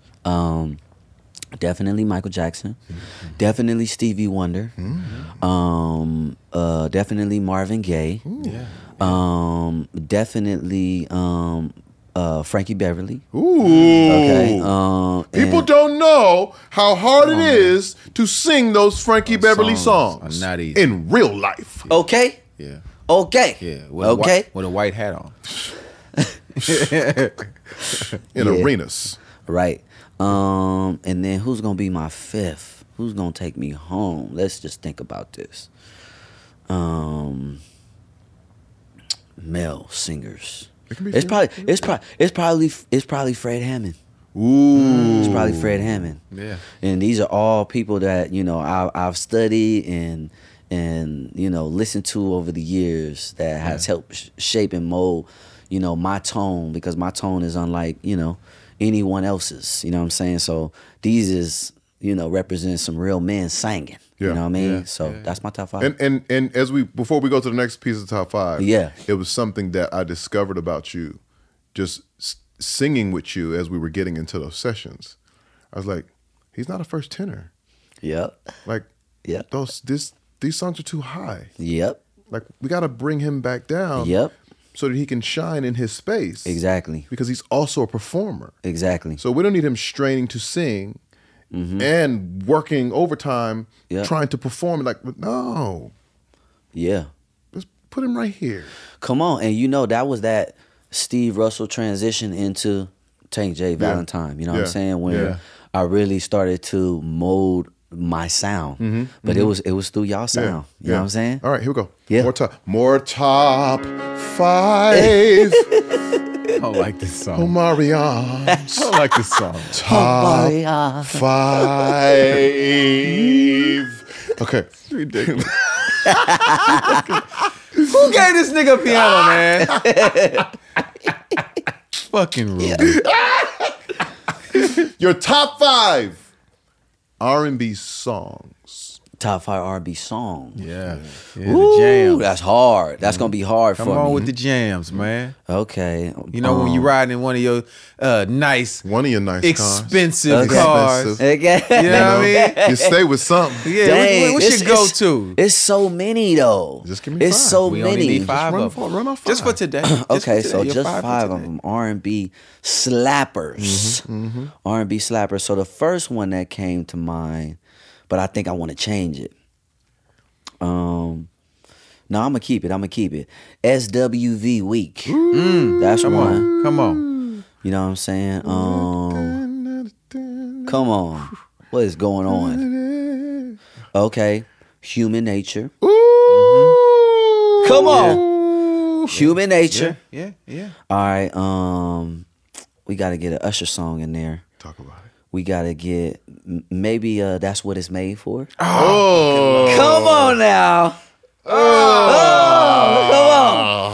Definitely Michael Jackson. Definitely Stevie Wonder. Definitely Marvin Gaye. Yeah. Definitely Frankie Beverly. Ooh. Okay. People and- don't know how hard it is to sing those Frankie Beverly songs songs are not easy. in real life. Okay. Yeah. Okay. Yeah. Okay. With a white hat on. In Yeah. arenas. Right. And then who's gonna be my 5th? Who's gonna take me home? Let's just think about this. Male singers. It can be It's female. probably Fred Hammond. Ooh. It's probably Fred Hammond. Yeah. And these are all people that, you know, I've studied and you know, listened to over the years that has helped shape and mold, you know, my tone, because my tone is unlike, you know, anyone else's. You know what I'm saying? So these is, you know, represent some real men singing. Yeah. You know what I mean? Yeah. So that's my top 5. And as before we go to the next piece of top 5, Yeah. it was something that I discovered about you, just singing with you as we were getting into those sessions. I was like, he's not a first tenor. Yep. Like, Yep. these songs are too high. Yep. Like, we got to bring him back down. Yep. So that he can shine in his space. Exactly. Because he's also a performer. Exactly. So we don't need him straining to sing and working overtime trying to perform. Like, no. Yeah. Let's put him right here. Come on. And you know, that was that Steve Russell transition into J Valentine. You know what I'm saying? When I really started to mold my sound. But it was through y'all sound. You know what I'm saying? All right, here we go. Yeah. More top 5. I don't like this song. Omarion. I don't like this song. Top Omarion. 5. Okay. Ridiculous. Who gave this nigga a piano, man? Fucking Ruben. Your top 5 R&B songs. Top 5 R&B songs. Yeah. Ooh, The jams. that's hard. That's gonna be hard Come for on me. with the jams, man. Okay. You know, when you riding in one of your nice, One of your nice expensive Okay. cars. Expensive. Okay. You know what I mean? You stay with something. Yeah, Dang, what's your go-to? It's so many though. Just give me It's 5. so We many. only need 5 Run of them. run off Just for 5. today. Okay, so You're just for 5 of today. them R&B slappers. R&B slappers. So the first one that came to mind, but I think I want to change it. No, I'm gonna keep it. SWV Week. That's Come one. on. Come on. You know what I'm saying? Come on. What is going on? Okay. Human Nature. Ooh. Come on. Human Nature. Yeah. All right. We gotta get an Usher song in there. Talk about it. We gotta get maybe That's What It's Made For. Oh. Come on now. Oh, come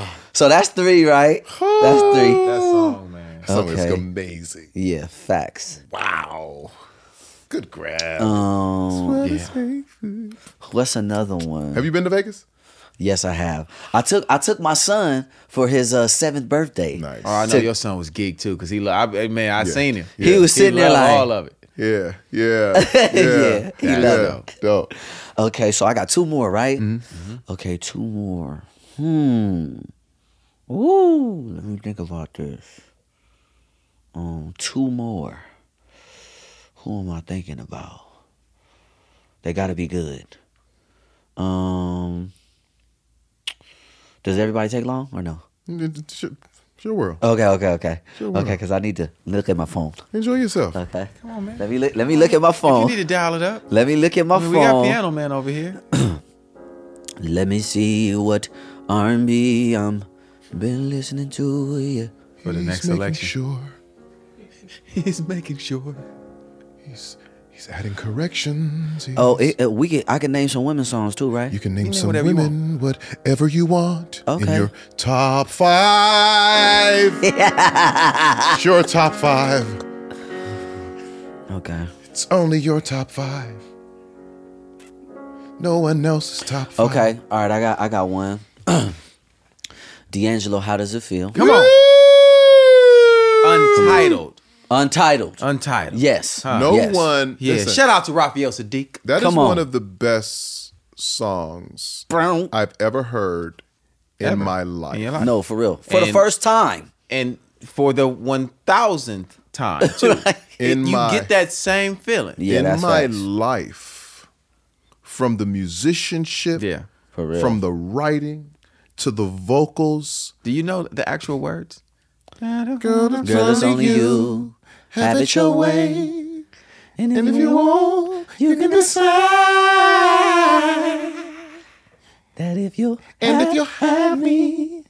on. So that's 3, right? That's 3. That song, man. That song is Okay. amazing. Yeah, facts. Wow. Good grab. What's another one? Have you been to Vegas? Yes, I have. I took my son for his 7th birthday. Nice. Oh, I know your son was geek too, cause I seen him. He was sitting there loved like all of it. Yeah. Yeah, he loved it. Dope. Okay, so I got 2 more, right? Okay, 2 more. Ooh, let me think about this. 2 more. Who am I thinking about? They gotta be good. Does everybody take long or no? It's your world. Okay. Sure, Okay, because I need to look at my phone. Enjoy yourself. Okay. Come on, man. Let me look at my You phone. need to dial it up. Let me look at my We got phone. Piano Man over here. Let me see what R&B I'm been listening to. Yeah. For the next He's making selection. Sure. He's making sure. He's adding corrections. Oh, I can name some women's songs too, right? You can name name some whatever you women, whatever you want. In Okay. your top 5. It's your top 5. Okay. It's only your top 5. No one else's top 5. Okay. All right. I got one. D'Angelo, How Does It Feel? Come on. Untitled. Untitled. Yes. No Yes. one. Yeah. Listen, Shout out to Raphael Sadiq. that is Come on. one of the best songs Brown. I've ever heard in my life. In your life. No, for real. For the And- first time. And for the 1000th time too. In you my- get that same feeling. Yeah, in that's my facts. life, from the musicianship, Yeah. For real. from the writing to the vocals. Do you know the actual words? Girl, Girl, it's only you. Have it your way. And if you want, you can decide that if you and if you have me,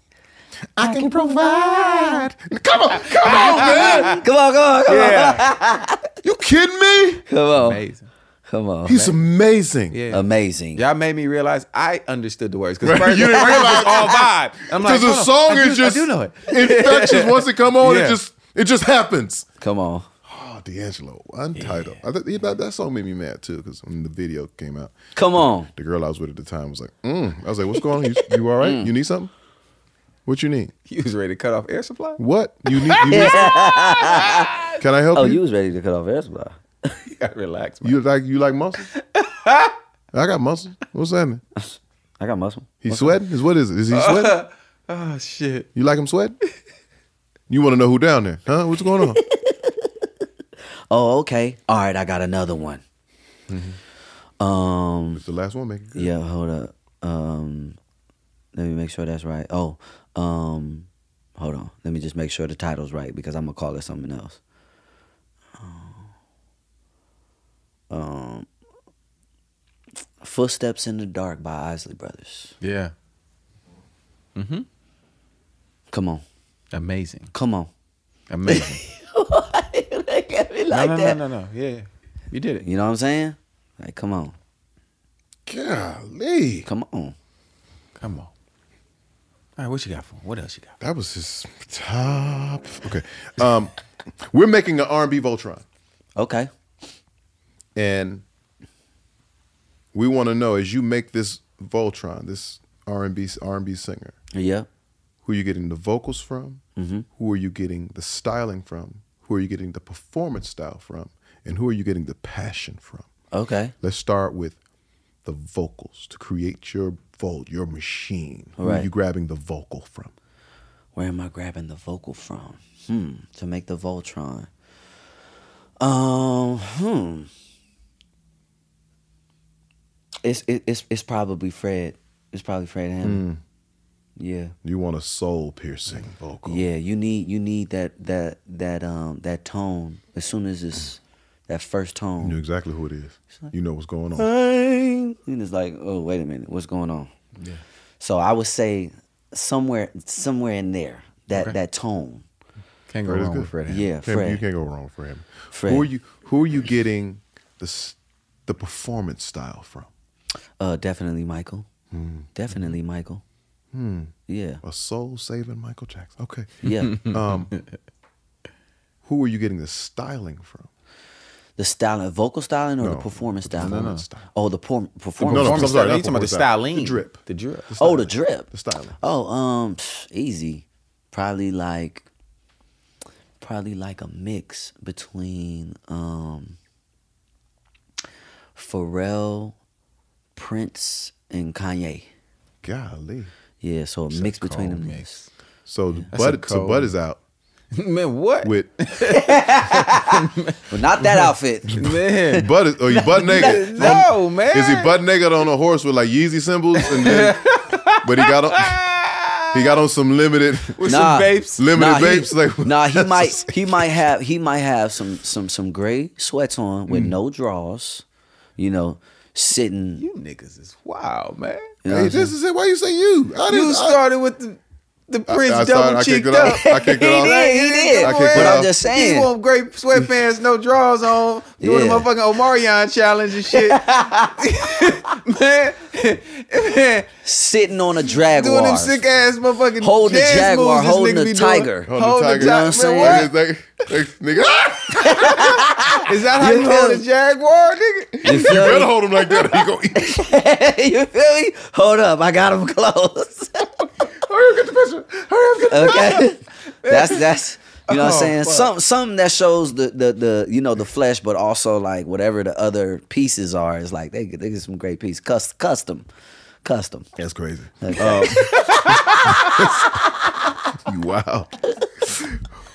I can provide. Come on, man. Come on. Yeah. You kidding me? Come on. Amazing. Come on. He's amazing. Yeah. Amazing. Y'all made me realize I understood the words because first You it didn't was realize all vibe. I'm like, Because the hold on. song is just I do know it. infectious. Once it come on, Yeah. it just happens. Come on. Oh, D'Angelo, Untitled. That song made me mad too because when the video came out, Come on. the girl I was with at the time was like, I was like, what's going on? You all right? You need something? What you need? You was ready to cut off air supply? What? You need something? Can I help Oh, you? you was ready to cut off air supply. You gotta relax, man. You like muscles? I got muscles. What's happening? I got muscle. He's sweating? What is it? Is he sweating? Oh shit. You like him sweating? You want to know who down there? Huh? What's going on? Oh, okay. All right, I got another one. It's the last one, make it good. Yeah, hold up. Let me make sure that's right. Oh, hold on. Let me just make sure the title's right because I'm gonna call it something else. Footsteps in the Dark by Isley Brothers. Yeah. Come on. Amazing. Come on. Amazing. Look at me like that. No. Yeah. You did it. You know what I'm saying? Like, come on. Golly. Come on. Come on. All right, what you got for him? What else you got? That was his top. Okay. We're making an R&B Voltron. Okay. And we want to know, as you make this Voltron, this R&B singer, Yeah. who are you getting the vocals from? Who are you getting the styling from? Who are you getting the performance style from? And who are you getting the passion from? Okay. Let's start with the vocals to create your machine. Who are Right. you grabbing the vocal from? Where am I grabbing the vocal from? To make the Voltron. It's probably Fred. It's probably Fred Hammond. Yeah. You want a soul piercing vocal. Yeah, you need that tone. As soon as it's that first You know tone. exactly who it is. You know what's going on. And it's like, oh, wait a minute, what's going on? Yeah. So I would say somewhere in there, that tone. Can't go Fred is wrong good. with Fred Hammond. Yeah, You Fred. can't go wrong for him. Fred. Who are you getting the performance style from? Definitely Michael. Definitely Michael. Yeah. A soul saving Michael Jackson. Okay. Yeah. Who are you getting the styling from? The styling, vocal styling or No, the performance the styling? performance style. Oh, the performance. No, Performance I'm sorry, style. not You talking about the performance style. styling. The drip. The drip. Oh, the drip. The styling. Oh, easy. Probably like a mix between Pharrell, Prince, and Kanye. Golly. Yeah, so a mix between them. mix. So a cold- Bud is out Man, what? with But not that outfit. Man. Bud. Is, you butt naked? No, man. Is he butt naked on a horse with like Yeezy symbols? And then, but he got on some limited With Nah. some babes? babes. He might have some gray sweats on with no drawers, sitting. You niggas is wild, man. You know Hey, what I'm this is it. Why you say you? You started with the Prince I double cheeked up. I kicked it off. He did. I kicked But it I'm off. just He saying. want great sweatpants, no drawers on, doing the Yeah. motherfucking Omarion challenge and shit. man, Sitting on a Jaguar. doing them sick ass motherfucking Holding the dance Jaguar, moves this holding nigga the be tiger. Doing. Hold the tiger. Hold the You know what I'm tiger. Man, saying? what? Nigga, Is that how You you feel hold me? a Jaguar, nigga? You you feel better me? hold him like that. He go eat. You feel me? Hold up, I got him close. Hurry up, get the picture. Hurry up, get the Okay, that's you know what I'm saying. fuck. Something that shows the the flesh, but also like whatever the other pieces are is like they get some great pieces, custom. That's crazy. Okay. You wow.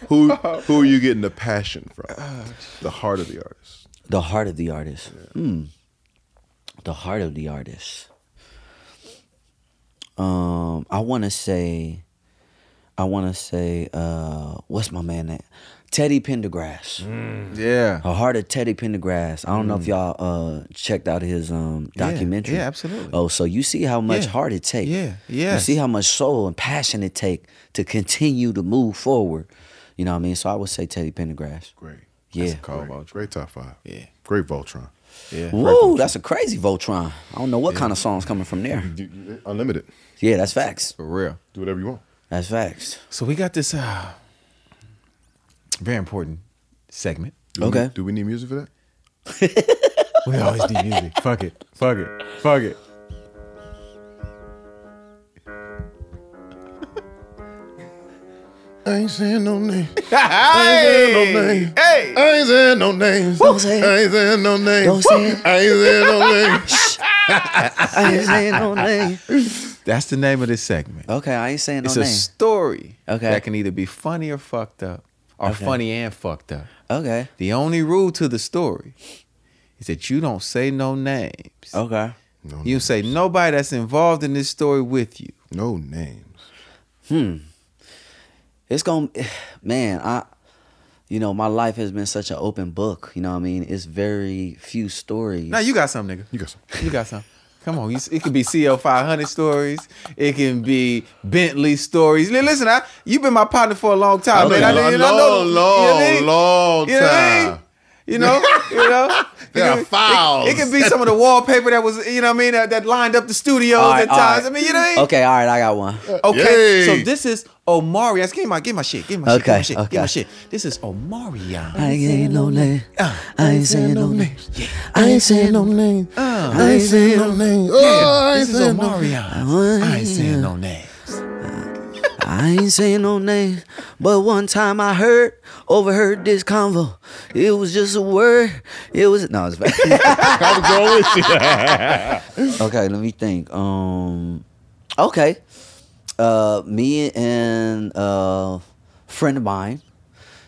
Who are you getting the passion from? The heart of the artist. The heart of the artist. The heart of the artist. I want to say, what's my man name? Teddy Pendergrass. Yeah. A heart of Teddy Pendergrass. I don't know if y'all checked out his documentary. yeah, absolutely. Oh, so you see how much Yeah. heart it takes. Yeah, You yes. see how much soul and passion it take to continue to move forward. You know what I mean? So I would say Teddy Pendergrass. Great. Yeah. Cold Voltron. Great top five. Yeah. Great Voltron. Yeah. Woo, that's a crazy Voltron. I don't know what kind of song's coming from there. Unlimited. Yeah, that's facts. For real. Do whatever you want. That's facts. So we got this very important segment. Do we need music for that? We always need music. Fuck it. Fuck it. Fuck it. I ain't saying no names. Hey! Hey! I ain't saying no names. Don't say it. I ain't saying no names. Don't say it. I ain't saying no names. I ain't saying no name. That's the name of this segment. Okay, I ain't saying no It's name. a story Okay. that can either be funny or fucked up, or Okay. funny and fucked up. Okay. The only rule to the story is that you don't say no names. Okay. You say nobody that's involved in this story with you. No names. It's gonna, man, my life has been such an open book. You know what I mean? It's very few stories. Now you got some, nigga. You got some. You got some. Come on, it could be CL 500 stories. It can be Bentley stories. Listen, you've been my partner for a long time, Okay, man. long time. You know, There are files. It could be some of the wallpaper that was, you know what I mean, that lined up the studios at times. I mean, you know what I mean? Okay, all right, I got one. Okay, Yay. so this is Omarion. Give me my shit. Give me my Okay, shit. okay. Give me my shit. This is Omarion. I ain't saying no name. I ain't saying no names. I ain't saying no names. I ain't saying no names. I ain't This is saying no Omarion. I ain't saying no names. I ain't saying no name, but one time I overheard this convo. It was just a word. It was it's bad. I was going with you. Okay, let me think. Okay, me and a friend of mine,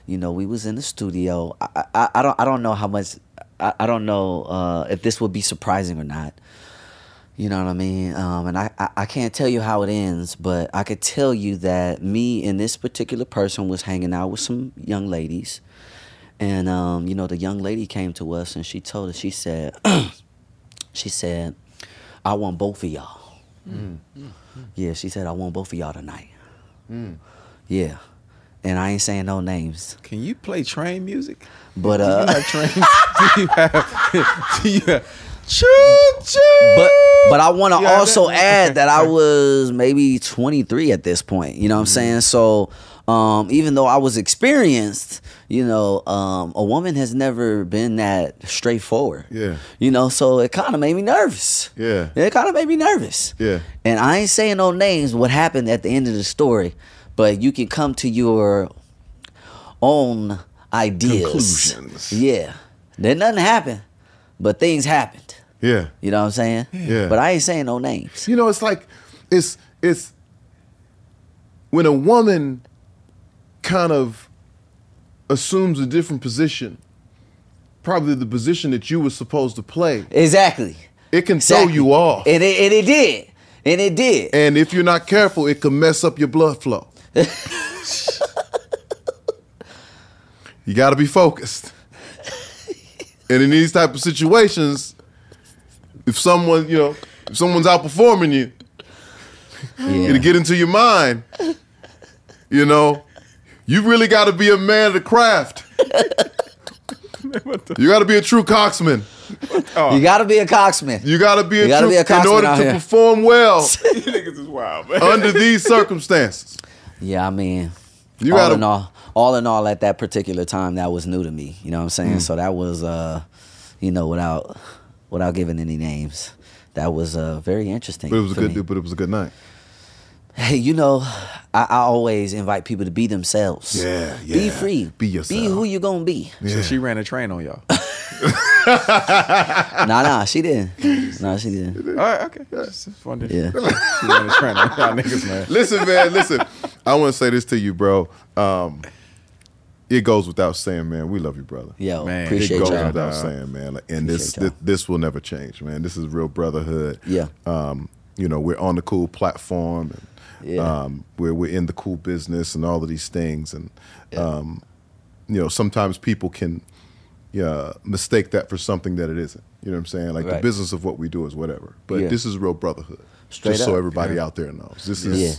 we was in the studio. I don't know how much. I don't know if this would be surprising or not. You know what I mean? And I can't tell you how it ends, but I could tell you that me and this particular person was hanging out with some young ladies. And, the young lady came to us and she told us, she said, I want both of y'all. Yeah, she said, I want both of y'all tonight. Yeah. And I ain't saying no names. Can you play train music? But, Do you have choo choo? But I want to You have also that? add Okay. that I was maybe 23 at this point. You know what I'm saying? So even though I was experienced, a woman has never been that straightforward. Yeah. So it kind of made me nervous. Yeah. It kind of made me nervous. Yeah. And I ain't saying no names, what happened at the end of the story, but you can come to your own ideas. Conclusions. Yeah. Then nothing happened, but things happened. Yeah. You know what I'm saying? Yeah. But I ain't saying no names. It's like it's when a woman kind of assumes a different position, probably the position that you were supposed to play. Exactly. It can throw you off. And it did. And it did. And if you're not careful, it can mess up your blood flow. You got to be focused. And in these type of situations, if someone's outperforming you, it'll get into your mind. You really got to be a man of the craft. You got to be a true coxman. You got to be a coxman. You got to be a gotta true be a coxman in order out to here. perform well You niggas is wild, man. under these circumstances. Yeah, I mean, You all gotta- in all, at that particular time, that was new to me. You know what I'm saying? So that was, without giving any names, that was very interesting. But it was for me. But it was a good night. Hey, I always invite people to be themselves. Yeah. Be free. Be yourself. Be who you gonna be. So she ran a train on y'all. Nah, she didn't. Nah, she didn't. All right, okay. Just wondered. Yeah. She ran a train on y'all niggas, man. Listen, man. I want to say this to you, bro. It goes without saying, man. We love you, brother. Yo, Man, appreciate It goes y'all. without saying, man. And Appreciate y'all. this will never change, man. This is real brotherhood. Yeah. We're on the cool platform, and Yeah. we're in the cool business and all of these things, and sometimes people can mistake that for something that it isn't. You know what I'm saying? Like the Right. business of what we do is whatever, but Yeah. this is real brotherhood. Straight just so up. everybody out there knows, this is. Yeah.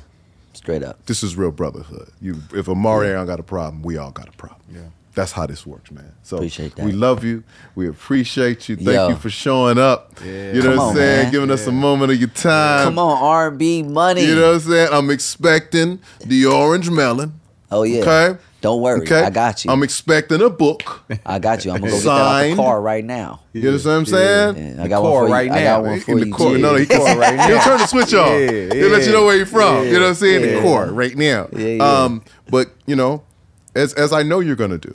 Straight up. This is real brotherhood. If Omarion got a problem, we all got a problem. Yeah. That's how this works, man. So Appreciate that. we love you. We appreciate you. Thank Yo. you for showing up. Yeah. You know Come what I'm on, saying? man. Giving us a moment of your time. Come on, R&B money. You know what I'm saying? I'm expecting the orange melon. Oh yeah. Okay. Don't worry. Okay. I got you. I'm expecting a book. I got you. I'm gonna go get that out Signed. the car right now. You know what I'm saying? Yeah, I got core one for right you. I now. got one for In the you. core. G. No, he'll turn the switch off. Yeah, He'll let you know where you're from. Yeah, You know what I'm saying? yeah. The core right now. Yeah. But you know, as I know you're gonna do,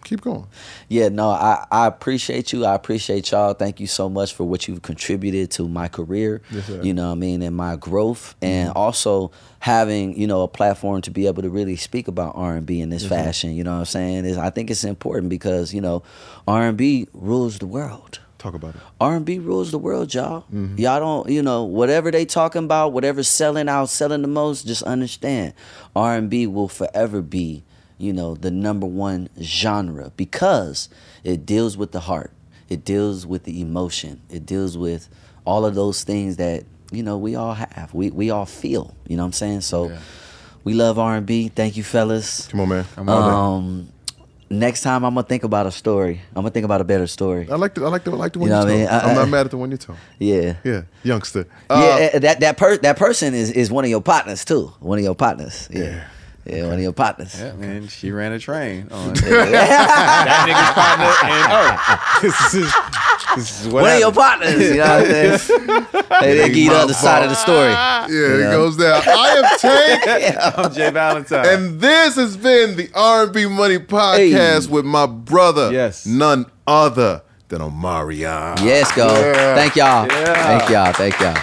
keep going. Yeah, no, I appreciate you. I appreciate y'all. Thank you so much for what you've contributed to my career, Yes, sir. you know what I mean, and my growth, and also having, you know, a platform to be able to really speak about R&B in this fashion, you know what I'm saying? I think it's important because, you know, R&B rules the world. Talk about it. R&B rules the world, y'all. Y'all don't, you know, whatever they talking about, whatever's selling the most, just understand R&B will forever be, you know, the #1 genre because it deals with the heart. It deals with the emotion. It deals with all of those things that, you know, we all have. We all feel, you know what I'm saying? So we love R&B. Thank you, fellas. Come on, man. I'm on Next time I'm gonna think about a story. I'm gonna think about a better story. I like the one you, You know told. what I mean? I'm not mad at the one you told. Yeah. Yeah, youngster. Yeah, that person is one of your partners too. One of your partners. Yeah. Yeah, one of your partners. Yeah, man, she ran a train on that nigga's partner, and this is what One of your happened. partners, you know what I'm saying? They give you the other side of the story. Yeah, it goes down. I am Tank. I'm J Valentine. And this has been the R&B Money Podcast with my brother, Yes. none other than Omarion. Yes, go. Yeah. Thank y'all. Yeah. Thank y'all.